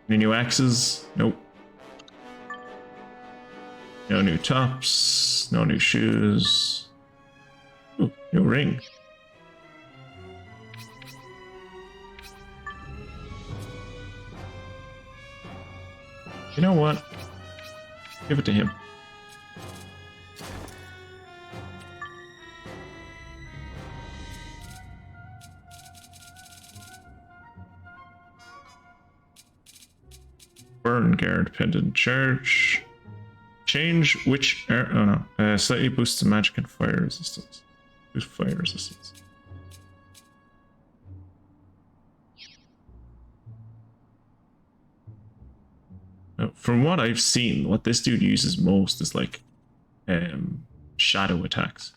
Any new axes? Nope. No new tops. No new shoes. Ooh, new ring. You know what? Give it to him. Burn guard pendant charge. Change which oh no. Slightly boosts the magic and fire resistance. Boost fire resistance. From what I've seen, what this dude uses most is like shadow attacks.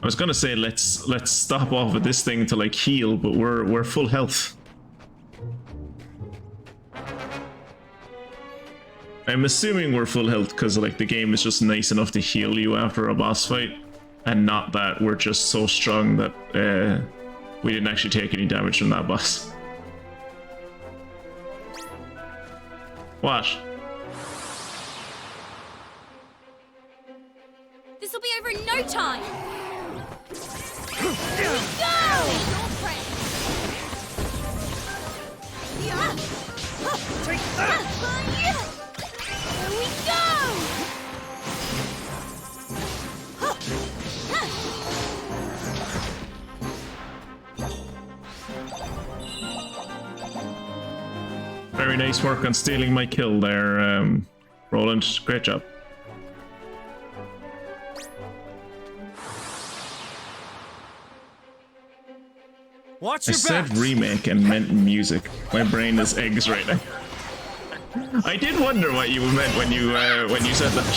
I was gonna say let's stop off at this thing to like heal, but we're full health. I'm assuming we're full health because like the game is just nice enough to heal you after a boss fight, and not that we're just so strong that we didn't actually take any damage from that boss. What? This'll be over in no time! Here we go! Your friend! Take that! Here we go! Very nice work on stealing my kill there, Roland. Great job. Watch I your said back. remake and meant music. My brain is eggs right now. I did wonder what you meant when you said that.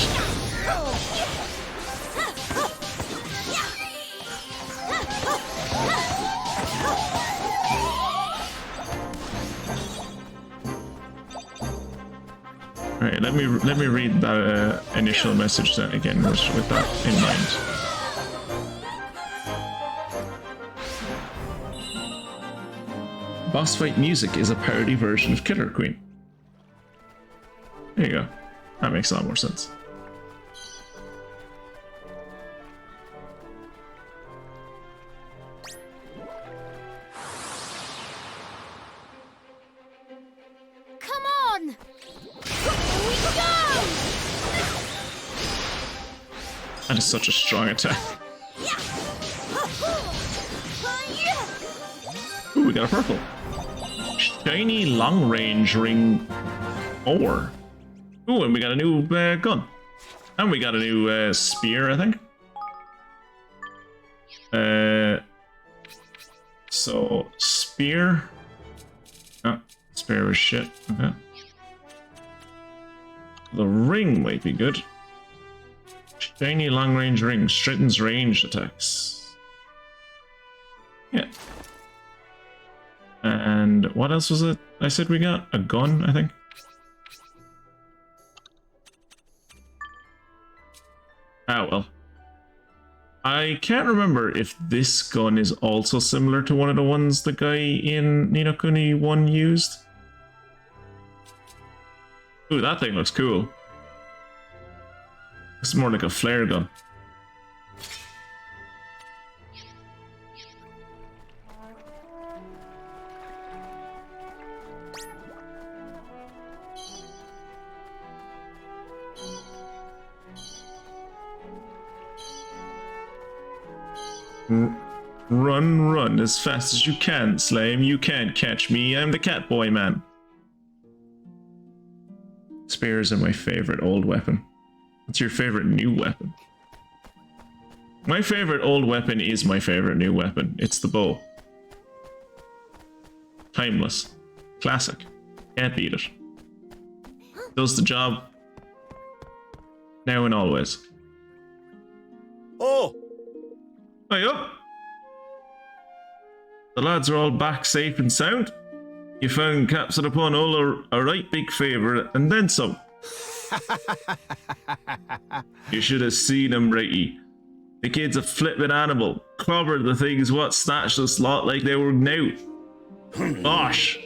Alright, let me read that initial message then again with that in mind. Boss fight music is a parody version of Killer Queen. There you go. That makes a lot more sense. Come on! Here we go! That is such a strong attack. Ooh, we got a purple. Shiny long range ring 4. Ooh, and we got a new gun. And we got a new spear, I think. So, spear. Oh, spear is shit. Okay. The ring might be good. Shiny long range ring strengthens ranged attacks. Yeah. And what else was it? I said we got a gun, I think. Ah, well. I can't remember if this gun is also similar to one of the ones the guy in Ni no Kuni 1 used. Ooh, that thing looks cool. It's more like a flare gun. Run, run as fast as you can, Slime. You can't catch me. I'm the cat boy, man. Spears are my favorite old weapon. What's your favorite new weapon? My favorite old weapon is my favorite new weapon. It's the bow. Timeless. Classic. Can't beat it. Does the job. Now and always. Oh! Hey up! The lads are all back safe and sound. You found Captain upon all a right big favour and then some. You should have seen him, righty. The kid's a flippin' animal. Clobbered the things what snatched us lot like they were new. Gosh.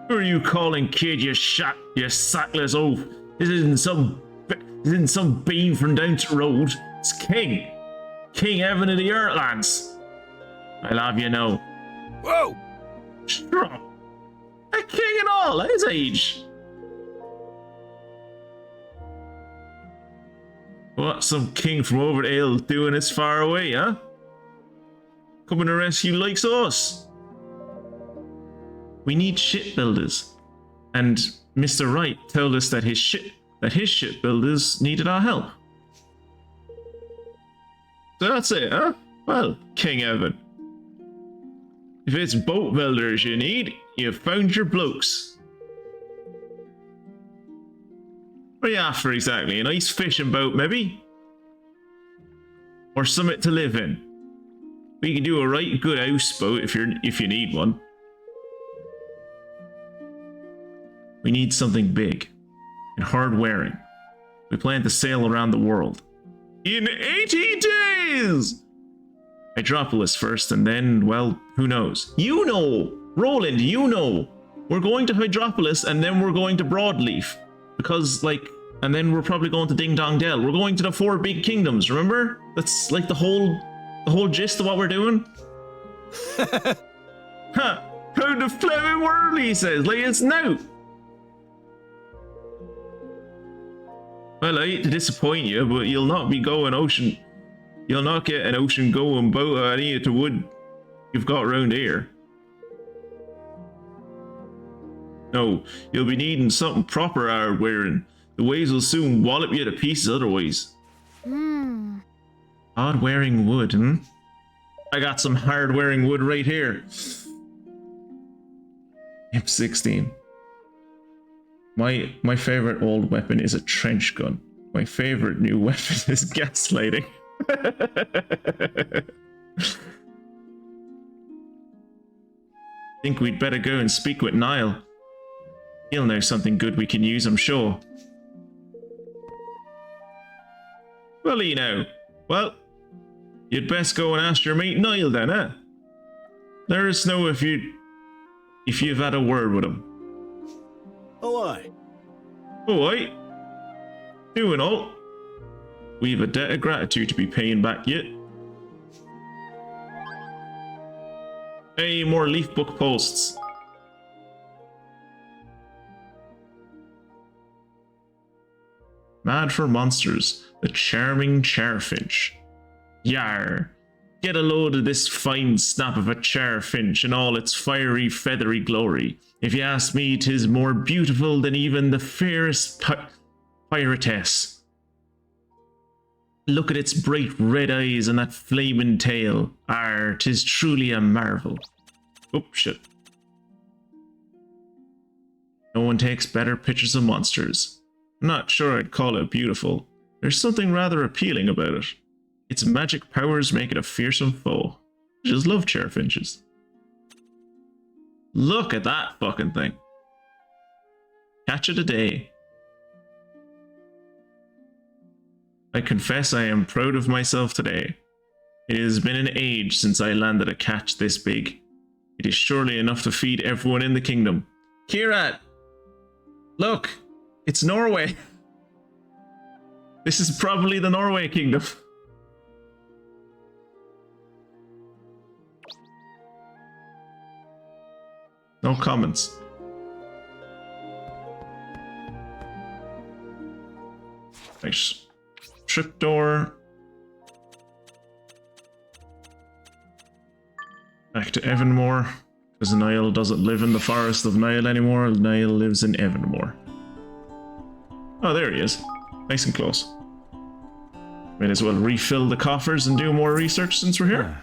Who are you calling kid, you sackless oaf? This isn't some bean from down the road. It's King. King Evan of the Earthlands. I'll have you know. Whoa! Sure. A king and all, at his age. What some king from over the hill doing this far away, huh? Coming to rescue likes us. We need shipbuilders. And Mr. Wright told us that his shipbuilders needed our help. So that's it, huh? Well, King Evan. If it's boat builders you need, you've found your blokes. What are you after exactly? A nice fishing boat, maybe? Or something to live in? We can do a right good houseboat if you need one. We need something big. in hard wearing. We plan to sail around the world. In 80 days! Hydropolis first, and then, well, who knows? You know! Roland, you know! We're going to Hydropolis, and then we're going to Broadleaf. Because, like, and then we're probably going to Ding Dong Dell. We're going to the 4 big kingdoms, remember? That's, like, the whole gist of what we're doing. Huh! How the flaming world, he says, like it's now! Well, I hate to disappoint you, but you'll not be going ocean. You'll not get an ocean going boat or any of the wood you've got around here. No, you'll be needing something proper hard wearing. The waves will soon wallop you to pieces otherwise. Hard wearing wood, I got some hard wearing wood right here. M16. My favorite old weapon is a trench gun. My favorite new weapon is gaslighting. Think we'd better go and speak with Niall. He'll know something good we can use, I'm sure. Well, you know. Well, you'd best go and ask your mate Niall then, eh? Let us know if you've had a word with him. Oh, aye. Oh, aye. Doing all. We've a debt of gratitude to be paying back yet. Hey, more leaf book posts. Mad for Monsters, the charming Charfinch. Yar. Get a load of this fine snap of a Charfinch and all its fiery, feathery glory. If you ask me, 'tis more beautiful than even the fairest piratess. Look at its bright red eyes and that flaming tail. Arr, 'tis truly a marvel. Oh, shit. No one takes better pictures of monsters. I'm not sure I'd call it beautiful. There's something rather appealing about it. Its magic powers make it a fearsome foe. I just love Charfinches. Look at that fucking thing. Catch it a day. I confess I am proud of myself today. It has been an age since I landed a catch this big. It is surely enough to feed everyone in the kingdom. Kirat! Look! It's Norway! This is probably the Norway kingdom. No comments. Nice. Tripdoor. Back to Evanmore. Because Niall doesn't live in the forest of Niall anymore. Niall lives in Evanmore. Oh, there he is. Nice and close. Might as well refill the coffers and do more research since we're here.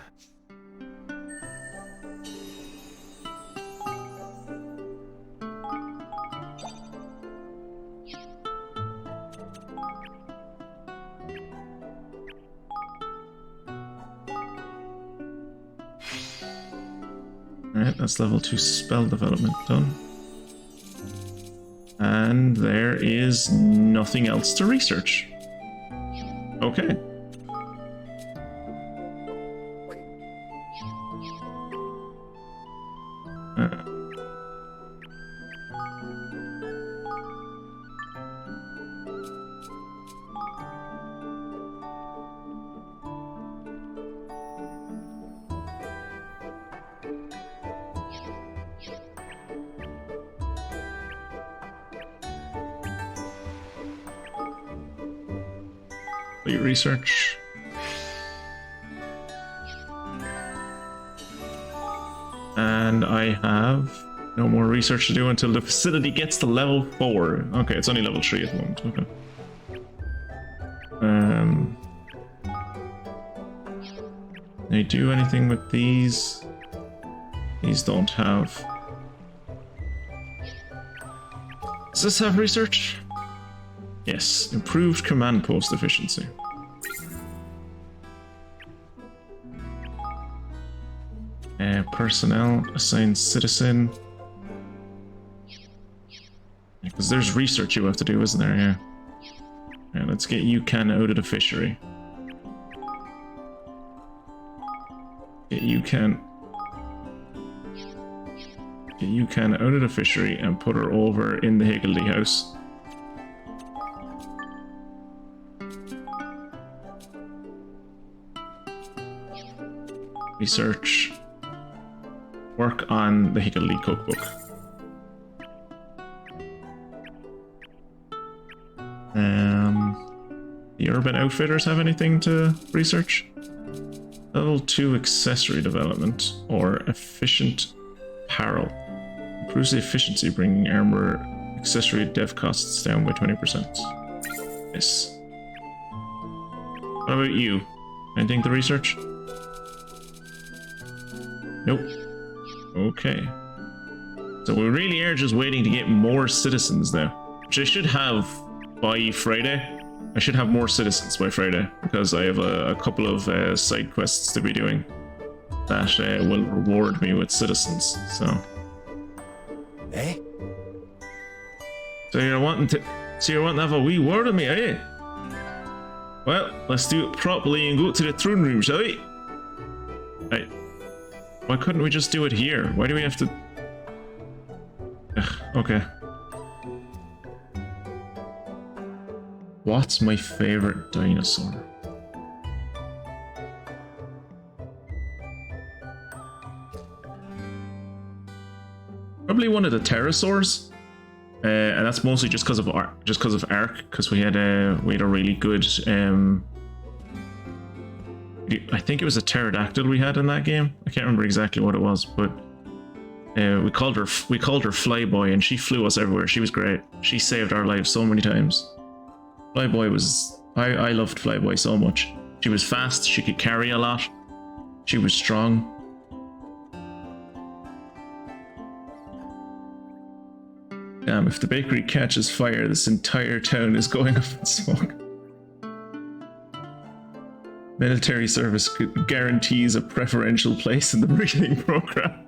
Alright, that's level 2 spell development done. And there is nothing else to research. Okay. Research. And I have no more research to do until the facility gets to level 4. Okay, it's only level 3 at the moment. Okay. They do anything with these? These don't have. Does this have research? Yes, improved command post efficiency. Personnel, assigned citizen. Because there's research you have to do, isn't there? Yeah. Yeah, let's get Yukon out of the fishery. Get Yukon out of the fishery and put her over in the Higgledy house. Research. Work on the Higgledy cookbook. The Urban Outfitters have anything to research? Level 2 accessory development or efficient apparel. Improves the efficiency, bringing armor accessory dev costs down by 20%. Yes. What about you? Anything to research? Nope. Okay. So we really are just waiting to get more citizens now, which I should have by Friday. I should have more citizens by Friday because I have a couple of side quests to be doing that will reward me with citizens. So. Eh? So you're wanting to have a wee word with me, are you? Well, let's do it properly and go to the throne room, shall we? Right. Why couldn't we just do it here? Why do we have to... Ugh, okay. What's my favorite dinosaur? Probably one of the pterosaurs, and that's mostly just because of Ark, because we had a really good. I think it was a pterodactyl we had in that game. I can't remember exactly what it was, but we called her Flyboy, and she flew us everywhere. She was great. She saved our lives so many times. Flyboy was... I loved Flyboy so much. She was fast, she could carry a lot. She was strong. Damn, if the bakery catches fire, this entire town is going up in smoke. Military service guarantees a preferential place in the breeding program.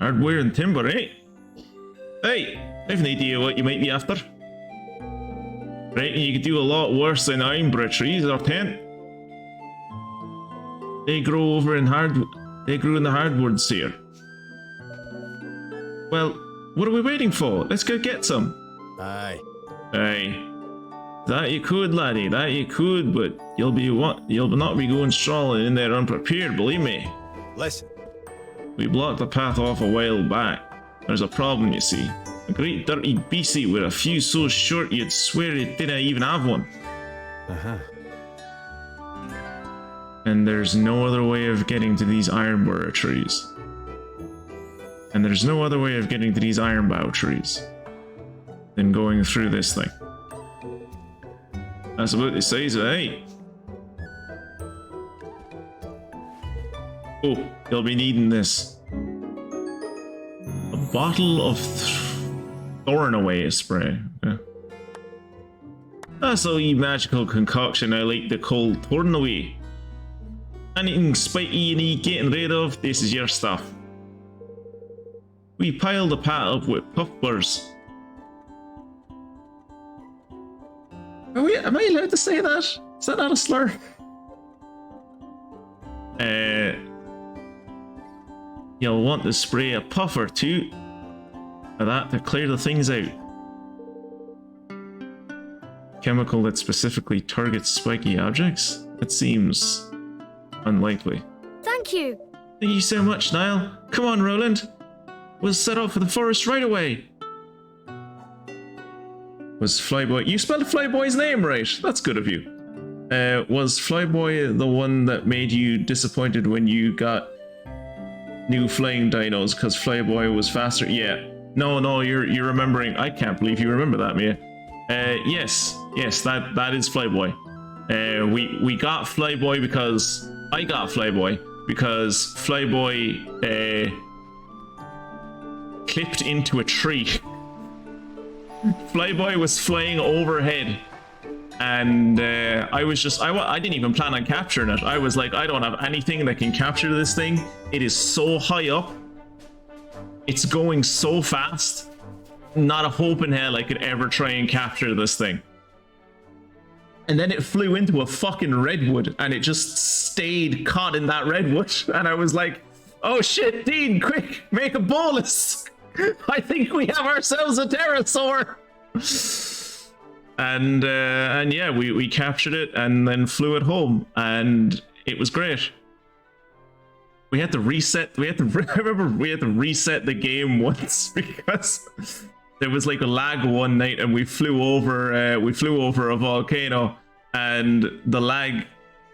Hardware and timber, eh? Hey, I've an idea what you might be after. Reckon you could do a lot worse than Ironborough trees or 10. They grow in the hardwoods here. Well, what are we waiting for? Let's go get some. Aye. Aye. That you could, laddie, that you could, but you'll not be going strolling in there unprepared, believe me. Listen. We blocked the path off a while back. There's a problem, you see. A great dirty beastie with a few so short you'd swear it didn't even have one. Uh-huh. And there's no other way of getting to these Ironborough trees. And there's no other way of getting to these Ironbow trees than going through this thing. That's about the size of it, eh? Oh, you'll be needing this. A bottle of Thornaway spray. Yeah. That's a wee magical concoction I like to call Thornaway. Anything spiky you need getting rid of, this is your stuff. We piled the pat up with puffburs. Am I allowed to say that? Is that not a slur? You'll want to spray a puff or two of that to clear the things out. Chemical that specifically targets spiky objects? That seems unlikely. Thank you. Thank you so much, Niall. Come on, Roland. We'll set off for the forest right away. Was Flyboy... You spelled Flyboy's name right. That's good of you. Was Flyboy the one that made you disappointed when you got new flying dinos because Flyboy was faster? Yeah. No, you're remembering. I can't believe you remember that, Mia. Yes, that is Flyboy. We got Flyboy because I got Flyboy because Flyboy clipped into a tree. Flyboy was flying overhead And I was just, I didn't even plan on capturing it. I was like, I don't have anything that can capture this thing. It is so high up. It's going so fast. Not a hope in hell I could ever try and capture this thing. And then it flew into a fucking redwood and it just stayed caught in that redwood. And I was like, oh shit, Dean, quick, make a bolus. I think we have ourselves a pterosaur. And yeah, we captured it and then flew it home, and it was great. We had to reset. I remember we had to reset the game once because there was like a lag one night, and we flew over a volcano, and the lag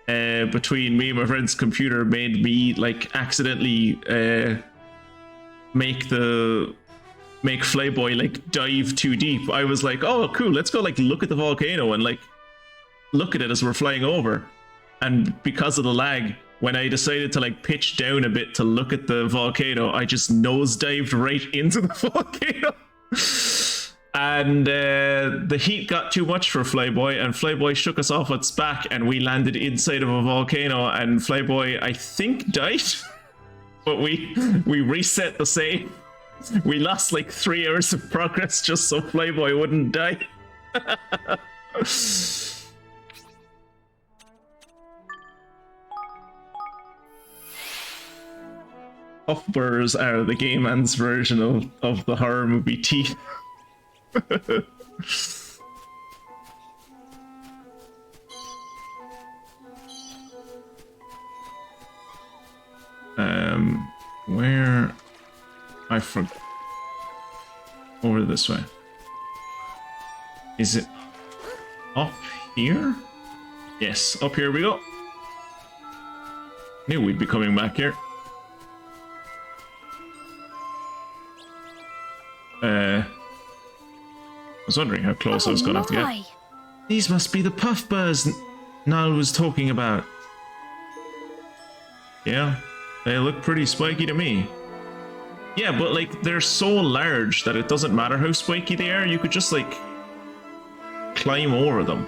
between me and my friend's computer made me like accidentally make Flyboy like dive too deep. I was like, oh cool, let's go like look at the volcano and like look at it as we're flying over. And because of the lag, when I decided to like pitch down a bit to look at the volcano, I just nosedived right into the volcano. And the heat got too much for Flyboy, and Flyboy shook us off its back, and we landed inside of a volcano, and Flyboy I think died. But we reset the save. We lost like 3 hours of progress just so Flyboy wouldn't die. Puffburs are the gay man's version of the horror movie Teeth. Where I forgot. Over this way. Is it up here? Yes, up here we go. Knew we'd be coming back here. I was wondering how close I was going to have to get. These must be the puffburs Niall was talking about. Yeah, they look pretty spiky to me. Yeah, but like they're so large that it doesn't matter how spiky they are. You could just like climb over them.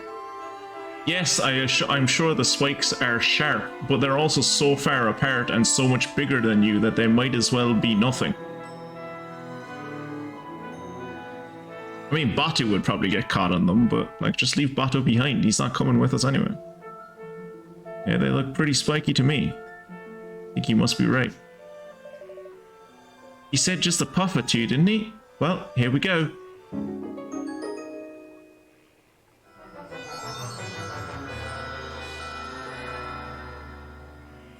Yes, I'm sure the spikes are sharp, but they're also so far apart and so much bigger than you that they might as well be nothing. I mean, Batu would probably get caught on them, but like just leave Batu behind. He's not coming with us anyway. Yeah, they look pretty spiky to me. I think he must be right. He said just a puff or two, didn't he? Well, here we go.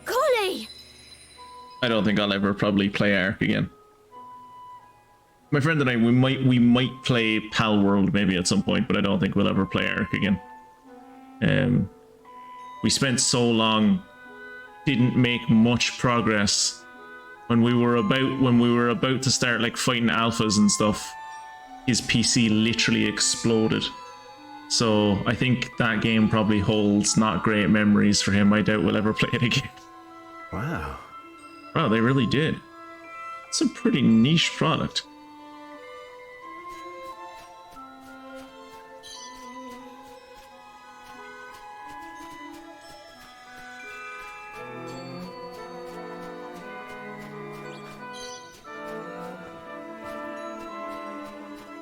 Golly! I don't think I'll ever probably play Ark again. My friend and I, we might play Pal World maybe at some point, but I don't think we'll ever play Ark again. We spent so long, didn't make much progress. When we were about to start like fighting alphas and stuff, his PC literally exploded. So I think that game probably holds not great memories for him. I doubt we'll ever play it again. Wow. Wow, they really did. It's a pretty niche product.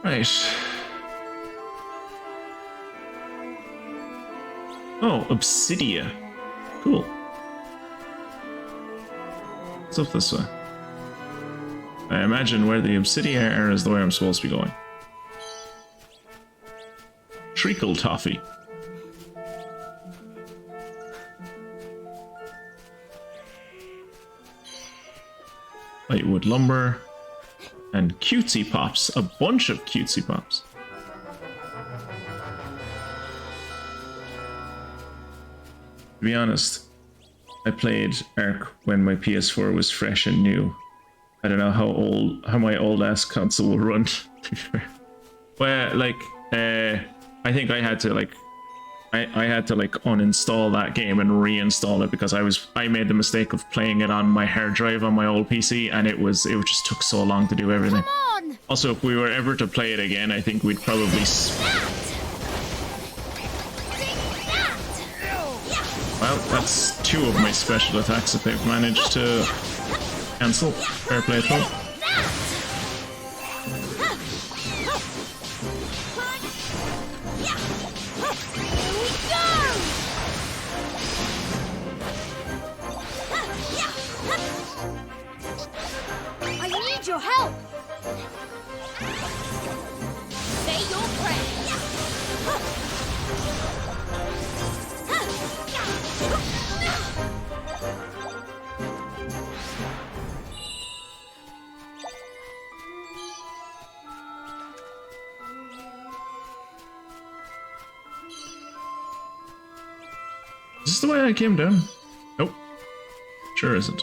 Right. Oh, Obsidia. Cool. What's up this way? I imagine where the Obsidia are is the way I'm supposed to be going. Treacle Toffee. Lightwood Lumber. And Cutesy Pops. A bunch of Cutesy Pops. To be honest, I played Ark when my PS4 was fresh and new. I don't know how my old ass console will run. Well, like, I think I had to like uninstall that game and reinstall it because I made the mistake of playing it on my hard drive on my old PC, and it just took so long to do everything. Come on! Also, if we were ever to play it again, I think we'd probably Well, that's 2 of my special attacks that they've managed to cancel. Fair play to them. I need your help! Say your prayers! Is this the way I came down? Nope. Sure isn't.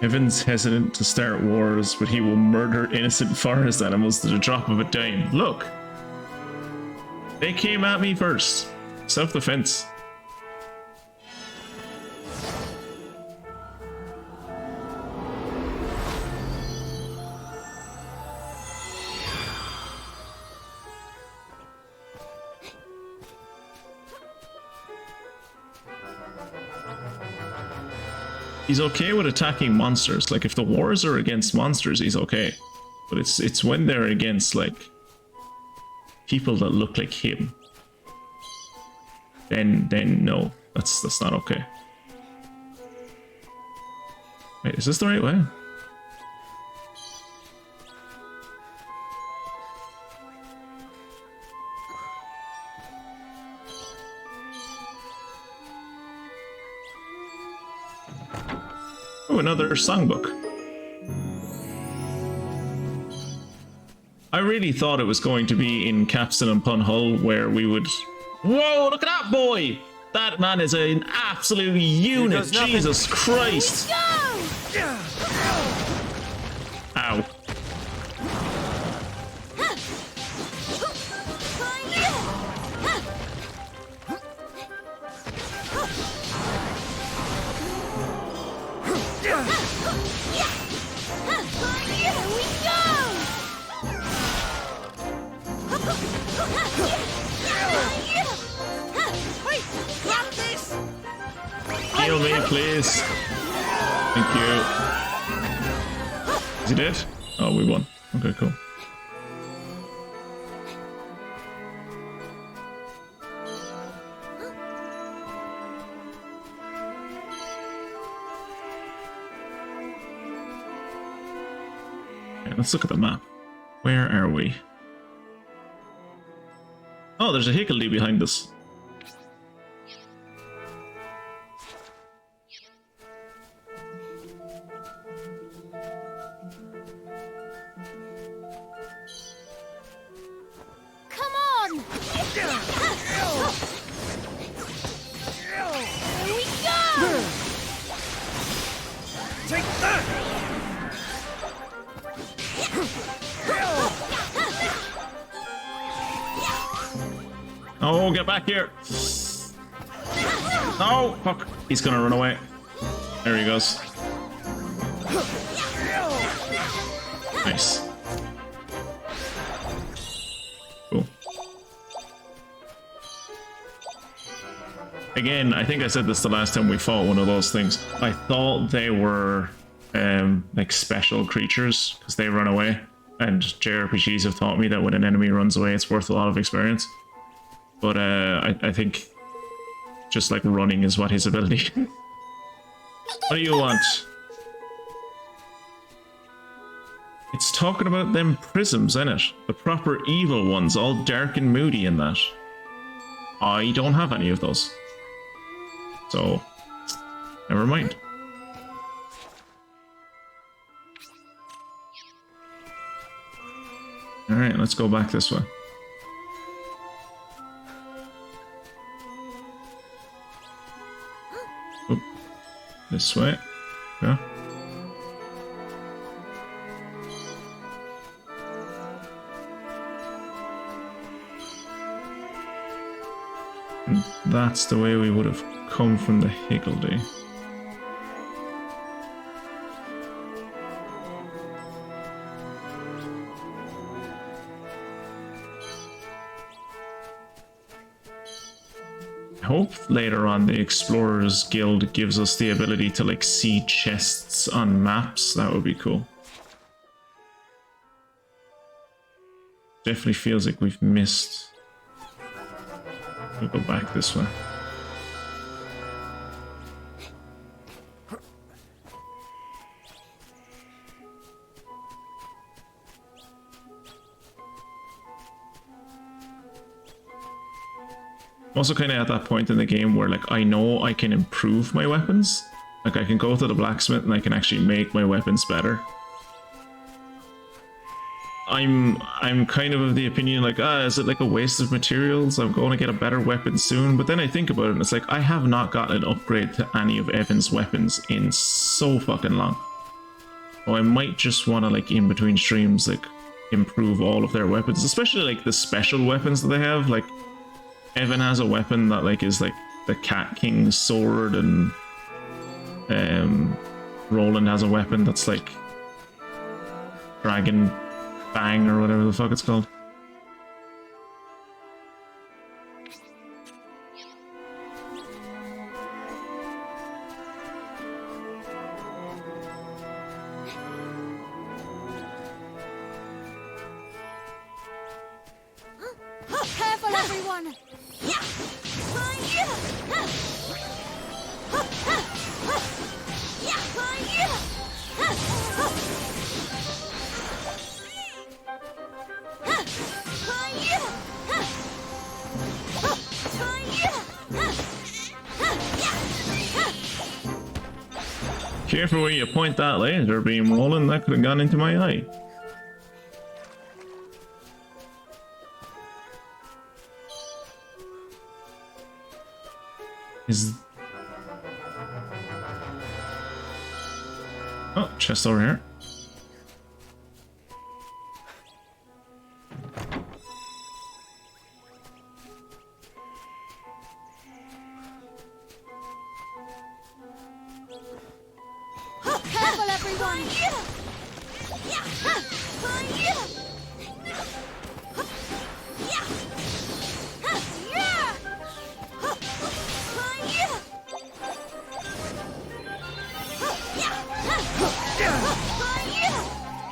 Evan's hesitant to start wars, but he will murder innocent forest animals at the drop of a dime. Look! They came at me first. Self-defense. He's okay with attacking monsters. Like, if the wars are against monsters, he's okay. But it's when they're against, like, people that look like him. Then no. That's not okay. Wait, is this the right way? Oh, another songbook. I really thought it was going to be in Capstan and Punhull where we would... Whoa, look at that boy! That man is an absolute unit, Jesus Christ! Ow. Heal me, please. Thank you. Is he dead? Oh, we won. Okay, cool. Okay, let's look at the map. Where are we? Oh, there's a Hickledy behind us. Oh, get back here. No, fuck. He's gonna run away. There he goes. Nice. Cool. Again, I think I said this the last time we fought one of those things. I thought they were like special creatures because they run away. And JRPGs have taught me that when an enemy runs away, it's worth a lot of experience. But I think just like running is what his ability. What do you want? It's talking about them prisms, isn't it? The proper evil ones, all dark and moody in that. I don't have any of those. So, never mind. Alright, let's go back this way. Oop. This way. Yeah. that's the way we would have come from the Higgledy. I hope later on the Explorers Guild gives us the ability to like see chests on maps. That would be cool. Definitely feels like we've missed. We'll go back this way. I'm also kind of at that point in the game where like I know I can improve my weapons. Like I can go to the blacksmith and I can actually make my weapons better. I'm kind of the opinion like, is it like a waste of materials? I'm going to get a better weapon soon. But then I think about it and it's like, I have not gotten an upgrade to any of Evan's weapons in so fucking long. So I might just want to like in between streams like improve all of their weapons, especially like the special weapons that they have. Like Evan has a weapon that like is like the Cat King's sword, and Roland has a weapon that's like Dragon Bang or whatever the fuck it's called. Careful, everyone! Careful where you point that laser beam, Roland. That could have gone into my eye. Oh, chest over here. Careful, everyone!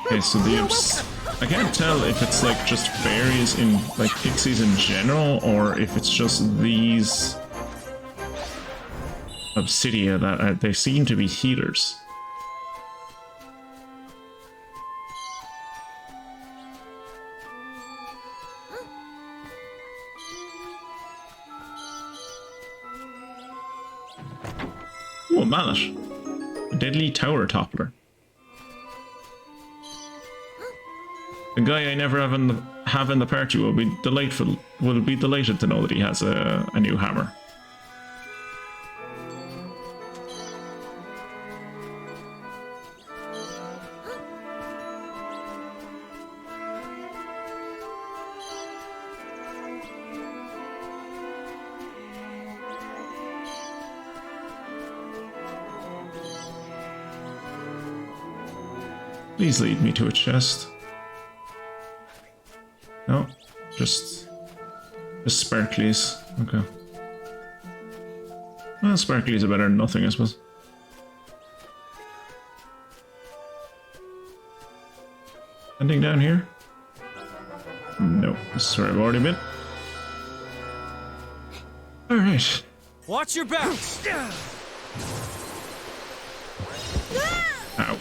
Okay, so I can't tell if it's like just fairies in like pixies in general, or if it's just these obsidia that they seem to be healers. Oh, a mallet. A deadly tower toppler. The guy I never have in the party will be delighted to know that he has a new hammer. Please lead me to a chest. No, just sparklies. Okay. Well, sparklies are better than nothing, I suppose. Anything down here? No, this is where I've already been. Alright. Watch your back! Ow.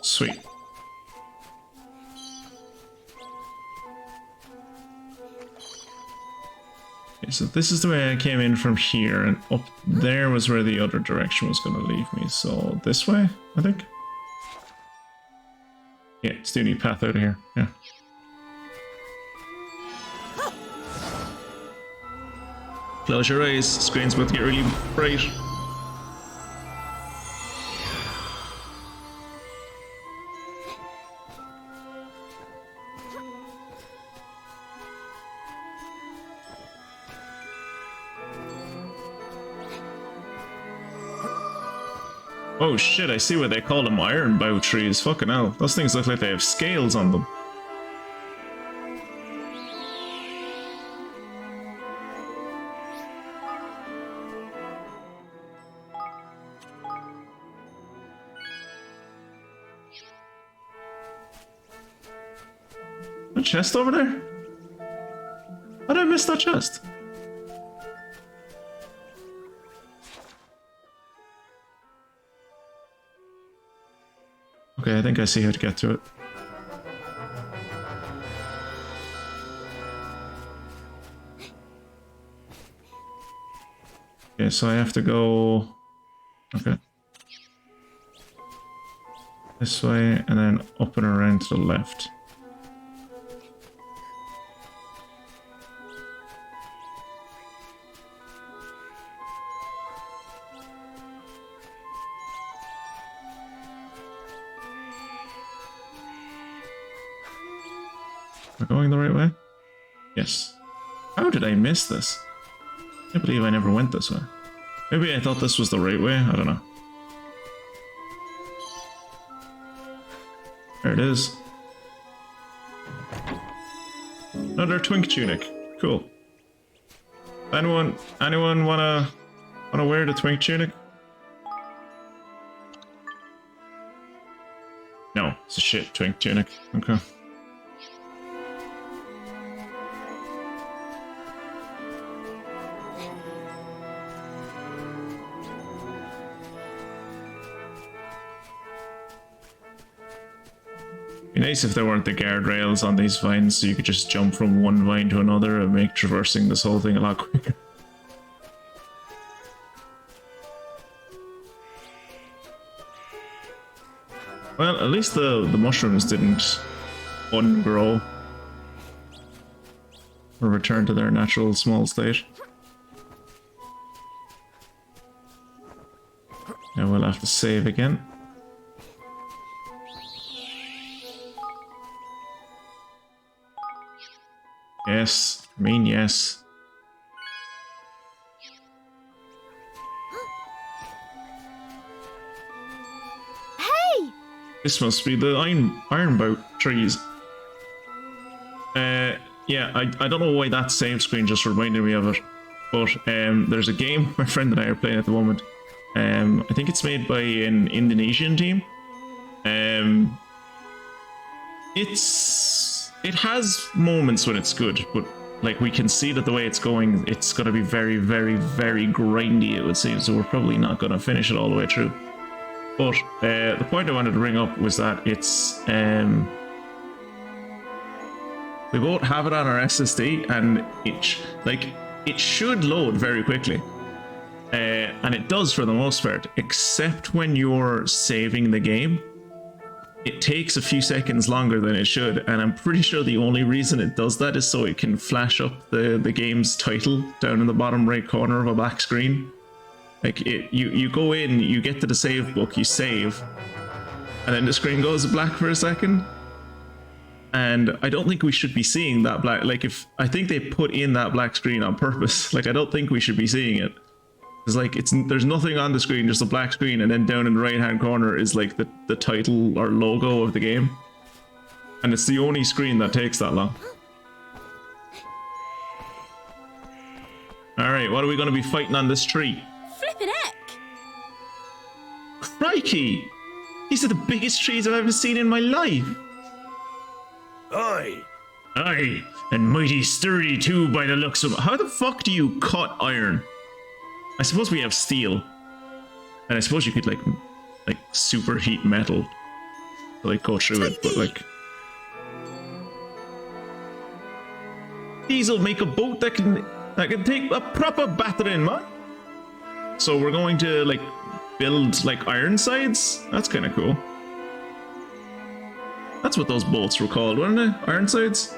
Sweet. Okay, so this is the way I came in from here, and up there was where the other direction was going to leave me. So this way, I think. Yeah, it's the only path out of here. Yeah. Close your eyes. Screen's about to get really bright. Oh shit, I see why they call them iron bow trees. Fucking hell. Those things look like they have scales on them. A chest over there? How did I miss that chest? Okay, I think I see how to get to it. Okay, so I have to go... Okay. This way, and then up and around to the left. Am I going the right way? Yes. How did I miss this? I can't believe I never went this way. Maybe I thought this was the right way? I don't know. There it is. Another twink tunic. Cool. Anyone wanna wear the twink tunic? No, it's a shit twink tunic. Okay. Be nice if there weren't the guardrails on these vines so you could just jump from one vine to another and make traversing this whole thing a lot quicker. Well, at least the mushrooms didn't ungrow or return to their natural small state. Now we'll have to save again. Yes, I mean yes. Hey! This must be the iron boat trees. Yeah, I don't know why that save screen just reminded me of it, but there's a game my friend and I are playing at the moment. I think it's made by an Indonesian team. It has moments when it's good, but like we can see that the way it's going, it's gonna be very, very, very grindy, it would seem, so we're probably not gonna finish it all the way through. But the point I wanted to bring up was that it's we both have it on our SSD, and it should load very quickly, and it does for the most part, except when you're saving the game. It takes a few seconds longer than it should, and I'm pretty sure the only reason it does that is so it can flash up the game's title down in the bottom right corner of a black screen. Like, you go in, you get to the save book, you save, and then the screen goes black for a second. And I don't think we should be seeing that black, like, I think they put in that black screen on purpose. Like, I don't think we should be seeing it. It's like, there's nothing on the screen, just a black screen, and then down in the right hand corner is like the title or logo of the game. And it's the only screen that takes that long. Alright, what are we going to be fighting on this tree? Flippin' heck! Crikey! These are the biggest trees I've ever seen in my life! Aye. Aye, and mighty sturdy too by the looks of... How the fuck do you cut iron? I suppose we have steel, and I suppose you could like superheat metal to like go through it, but like these'll make a boat that can I can take a proper battering, man. So we're going to, like, build, like, Ironsides? That's kind of cool. That's what those boats were called, weren't they? Ironsides?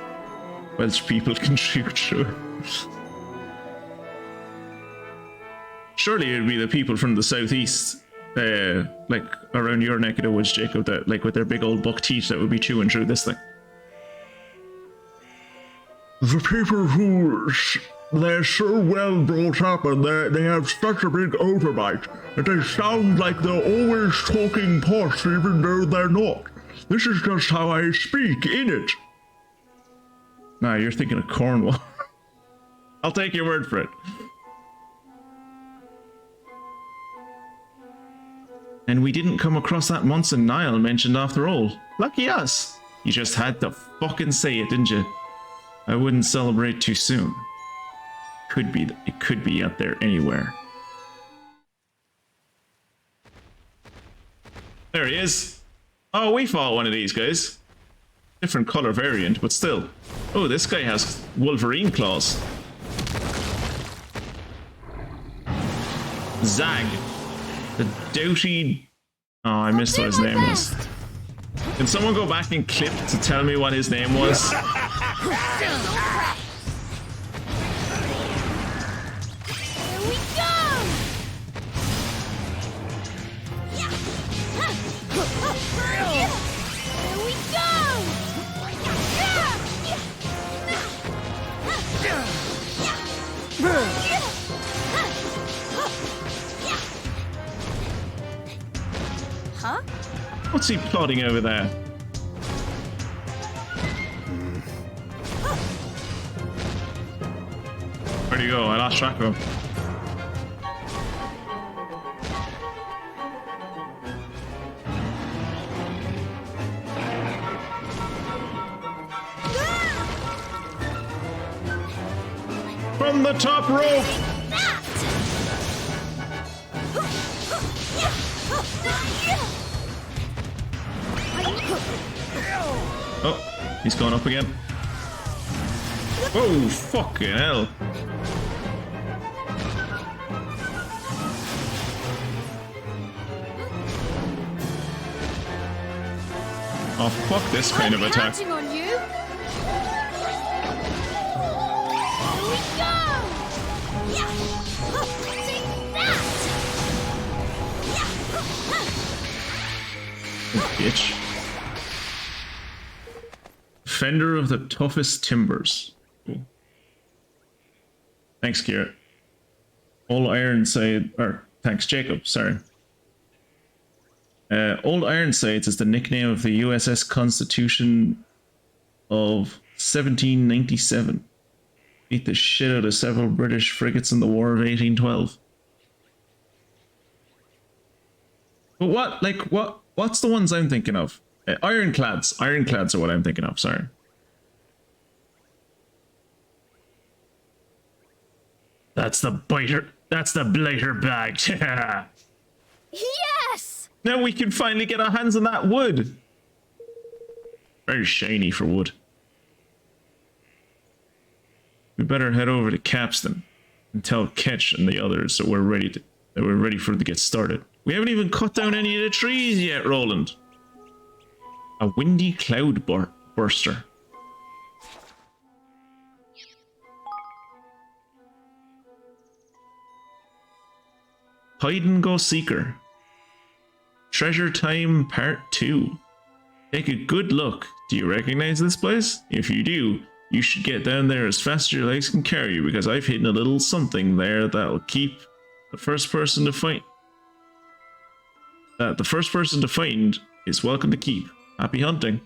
Welsh people can shoot through. Surely it'd be the people from the southeast, like, around your neck of the woods, Jacob, that, like, with their big old buck teeth that would be chewing through this thing. The people who they're so well brought up and they have such a big overbite that they sound like they're always talking posh even though they're not. This is just how I speak, innit? Nah, you're thinking of Cornwall. I'll take your word for it. And we didn't come across that Munson Nile mentioned after all. Lucky us. You just had to fucking say it, didn't you? I wouldn't celebrate too soon. It could be out there anywhere. There he is. Oh, we fought one of these guys. Different color variant, but still. Oh, this guy has Wolverine claws. Zag. The doughty... Oh, I missed what his name was. Can someone go back and clip to tell me what his name was? Huh? What's he plotting over there? Where'd he go? I lost track of him. From the top rope! Oh, he's going up again. Whoa, fucking hell. Oh, fuck this kind of attack. Counting on you. Here we go. Take that. Bitch. Fender of the toughest timbers. Cool. Thanks, Garrett. Old Ironside, or thanks, Jacob, sorry. Old Ironsides is the nickname of the USS Constitution of 1797. Beat the shit out of several British frigates in the War of 1812. But what's the ones I'm thinking of? Ironclads. Ironclads are what I'm thinking of, sorry. That's the biter. That's the blighter bag. Yes! Now we can finally get our hands on that wood. Very shiny for wood. We better head over to Capstan and tell Ketch and the others that we're ready for to get started. We haven't even cut down any of the trees yet, Roland. A windy cloud burster. Hide and Go Seeker. Treasure Time Part 2. Take a good look. Do you recognize this place? If you do, you should get down there as fast as your legs can carry you, because I've hidden a little something there that'll keep the first person to find. The first person to find is welcome to keep. Happy hunting.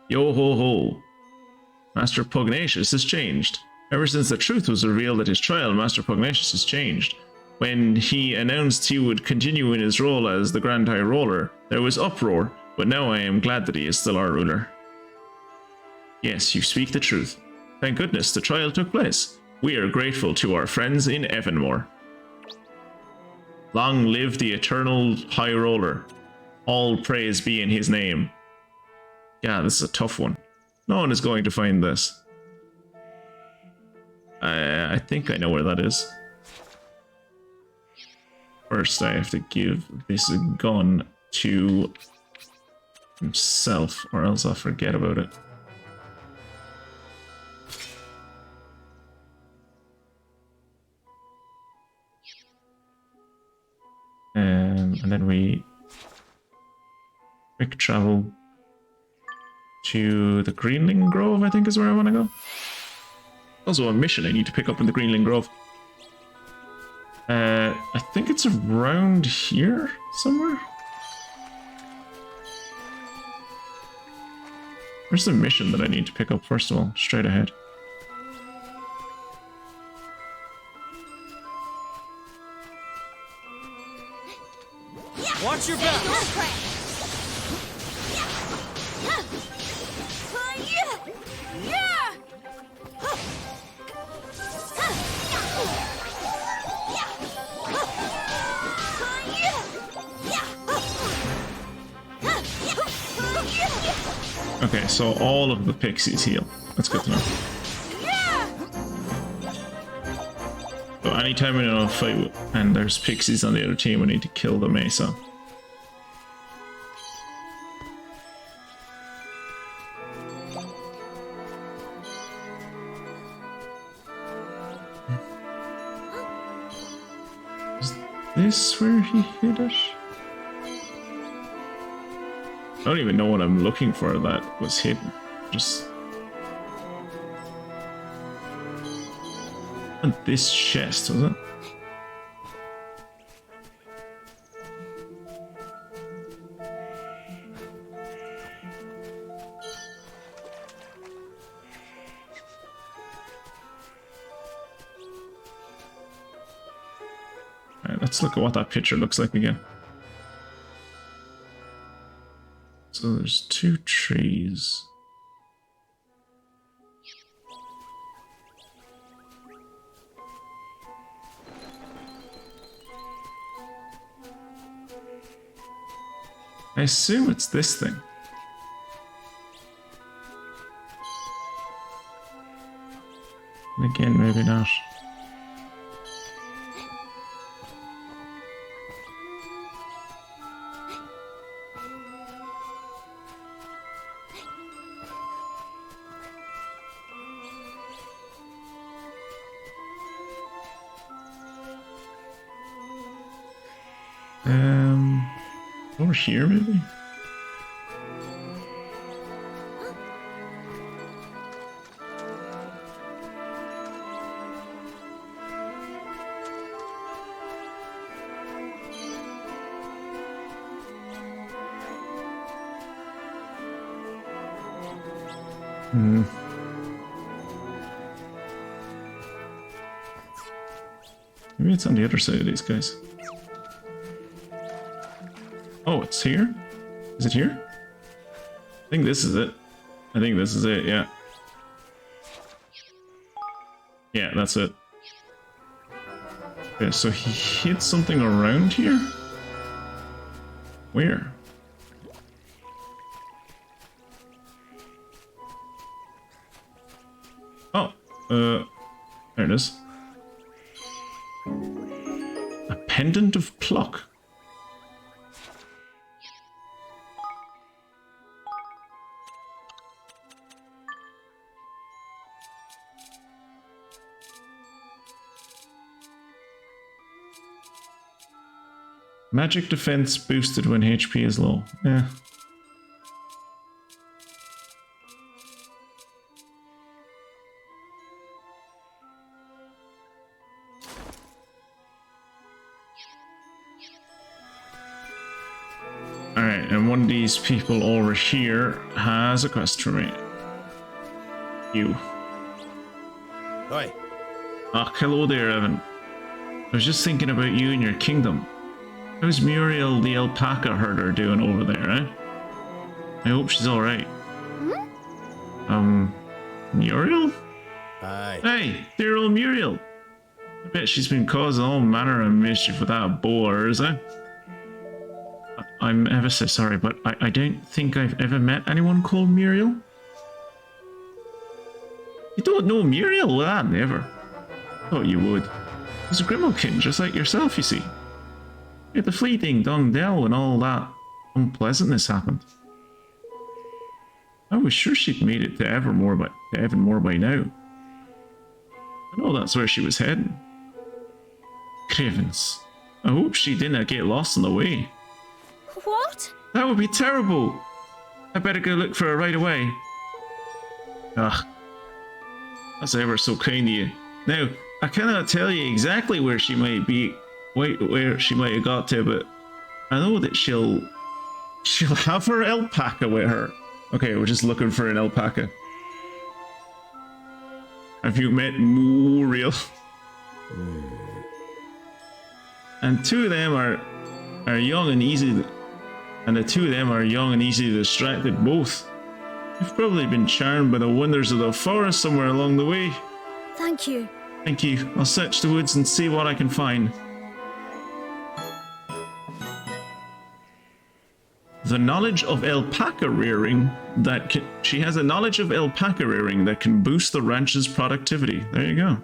Yo ho ho. Master Pugnacious has changed. Ever since the truth was revealed at his trial, Master Pugnacious has changed. When he announced he would continue in his role as the Grand High Roller, there was uproar, but now I am glad that he is still our ruler. Yes, you speak the truth. Thank goodness the trial took place. We are grateful to our friends in Evanmore. Long live the eternal High Roller. All praise be in his name. Yeah, this is a tough one. No one is going to find this. I think I know where that is. First, I have to give this gun to himself, or else I'll forget about it. And then we quick travel to the Greenling Grove, I think is where I want to go. Also a mission I need to pick up in the Greenling Grove. I think it's around here somewhere. Where's the mission that I need to pick up first of all? Straight ahead. Watch your back! Okay, so all of the pixies heal. That's good to know. So anytime we're in a fight and there's pixies on the other team, we need to kill the Mesa. Is this where he hit it? I don't even know what I'm looking for that was hidden. Just... And this chest, was it? Alright, let's look at what that picture looks like again. So there's 2 trees. I assume it's this thing. And again, maybe not. Over here, maybe? Maybe it's on the other side of these guys. Oh, it's here? Is it here? I think this is it. I think this is it, yeah. Yeah, that's it. Okay, so he hit something around here? Where? Oh, there it is. A pendant of pluck. Magic defense boosted when HP is low. Yeah. Alright, and one of these people over here has a quest for me. You. Oi. Ah, hello there, Evan. I was just thinking about you and your kingdom. How's Muriel the alpaca herder doing over there, eh? I hope she's alright. Muriel? Aye. Hey, dear old Muriel. I bet she's been causing all manner of mischief with that bow of hers, eh? I'm ever so sorry, but I don't think I've ever met anyone called Muriel. You don't know Muriel? Well, never. Thought you would. He's a Grimalkin, just like yourself, you see. Yeah, the fleeting Dong Dell and all that unpleasantness happened. I was sure she'd made it to Evermore by now. I know that's where she was heading. Cravens. I hope she didn't get lost on the way. What? That would be terrible. I better go look for her right away. Ugh. That's ever so kind of you. Now, I cannot tell you exactly where she might be, where she might have got to, but I know that she'll have her alpaca with her. Okay, we're just looking for an alpaca. Have you met Muriel? And two of them are young and easy, and the two of them are young and easily distracted both. You've probably been charmed by the wonders of the forest somewhere along the way. Thank you. Thank you. I'll search the woods and see what I can find. The knowledge of alpaca rearing she has a knowledge of alpaca rearing that can boost the ranch's productivity. There you go.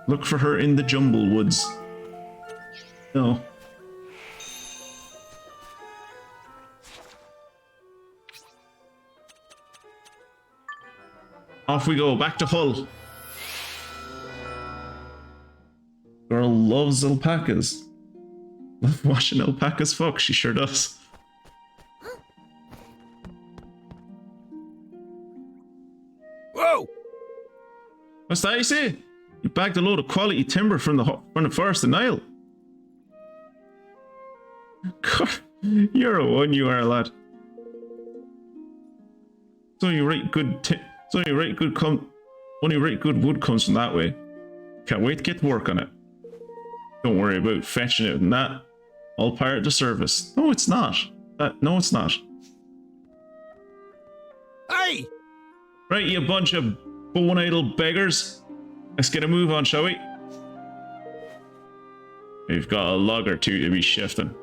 Look for her in the jumble woods. No. Off we go, back to Hull. Girl loves alpacas. Love watching alpacas fuck, she sure does. Whoa! What's that you say? You bagged a load of quality timber from the forest of Nile. God, you're a one, you are, lad. So you write good only right good wood comes from that way. Can't wait to get to work on it. Don't worry about fetching it and that. All part of the service. No, it's not. No, it's not. Hey! Right, you bunch of bone-idle beggars. Let's get a move on, shall we? We've got a log or two to be shifting.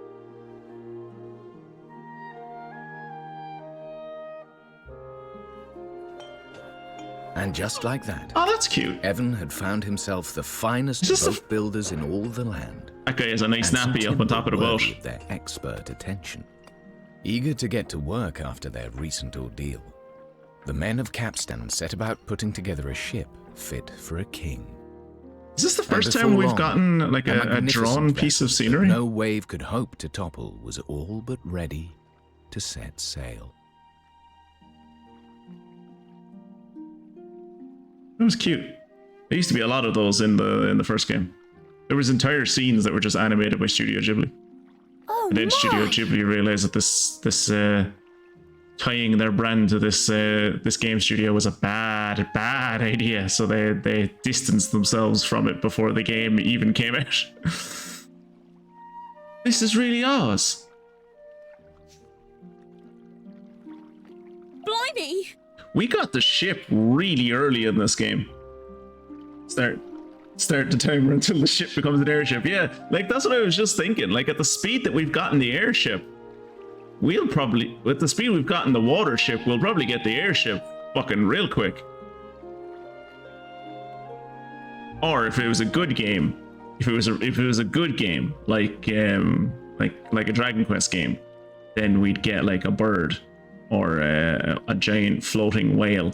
And just like that, Oh, that's cute. Evan had found himself the finest boat builders in all the land. That guy has a nice and some nappy up on top of the timber boat. worthy of their expert attention. Eager to get to work after their recent ordeal, the men of Capstan set about putting together a ship fit for a king. Is this the first before time we've long, gotten like a magnificent drawn piece of vessel scenery? that no wave could hope to topple was all but ready to set sail. That was cute. There used to be a lot of those in the first game. There was entire scenes that were just animated by Studio Ghibli. Oh, And then Studio my. Ghibli realized that this tying their brand to this game studio was a bad idea, so they distanced themselves from it before the game even came out. This is really ours. Blimey! We got the ship really early in this game. Start the timer until the ship becomes an airship. Yeah, like that's what I was just thinking. Like at the speed that we've gotten the airship, we'll probably, with the speed we've gotten the water ship, we'll probably get the airship fucking real quick. Or if it was a good game, if it was a good game, like a Dragon Quest game, then we'd get like a bird or a giant floating whale.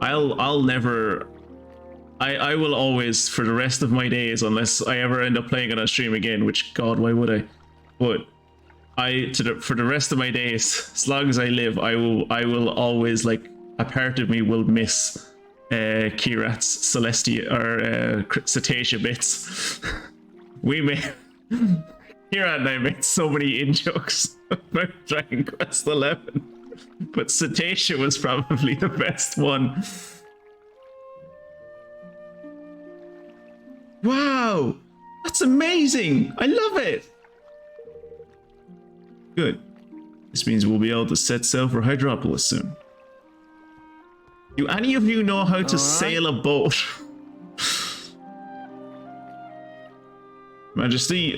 I will always, for the rest of my days, unless I ever end up playing it on stream again, which God, why would I? But for the rest of my days, as long as I live, I will always, like, a part of me will miss Kirat's Celestia or Cetacea bits. Kirat and I made so many in-jokes about Dragon Quest XI, but Cetacea was probably the best one. Wow, that's amazing! I love it! Good. This means we'll be able to set sail for Hydropolis soon. Do any of you know how to sail a boat? Majesty,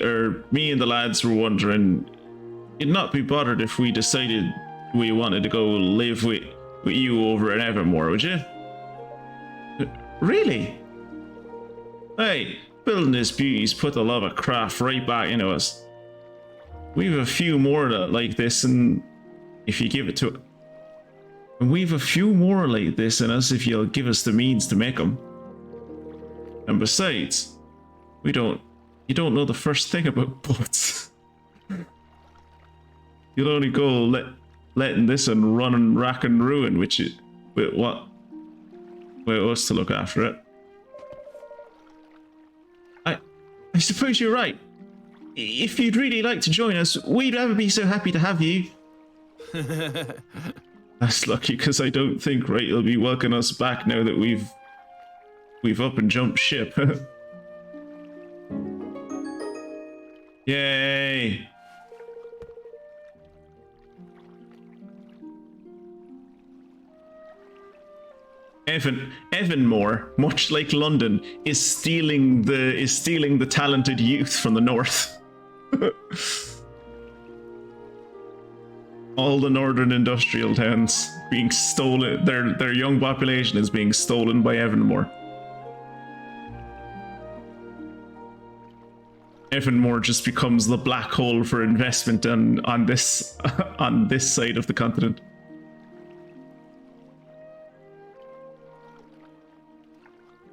me and the lads were wondering, it'd not be bothered if we decided we wanted to go live with with you over in Evermore, would you? Really? Hey, building this beauty's put the love of craft right back into us. We've a few more like this, and if you give it to... And we've a few more like this in us if you'll give us the means to make them. And besides, you don't know the first thing about boats. You'll only go letting this one run and rack and ruin, with what? With us to look after it. I suppose you're right. If you'd really like to join us, we'd ever be so happy to have you. That's lucky, because I don't think you'll be welcoming us back now that we've up and jumped ship. Yay! Evanmore, much like London, is stealing the talented youth from the north. All the northern industrial towns being stolen. Their young population is being stolen by Evanmore. Evanmore just becomes the black hole for investment on this side of the continent.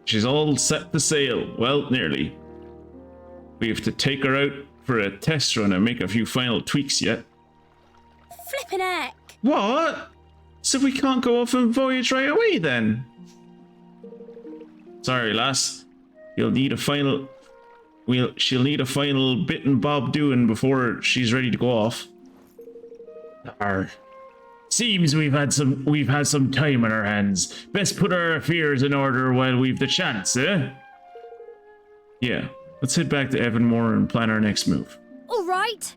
She's all set to sail. Well, nearly. We have to take her out for a test run and make a few final tweaks yet. Flippin' heck! What? So we can't go off and voyage right away then? Sorry, lass. She'll need a final bit and bob doing before she's ready to go off. Seems we've had some time on our hands. Best put our affairs in order while we've the chance, eh? Yeah, let's head back to Evanmore and plan our next move. All right.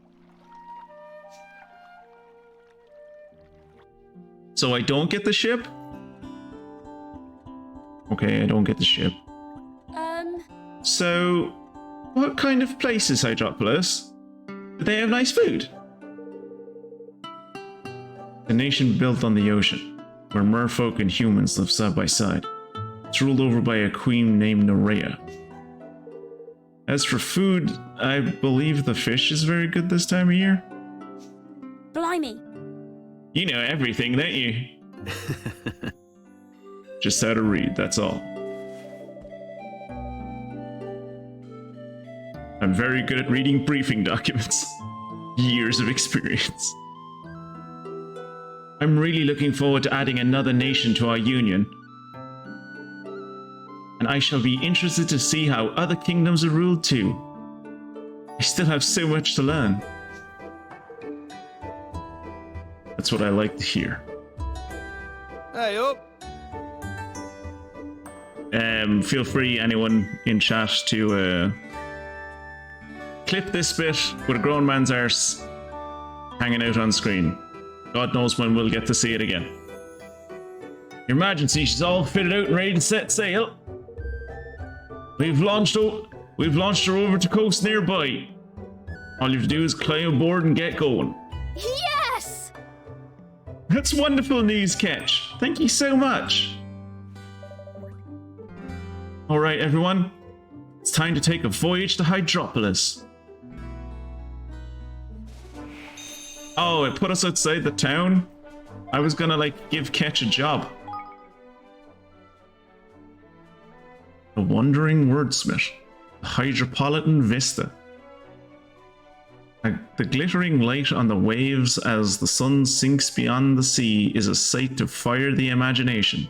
So I don't get the ship? Okay, I don't get the ship. So, what kind of place is Hydropolis? Do they have nice food? A nation built on the ocean, where merfolk and humans live side by side. It's ruled over by a queen named Nerea. As for food, I believe the fish is very good this time of year. Blimey. You know everything, don't you? Just how to read, that's all. I'm very good at reading briefing documents. Years of experience. I'm really looking forward to adding another nation to our union. And I shall be interested to see how other kingdoms are ruled too. I still have so much to learn. That's what I like to hear. Hey up! Feel free, anyone in chat, to clip this bit with a grown man's arse hanging out on screen. God knows when we'll get to see it again. Your Majesty, she's all fitted out and ready to set sail. We've launched her over to coast nearby. All you have to do is climb aboard and get going. Yes! That's wonderful news, Ketch. Thank you so much. All right, everyone. It's time to take a voyage to Hydropolis. Oh, it put us outside the town? I was gonna, give Ketch a job. The Wandering Wordsmith. The Hydropolitan Vista. The glittering light on the waves as the sun sinks beyond the sea is a sight to fire the imagination.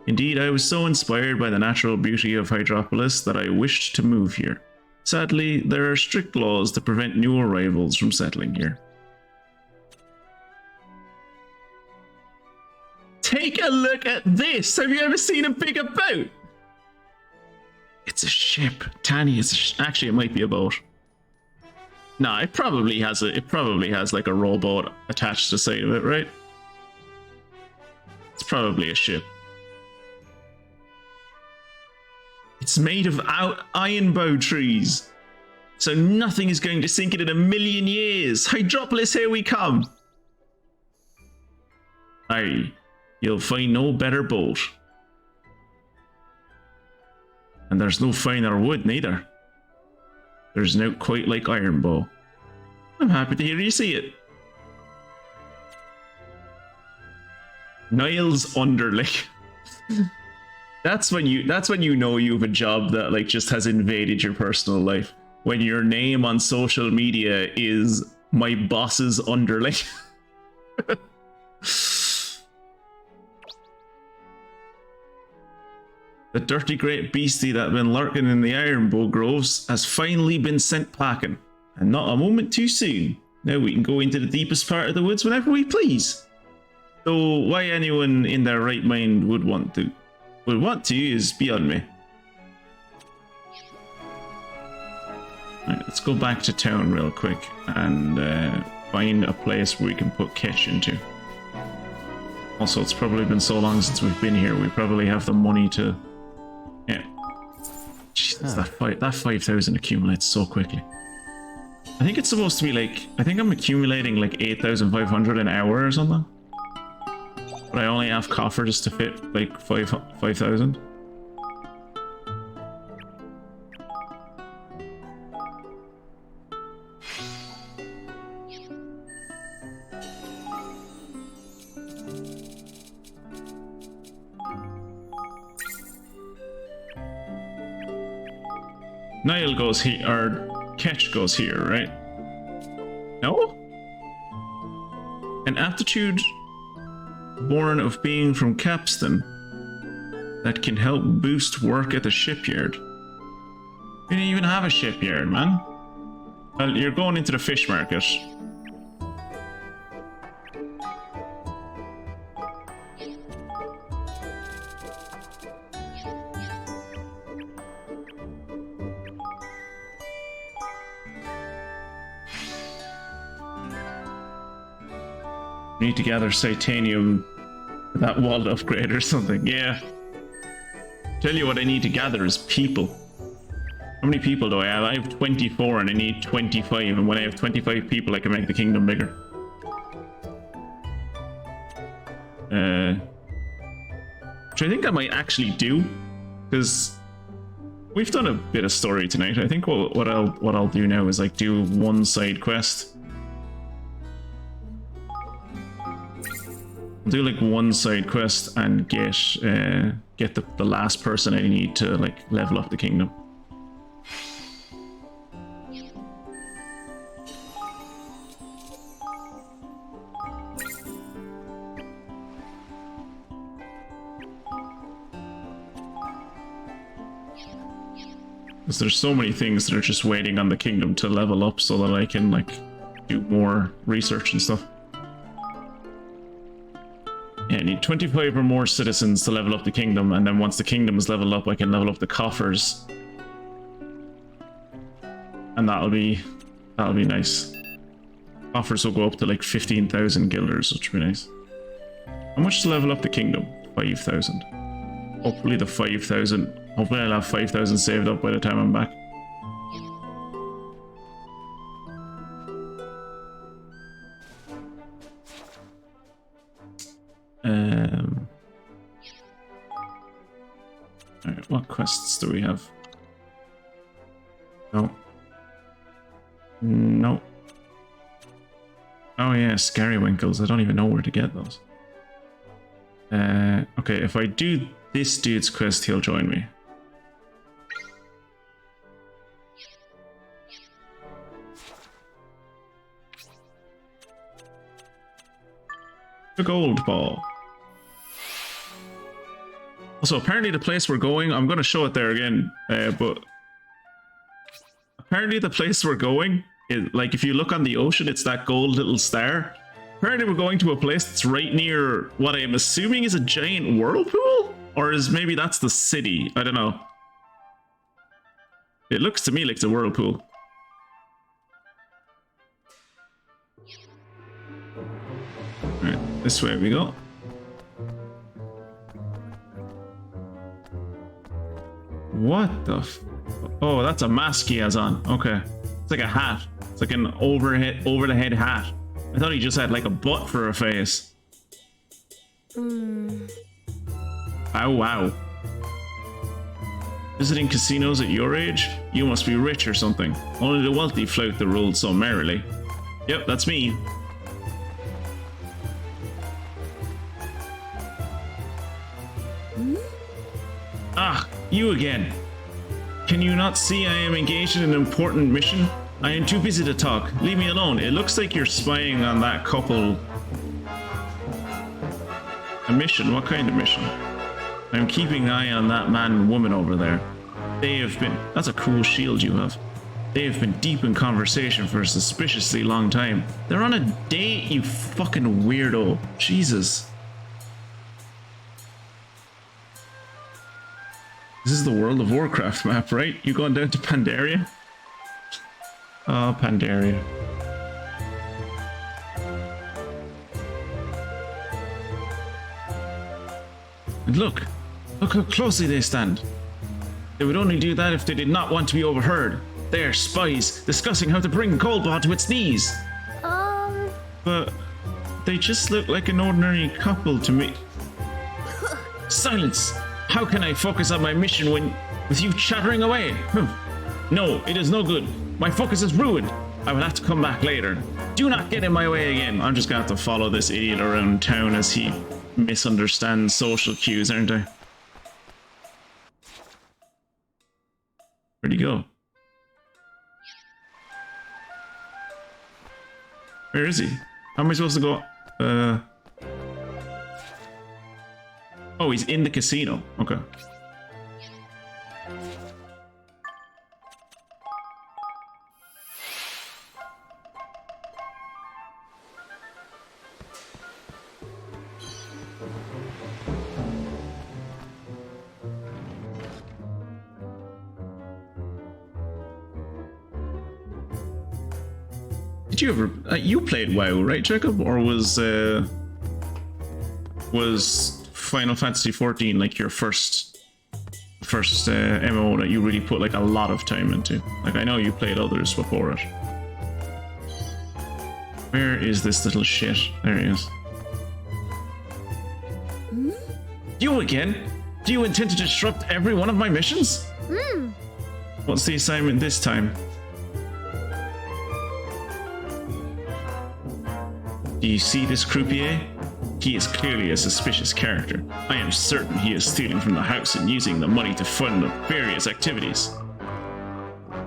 Indeed, I was so inspired by the natural beauty of Hydropolis that I wished to move here. Sadly, there are strict laws to prevent new arrivals from settling here. Take a look at this! Have you ever seen a bigger boat? It's a ship. Tanny is actually, it might be a boat. No, it probably has like a rowboat attached to the side of it, right? It's probably a ship. It's made of ironbow trees, so nothing is going to sink it in a million years. Hydropolis, here we come. Aye. You'll find no better boat. And there's no finer wood neither. There's no quite like iron bow. I'm happy to hear you see it. Niall's underling. That's when you know you have a job that like just has invaded your personal life. When your name on social media is my boss's underling. The dirty great beastie that been lurking in the ironbow groves has finally been sent packing, and not a moment too soon. Now we can go into the deepest part of the woods whenever we please. Though why anyone in their right mind would want to is beyond me. Right, let's go back to town real quick and find a place where we can put Ketch into. Also, it's probably been so long since we've been here, we probably have the money to... Yeah. Jesus, that 5,000 accumulates so quickly. I think it's supposed to be like... I think I'm accumulating like 8,500 an hour or something. But I only have coffers to fit like 5,000. Niall goes here, or Ketch goes here, right? No? An aptitude born of being from Capstan that can help boost work at the shipyard. We don't even have a shipyard, man. Well, you're going into the fish market. Need to gather titanium for that wall to upgrade or something. Yeah. Tell you what I need to gather is people. How many people do I have? I have 24 and I need 25. And when I have 25 people, I can make the kingdom bigger. Which I think I might actually do, because we've done a bit of story tonight. I think what I'll do now is like do one side quest. Do like one side quest and get the last person I need to like level up the kingdom. Because there's so many things that are just waiting on the kingdom to level up so that I can like do more research and stuff. Yeah, I need 25 or more citizens to level up the kingdom, and then once the kingdom is leveled up, I can level up the coffers. And that'll be nice. Coffers will go up to like 15,000 guilders, which will be nice. How much to level up the kingdom? 5,000. Hopefully the 5,000. Hopefully I'll have 5,000 saved up by the time I'm back. Alright, what quests do we have? No. No. Oh yeah, Scarywinkles. I don't even know where to get those. Okay, if I do this dude's quest, he'll join me. The gold ball. Also, apparently the place we're going, I'm going to show it there again, but apparently the place we're going is, like, if you look on the ocean, it's that gold little star. Apparently we're going to a place that's right near what I am assuming is a giant whirlpool? Or is maybe that's the city? I don't know. It looks to me like it's a whirlpool. Alright, this way we go. What the f... Oh, that's a mask he has on. Okay. It's like a hat. It's like an over-the-head hat. I thought he just had like a butt for a face. Oh, wow. Visiting casinos at your age? You must be rich or something. Only the wealthy flout the rules so merrily. Yep, that's me. Ah, you again. Can you not see I am engaged in an important mission? I am too busy to talk. Leave me alone. It looks like you're spying on that couple. A mission? What kind of mission? I'm keeping an eye on that man and woman over there. They have been... That's a cool shield you have. They have been deep in conversation for a suspiciously long time. They're on a date, you fucking weirdo. Jesus. This is the World of Warcraft map, right? You going down to Pandaria? Oh, Pandaria. And look how closely they stand. They would only do that if they did not want to be overheard. They are spies, discussing how to bring Goldbot to its knees. But they just look like an ordinary couple to me. Silence! How can I focus on my mission with you chattering away? No, it is no good. My focus is ruined. I will have to come back later. Do not get in my way again. I'm just gonna have to follow this idiot around town as he misunderstands social cues, aren't I? Where'd he go? Where is he? How am I supposed to go? Oh, he's in the casino. Okay. Did you ever... you played WoW, right, Jacob? Or was Final Fantasy XIV like your first MMO that you really put like a lot of time into? Like, I know you played others before it. Where is this little shit? There he is. You again? Do you intend to disrupt every one of my missions? What's the assignment this time? Do you see this croupier? He is clearly a suspicious character. I am certain he is stealing from the house and using the money to fund the various activities.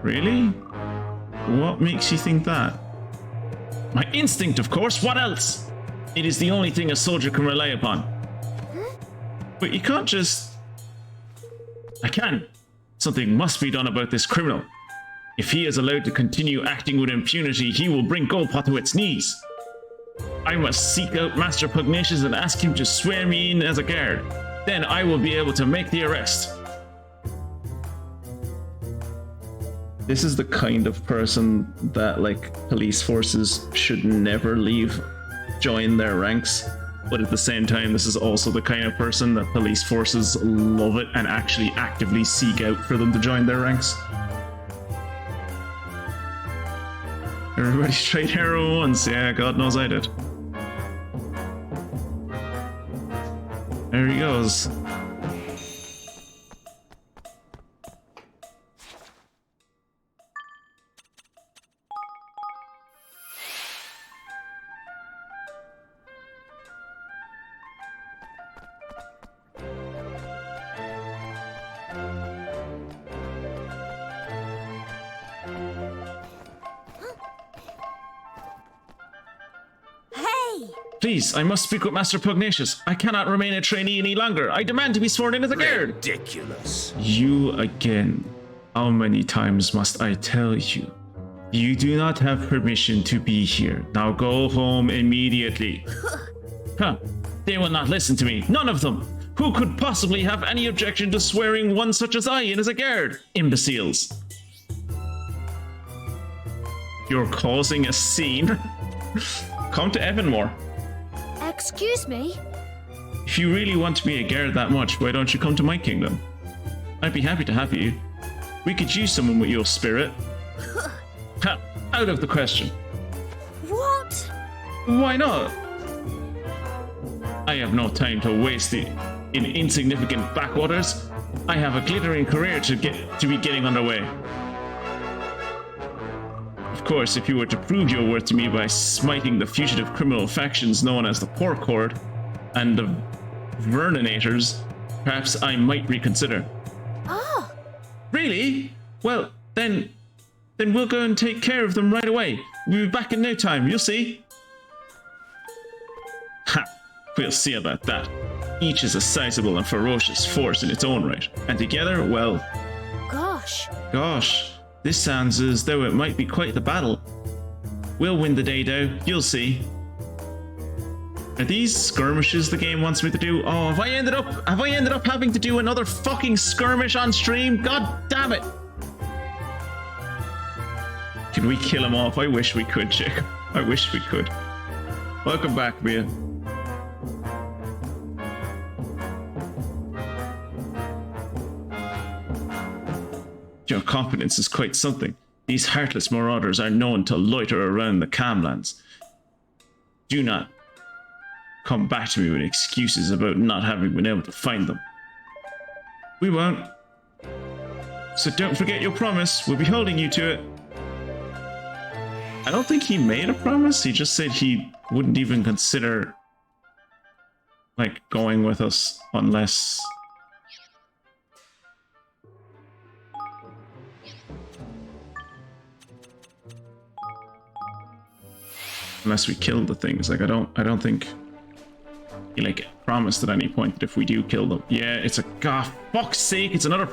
Really? What makes you think that? My instinct, of course. What else? It is the only thing a soldier can rely upon. But you can't just... I can. Something must be done about this criminal. If he is allowed to continue acting with impunity, he will bring Goldpot to its knees. I must seek out Master Pugnacious and ask him to swear me in as a guard. Then I will be able to make the arrest. This is the kind of person that, like, police forces should never join their ranks. But at the same time, this is also the kind of person that police forces love it and actually actively seek out for them to join their ranks. Everybody's tried heroin once. Yeah, God knows I did. There he goes. Please, I must speak with Master Pugnacious. I cannot remain a trainee any longer. I demand to be sworn in as a guard. Ridiculous. You again. How many times must I tell you? You do not have permission to be here. Now go home immediately. Huh. They will not listen to me. None of them. Who could possibly have any objection to swearing one such as I in as a guard? Imbeciles. You're causing a scene. Come to Evanmore. Excuse me? If you really want to be a guard that much, why don't you come to my kingdom? I'd be happy to have you. We could use someone with your spirit. Ha! Out of the question. What? Why not? I have no time to waste in insignificant backwaters. I have a glittering career to be getting underway. Of course, if you were to prove your worth to me by smiting the fugitive criminal factions known as the Pork Horde and the Vernonators, perhaps I might reconsider. Oh. Really? Well, then we'll go and take care of them right away. We'll be back in no time, you'll see. Ha! We'll see about that. Each is a sizable and ferocious force in its own right, and together, well... Gosh, this sounds as though it might be quite the battle. We'll win the day, though, you'll see. Are these skirmishes the game wants me to do? Oh, have I ended up having to do another fucking skirmish on stream? God damn it! Can we kill him off? I wish we could, Jacob. I wish we could. Welcome back, Mia. Your competence is quite something. These heartless marauders are known to loiter around the Camlands. Do not come back to me with excuses about not having been able to find them. We won't. So don't forget your promise. We'll be holding you to it. I don't think he made a promise. He just said he wouldn't even consider, like, going with us unless... unless we killed the things. Like, I don't think he, like, promised at any point that if we do kill them. Yeah, it's a... God, fuck's sake, it's another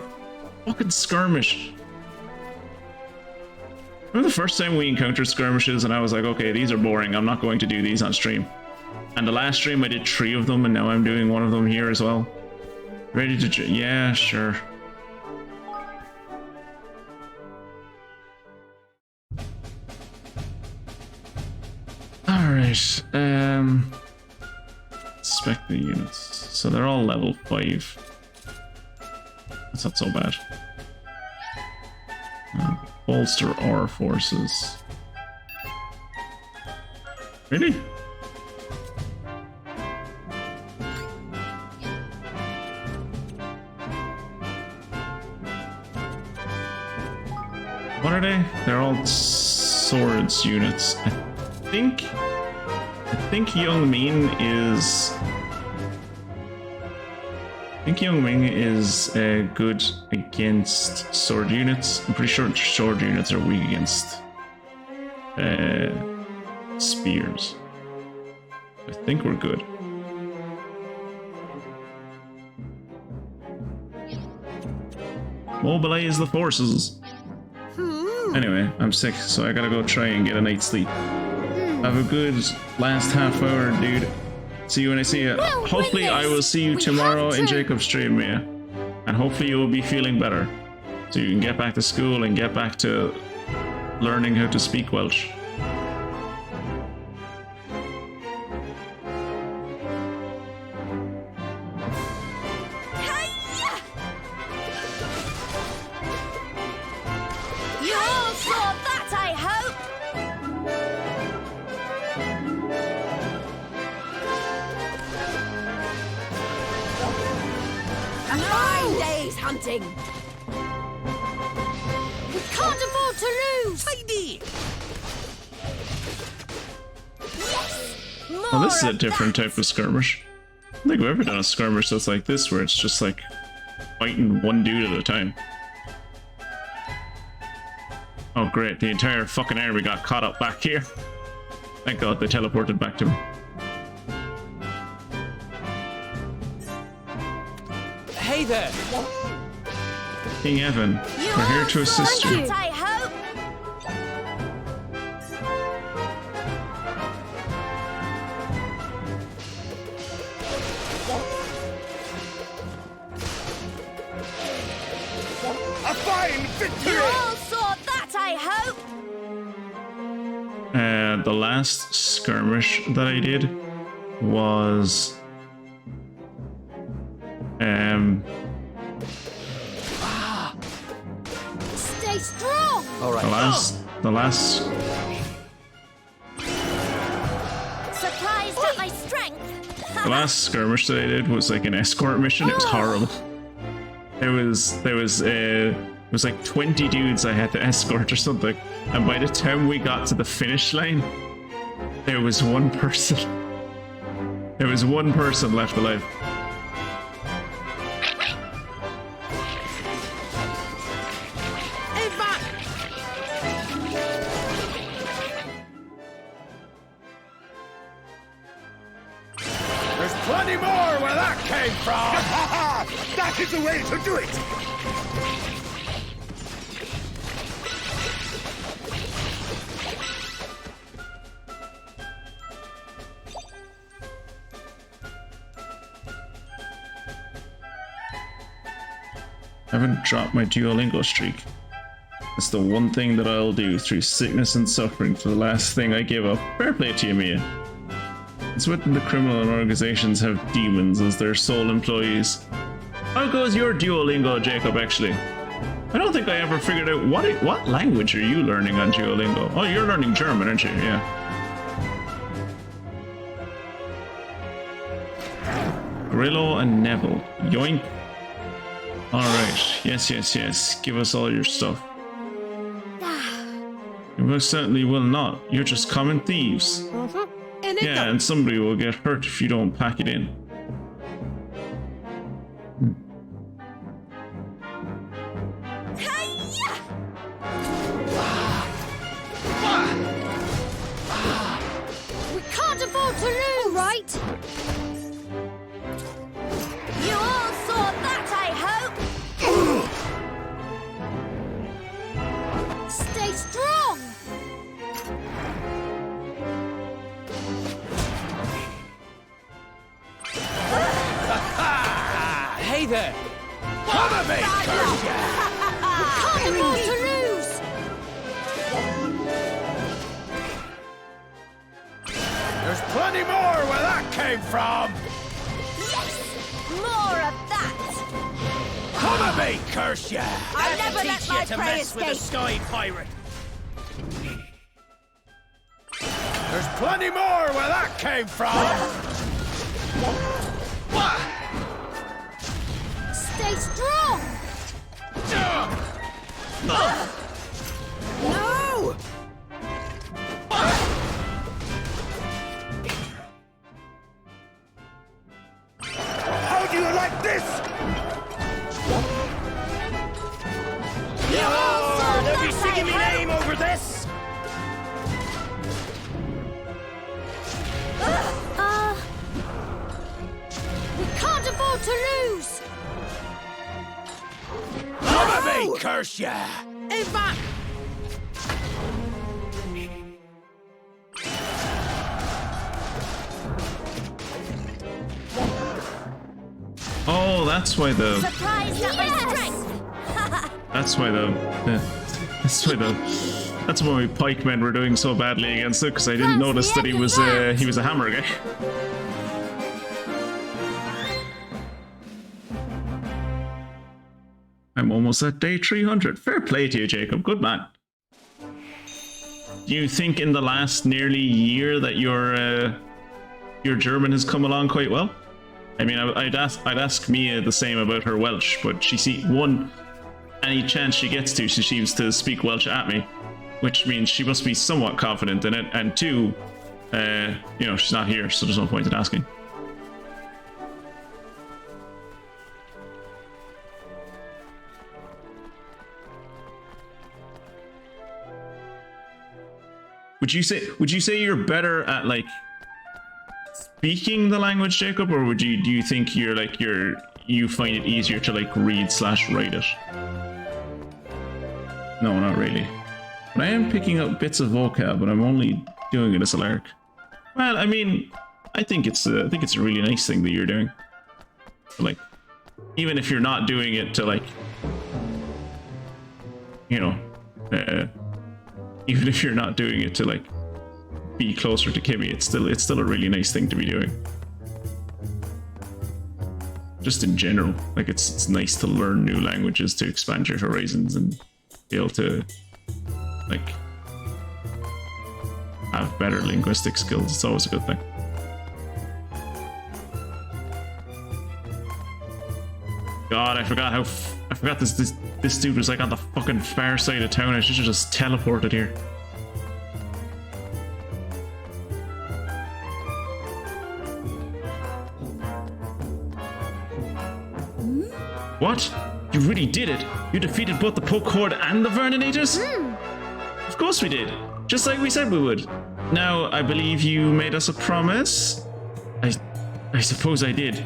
fucking skirmish. Remember the first time we encountered skirmishes and I was like, okay, these are boring, I'm not going to do these on stream. And the last stream I did 3 of them and now I'm doing 1 of them here as well. Ready to... yeah, sure. Alright, spec the units. So they're all level 5. That's not so bad. Bolster our forces. Really? What are they? They're all swords units. I think Young Min is... I think Young Ming is good against sword units. I'm pretty sure sword units are weak against spears. I think we're good. Mobilize the forces. Anyway, I'm sick, so I gotta go try and get a night's sleep. Have a good last half hour, dude. See you when I see you. Well, hopefully I will see you tomorrow in Jacob's stream, Mia. And hopefully you will be feeling better. So you can get back to school and get back to learning how to speak Welsh. You all saw that, I hope! A fine day's hunting. We can't afford to lose! Tidy! Well, this is a different type of skirmish. I don't think we've ever done a skirmish that's like this, where it's just like fighting one dude at a time. Oh great, the entire fucking army got caught up back here. Thank God they teleported back to me. Hey there! King Evan, we're here to assist you. I hope! A fine victory! You all saw that, I hope! The last skirmish that I did was Stay strong! All right. the last Surprised at my strength? The last skirmish that I did was like an escort mission. It was horrible. There was like 20 dudes I had to escort or something, and by the time we got to the finish line, there was one person. There was one person left alive. There's plenty more where that came from! That is the way to do it! I haven't dropped my Duolingo streak. It's the one thing that I'll do through sickness and suffering for the last thing I give up. Fair play to you, Mia. It's what the criminal organizations have demons as their sole employees. How goes your Duolingo, Jacob, actually? I don't think I ever figured out what language are you learning on Duolingo? Oh, you're learning German, aren't you? Yeah. Grillo and Neville. Yoink. Alright. Yes. Give us all your stuff. You most certainly will not. You're just common thieves. Yeah, and somebody will get hurt if you don't pack it in. We can't afford to lose! All right. You all saw that, I hope! Stay strong! Hey there! Come at me, curse ya! Can't afford to lose! There's plenty more where that came from! Yes! More of that! Come at me, curse ya! I never let my prey escape! Sky Pirate! There's plenty more where that came from! Stay strong! No! How do you like this? You all saw They'll be that, singing I my hope! name over this! We can't afford to lose! Come at me, curse ya! Eva! Oh, that's why the... Surprised at my strength! That's why that's why we pikemen were doing so badly against it, because I didn't notice that he was a hammer guy. I'm almost at day 300. Fair play to you, Jacob. Good man. Do you think in the last nearly year that your German has come along quite well? I mean, I'd ask Mia the same about her Welsh, but any chance she gets to, she seems to speak Welsh at me, which means she must be somewhat confident in it. And two, she's not here, so there's no point in asking. Would you say you're better at like speaking the language, Jacob, or do you think you find it easier to like read/write it? No, not really. But I am picking up bits of vocab, but I'm only doing it as a lark. Well, I mean, I think it's a really nice thing that you're doing. Like, even if you're not doing it to like, even if you're not doing it to like be closer to Kimmy, it's still a really nice thing to be doing. Just in general, like it's nice to learn new languages to expand your horizons and be able to like have better linguistic skills. It's always a good thing. God, I forgot this dude was like on the fucking far side of town. I should have just teleported here. What? You really did it? You defeated both the Poke Horde and the Vernonators? Of course we did. Just like we said we would. Now, I believe you made us a promise? I suppose I did.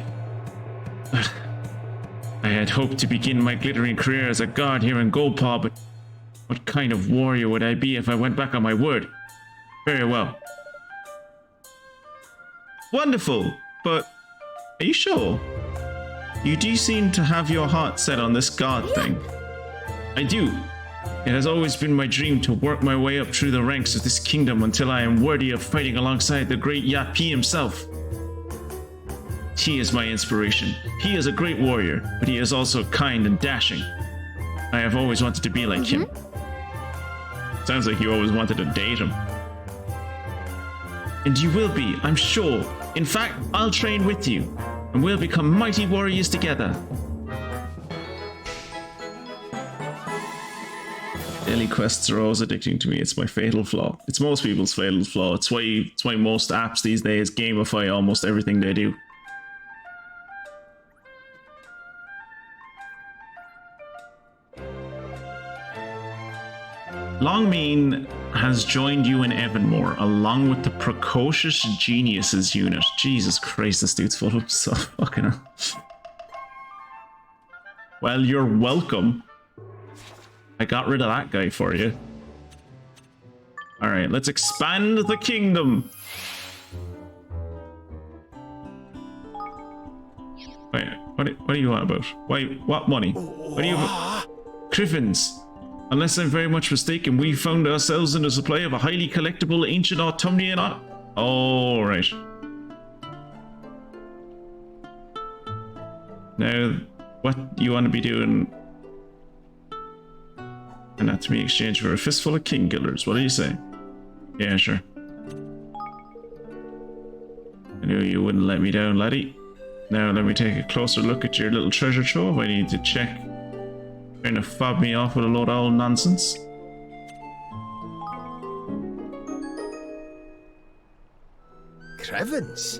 I had hoped to begin my glittering career as a guard here in Goldpaw, but what kind of warrior would I be if I went back on my word? Very well. Wonderful, but are you sure? You do seem to have your heart set on this guard thing. I do. It has always been my dream to work my way up through the ranks of this kingdom until I am worthy of fighting alongside the great Yapi himself. He is my inspiration. He is a great warrior, but he is also kind and dashing. I have always wanted to be like him. Sounds like you always wanted to date him. And you will be, I'm sure. In fact, I'll train with you, and we'll become mighty warriors together. Daily quests are always addicting to me. It's my fatal flaw. It's most people's fatal flaw. It's why most apps these days gamify almost everything they do. Longmean has joined you in Evanmore, along with the Precocious Geniuses unit. Jesus Christ, this dude's full of stuff. Fucking hell. Well, you're welcome. I got rid of that guy for you. Alright, let's expand the kingdom. Wait, what are you on about? Wait, what money? What are you... Griffins. Unless I'm very much mistaken, we found ourselves in a supply of a highly collectible ancient autumnian... Oh, right. Now, what do you want to be doing? Anatomy exchange for a fistful of king killers. What do you say? Yeah, sure. I knew you wouldn't let me down, laddie. Now let me take a closer look at your little treasure trove. I need to check. Trying to fob me off with a load of old nonsense. Crevens.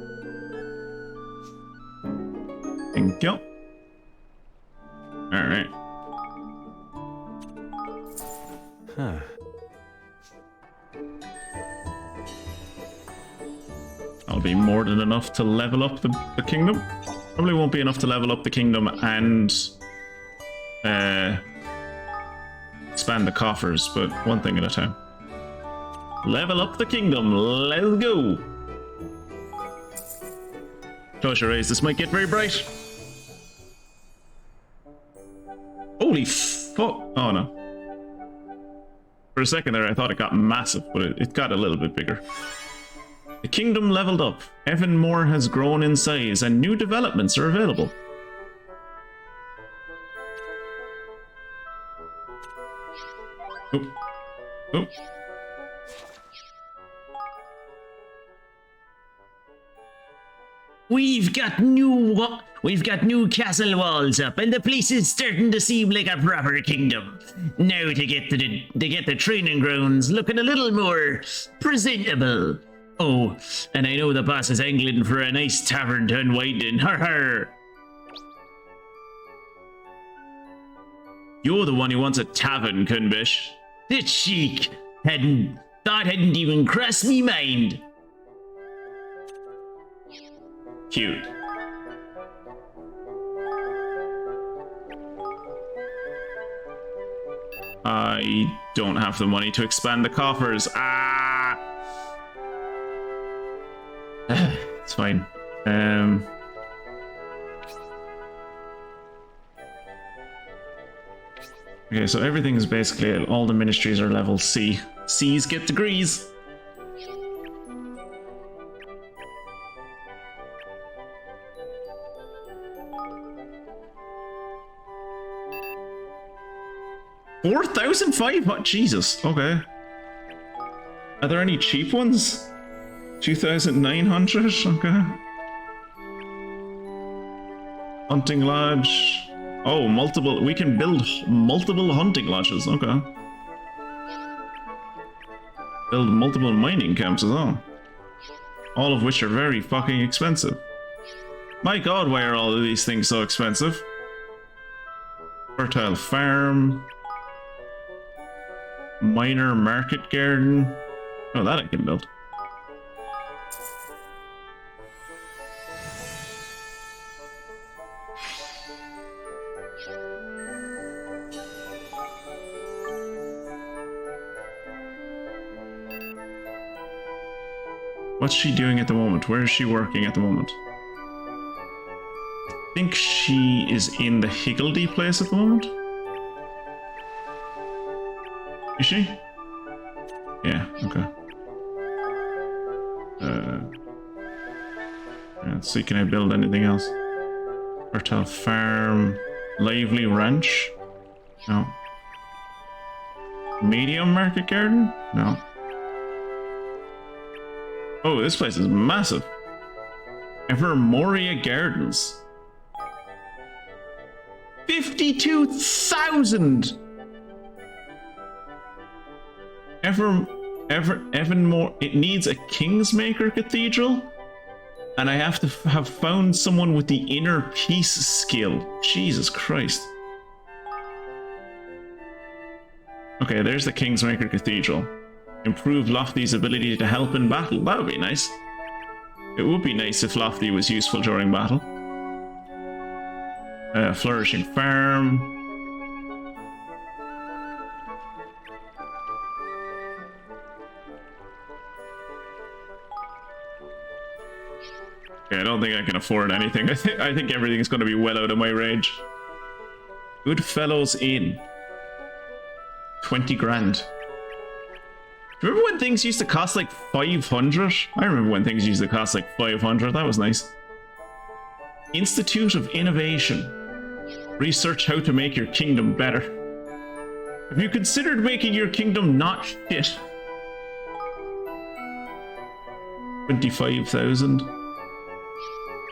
Thank you. Alright. Huh. That'll be more than enough to level up the kingdom. Probably won't be enough to level up the kingdom and expand the coffers, but one thing at a time. Level up the kingdom. Let's go. Close your eyes. This might get very bright. Holy fuck. Oh no. For a second there, I thought it got massive, but it got a little bit bigger. The kingdom leveled up. Evanmore has grown in size, and new developments are available. Oh. Oh. We've got new castle walls up, and the place is starting to seem like a proper kingdom. Now to get the training grounds looking a little more presentable. Oh, and I know the boss is angling for a nice tavern to unwind in. Har har. You're the one who wants a tavern, Kunbish. The cheek hadn't even crossed me mind. Cute. I don't have the money to expand the coffers. Ah! It's fine. Okay, so everything is basically, all the ministries are level C. C's get degrees. $4,500. Jesus. Okay. Are there any cheap ones? 2,900. Okay. Hunting lodge. Oh, multiple. We can build multiple hunting lodges. Okay. Build multiple mining camps as well. All of which are very fucking expensive. My god, why are all of these things so expensive? Fertile farm. Minor market garden. Oh, that I can build. What's she doing at the moment? Where is she working at the moment? I think she is in the Higgledy place at the moment. Is she? Yeah, okay. Let's see, can I build anything else? Fertile farm. Lively ranch? No. Medium market garden? No. Oh, this place is massive. Evermoria Gardens. 52,000! Evermore. It needs a Kingsmaker Cathedral, and I have to have found someone with the inner peace skill. Jesus Christ. Okay, there's the Kingsmaker Cathedral. Improve Lofty's ability to help in battle. That would be nice. It would be nice if Lofty was useful during battle. Flourishing farm. Okay, I don't think I can afford anything. I think everything's going to be well out of my range. Goodfellows Inn. 20 grand. Remember when things used to cost like 500? I remember when things used to cost like 500. That was nice. Institute of Innovation. Research how to make your kingdom better. Have you considered making your kingdom not shit? 25,000.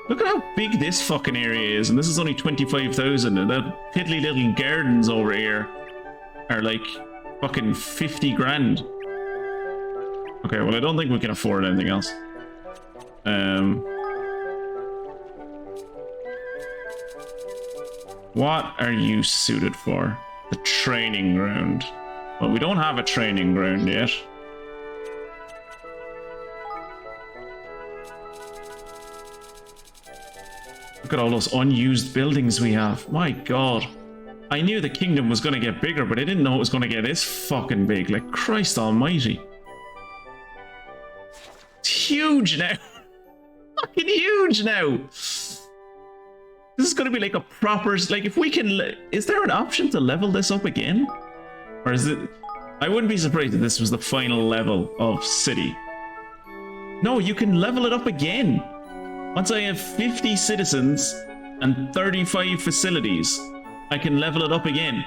Look at how big this fucking area is, and this is only 25,000, and the piddly little gardens over here are like fucking 50 grand. Okay, well, I don't think we can afford anything else. What are you suited for? The training ground. Well, we don't have a training ground yet. Look at all those unused buildings we have. My god. I knew the kingdom was going to get bigger, but I didn't know it was going to get this fucking big. Like, Christ almighty. It's huge now. Fucking huge now. This is going to be like a proper... Like, if we can... Is there an option to level this up again? Or is it... I wouldn't be surprised if this was the final level of city. No, you can level it up again. Once I have 50 citizens and 35 facilities, I can level it up again.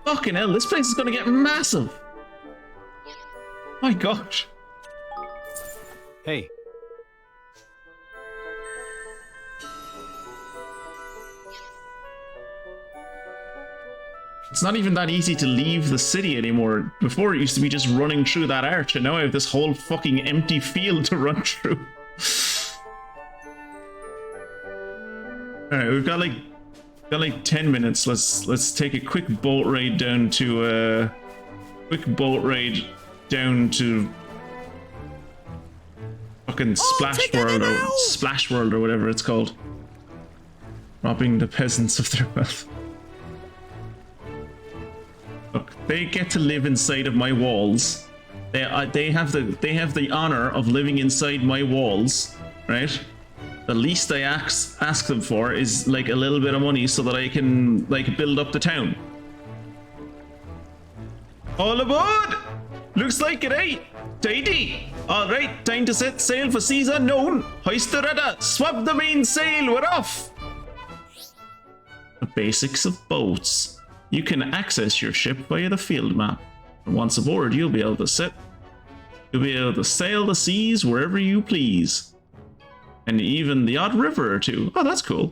Fucking hell, this place is going to get massive. My god. Hey. It's not even that easy to leave the city anymore. Before it used to be just running through that arch, and now I have this whole fucking empty field to run through. Alright, we've got like 10 minutes. Let's take a quick boat ride down to fucking Splash World or whatever it's called. Robbing the peasants of their wealth. Look, they get to live inside of my walls. They have the honor of living inside my walls, right? The least I ask them for is like a little bit of money so that I can like build up the town. All aboard! Looks like it, eh? Tidy. All right, time to set sail for seas unknown. Hoist the rudder, swab the mainsail. We're off. The basics of boats. You can access your ship via the field map, and once aboard, you'll be able to sail the seas wherever you please. And even the odd river or two. Oh, that's cool.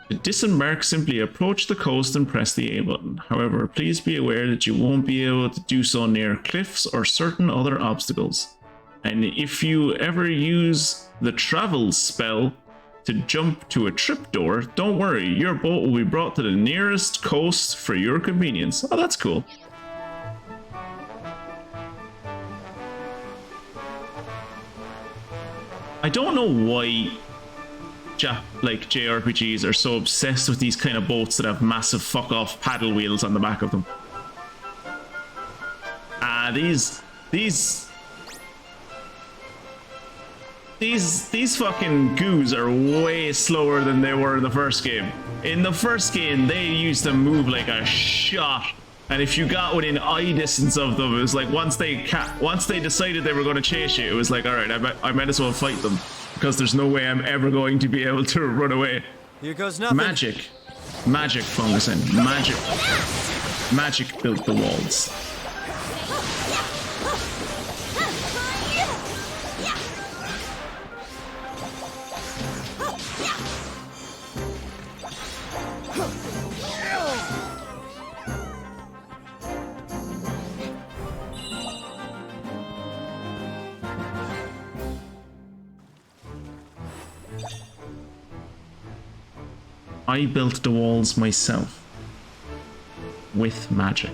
To disembark, simply approach the coast and press the A button. However, please be aware that you won't be able to do so near cliffs or certain other obstacles. And if you ever use the travel spell to jump to a trapdoor, don't worry, your boat will be brought to the nearest coast for your convenience. Oh, that's cool. I don't know why JRPGs are so obsessed with these kind of boats that have massive fuck-off paddle wheels on the back of them. These fucking goos are way slower than they were in the first game. In the first game, they used to move like a shot. And if you got within eye distance of them, it was like once they decided they were going to chase you, it was like, all right, I might as well fight them because there's no way I'm ever going to be able to run away. Here goes nothing. Magic, Fungus, and magic built the walls. I built the walls myself. With magic.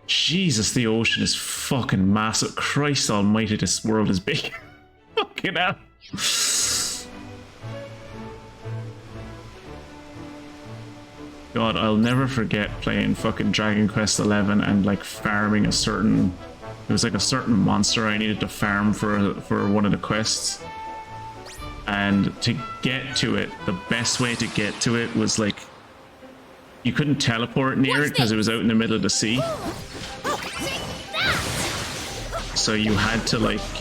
Jesus, the ocean is fucking massive. Christ almighty, this world is big. Fucking hell. God, I'll never forget playing fucking Dragon Quest 11 and like farming a certain... It was like a certain monster I needed to farm for one of the quests. And to get to it, the best way to get to it was like... You couldn't teleport near it because it was out in the middle of the sea. So you had to like...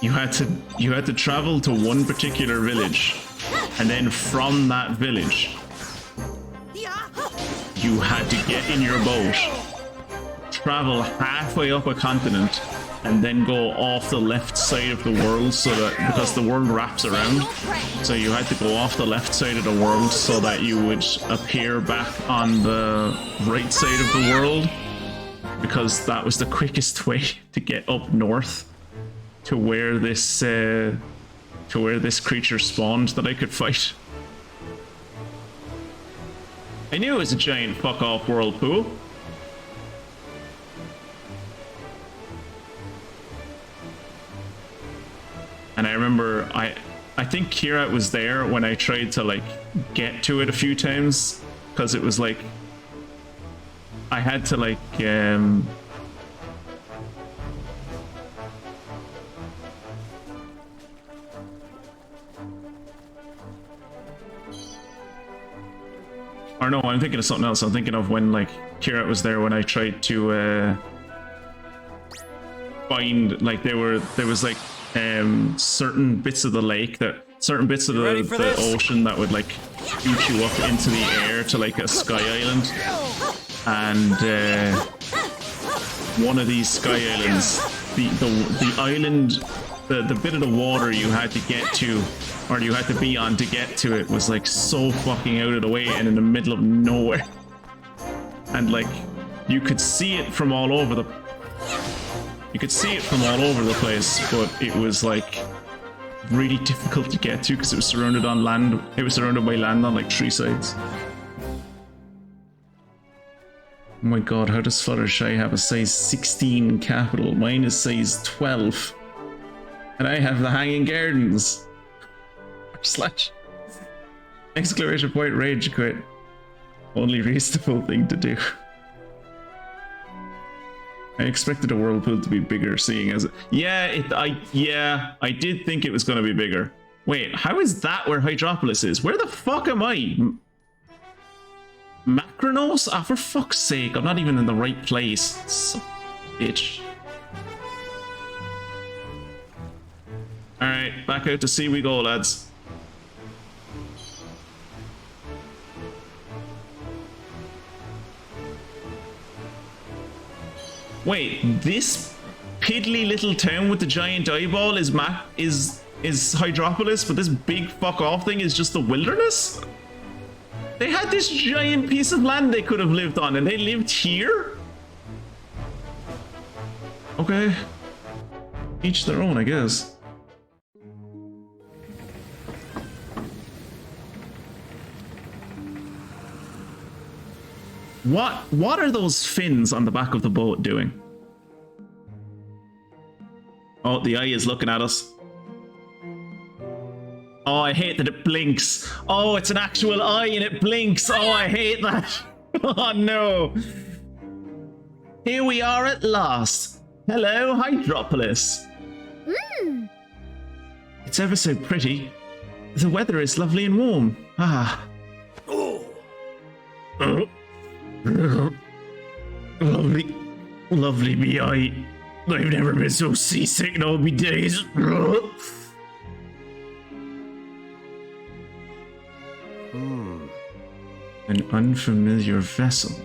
You had to travel to one particular village, and then from that village, you had to get in your boat, travel halfway up a continent, and then go off the left side of the world so that, because the world wraps around, so you had to go off the left side of the world so that you would appear back on the right side of the world, because that was the quickest way to get up north to where this creature spawned that I could fight. I knew it was a giant fuck-off whirlpool. And I remember, I think Kirat was there when I tried to like get to it a few times, because it was like I had to like or no, I'm thinking of something else. I'm thinking of when like Kirat was there when I tried to find, like there was like certain bits of the lake, that certain bits of the ocean that would like shoot you up into the air to like a sky island, and one of these sky islands, the island, the bit of the water you had to get to, or you had to be on to get to it, was like so fucking out of the way and in the middle of nowhere, and like you could see it from all over the place, but it was like really difficult to get to because it was surrounded on land. It was surrounded by land on like 3 sides. Oh my god, how does Fluttershy have a size 16 capital? Mine is size 12. And I have the Hanging Gardens. Slash. Exclamation point, rage quit. Only reasonable thing to do. I expected a whirlpool to be bigger, seeing as it... I did think it was going to be bigger. Wait, how is that where Hydropolis is? Where the fuck am I? Macronos? Ah, for fuck's sake, I'm not even in the right place. So, bitch. Alright, back out to sea we go, lads. Wait, this piddly little town with the giant eyeball is Hydropolis, but this big fuck off thing is just the wilderness? They had this giant piece of land they could have lived on, and they lived here? Okay. Each their own, I guess. What are those fins on the back of the boat doing? Oh, the eye is looking at us. Oh, I hate that it blinks. Oh, it's an actual eye and it blinks. Oh, I hate that. Oh, no. Here we are at last. Hello, Hydropolis. It's ever so pretty. The weather is lovely and warm. Ah. Oh. Lovely. Lovely me eye. I've never been so seasick in all my days. An unfamiliar vessel.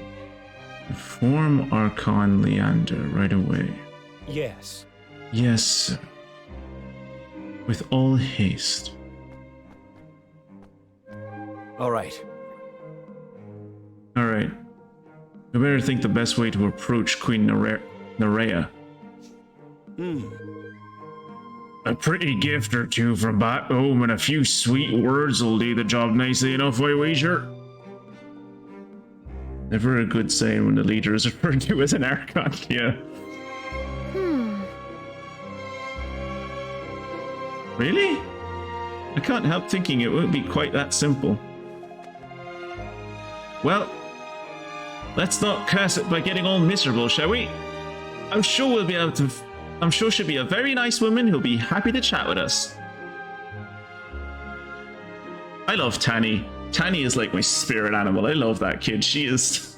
Inform Archon Leander right away. Yes. Yes, sir. With all haste. All right. Alright. We better think the best way to approach Queen Nerea. A pretty gift or two from back home and a few sweet words will do the job nicely enough, I wager. Never a good saying when the leader is referred to as an Archon, yeah. Really? I can't help thinking it won't be quite that simple. Well, let's not curse it by getting all miserable, shall we? I'm sure she'll be a very nice woman who'll be happy to chat with us. I love Tanny. Tanny is like my spirit animal. I love that kid. She is...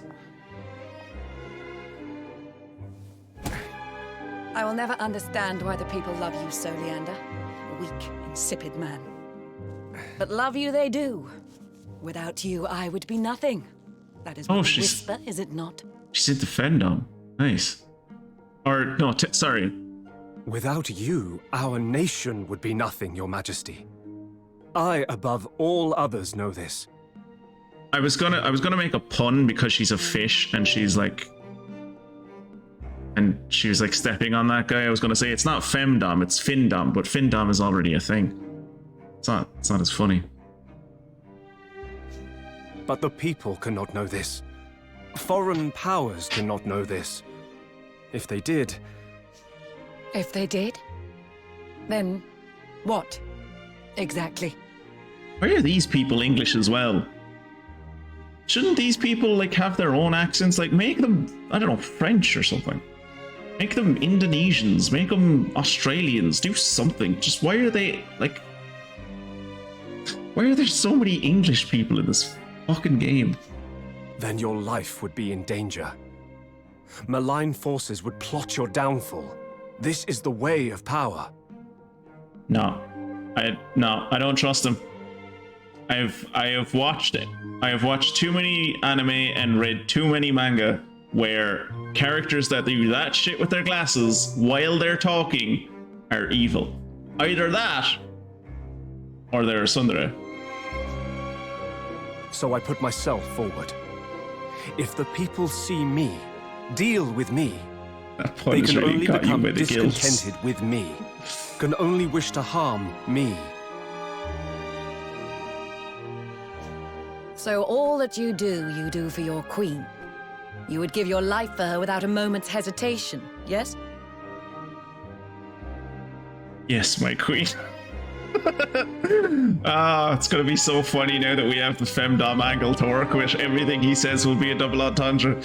I will never understand why the people love you so, Leander. A weak, insipid man. But love you they do. Without you, I would be nothing. That is what we whisper, is it not? She's into Fendom. Nice. Or, no, sorry. Without you, our nation would be nothing, Your Majesty. I, above all others, know this. I was gonna make a pun because she's a fish and she's like... And she was like stepping on that guy. I was gonna say it's not femdom, it's findom, but findom is already a thing. It's not as funny. But the people cannot know this. Foreign powers cannot know this. If they did... If they did? Then what? Exactly. Why are these people English as well? Shouldn't these people like have their own accents? Like make them, I don't know, French or something. Make them Indonesians, make them Australians, do something. Just why are they like... Why are there so many English people in this fucking game? Then your life would be in danger. Malign forces would plot your downfall. This is the way of power. No, I don't trust him. I have watched it. I have watched too many anime and read too many manga where characters that do that shit with their glasses while they're talking are evil. Either that, or they're a tsundere. So I put myself forward. If the people see me, deal with me, they can only become discontented with me, can only wish to harm me. So all that you do for your queen. You would give your life for her without a moment's hesitation, yes? Yes, my queen. It's gonna be so funny now that we have the femdom angle to work with. Everything he says will be a double entendre.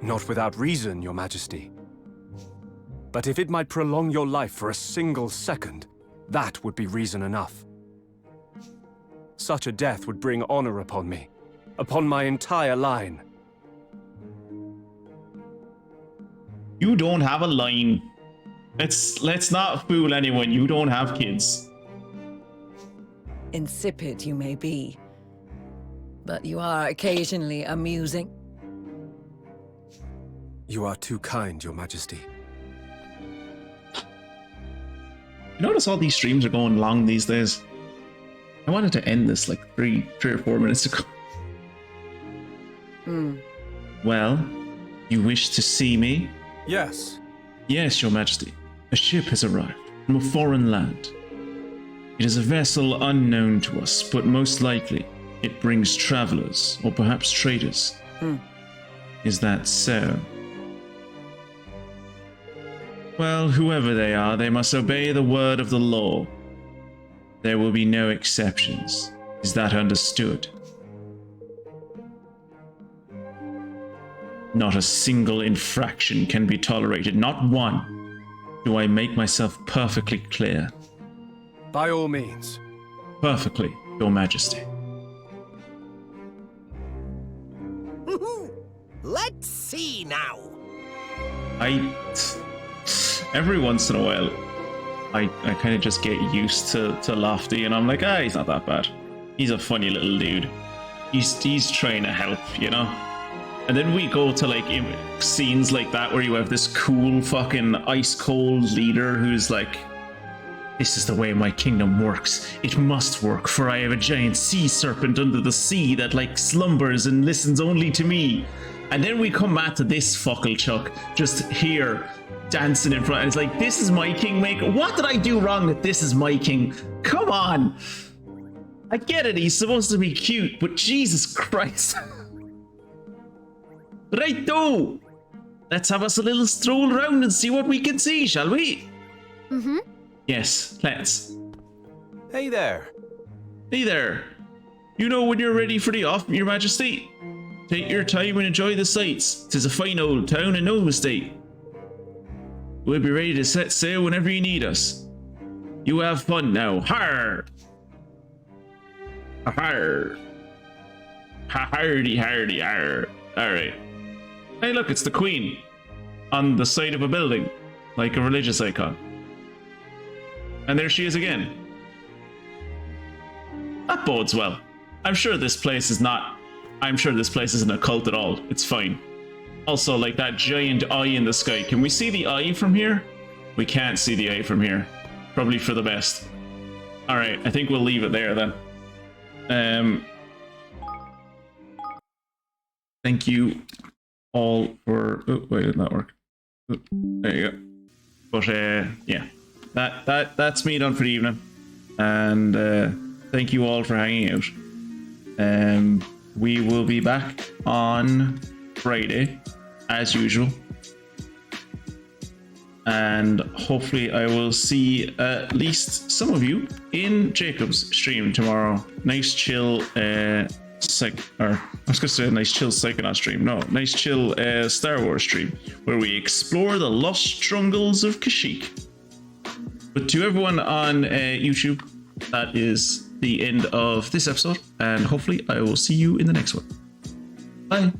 Not without reason, Your Majesty. But if it might prolong your life for a single second, that would be reason enough. Such a death would bring honor upon me, upon my entire line. You don't have a line. Let's not fool anyone. You don't have kids. Insipid you may be, but you are occasionally amusing. You are too kind, Your Majesty. You notice all these streams are going long these days? I wanted to end this like three or 4 minutes ago. Well, you wish to see me? Yes. Yes, Your Majesty. A ship has arrived from a foreign land. It is a vessel unknown to us, but most likely it brings travelers, or perhaps traders. Is that so? Well, whoever they are, they must obey the word of the law. There will be no exceptions. Is that understood? Not a single infraction can be tolerated, not one. Do I make myself perfectly clear? By all means. Perfectly, Your Majesty. Let's see now. Every once in a while, I kind of just get used to Lofty, and I'm like, he's not that bad. He's a funny little dude. He's trying to help, you know? And then we go to like scenes like that where you have this cool fucking ice cold leader who's like, this is the way my kingdom works. It must work, for I have a giant sea serpent under the sea that like slumbers and listens only to me. And then we come back to this fuckle chuck just here dancing in front. And it's like, this is my kingmaker. What did I do wrong that this is my king? Come on. I get it, he's supposed to be cute, but Jesus Christ. Righto! Let's have us a little stroll around and see what we can see, shall we? Mm-hmm. Yes, let's. Hey there. Hey there. You know when you're ready for the off, Your Majesty. Take your time and enjoy the sights. 'Tis a fine old town and no mistake. We'll be ready to set sail whenever you need us. You have fun now. Har! Har! Hardy, hardy, har. Alright. Hey look, it's the Queen. On the side of a building. Like a religious icon. And there she is again. That bodes well. I'm sure this place isn't a cult at all. It's fine. Also, like that giant eye in the sky. Can we see the eye from here? We can't see the eye from here. Probably for the best. Alright, I think we'll leave it there then. Thank you all for... Oh, wait, didn't that work? Oh, there you go. But, yeah. That's me done for the evening. And, thank you all for hanging out. We will be back on Friday, as usual. And hopefully I will see at least some of you in Jacob's stream tomorrow. Nice chill, nice chill Psychonaut stream. No, nice chill Star Wars stream, where we explore the lost jungles of Kashyyyk. But to everyone on YouTube, that is the end of this episode, and hopefully I will see you in the next one. Bye.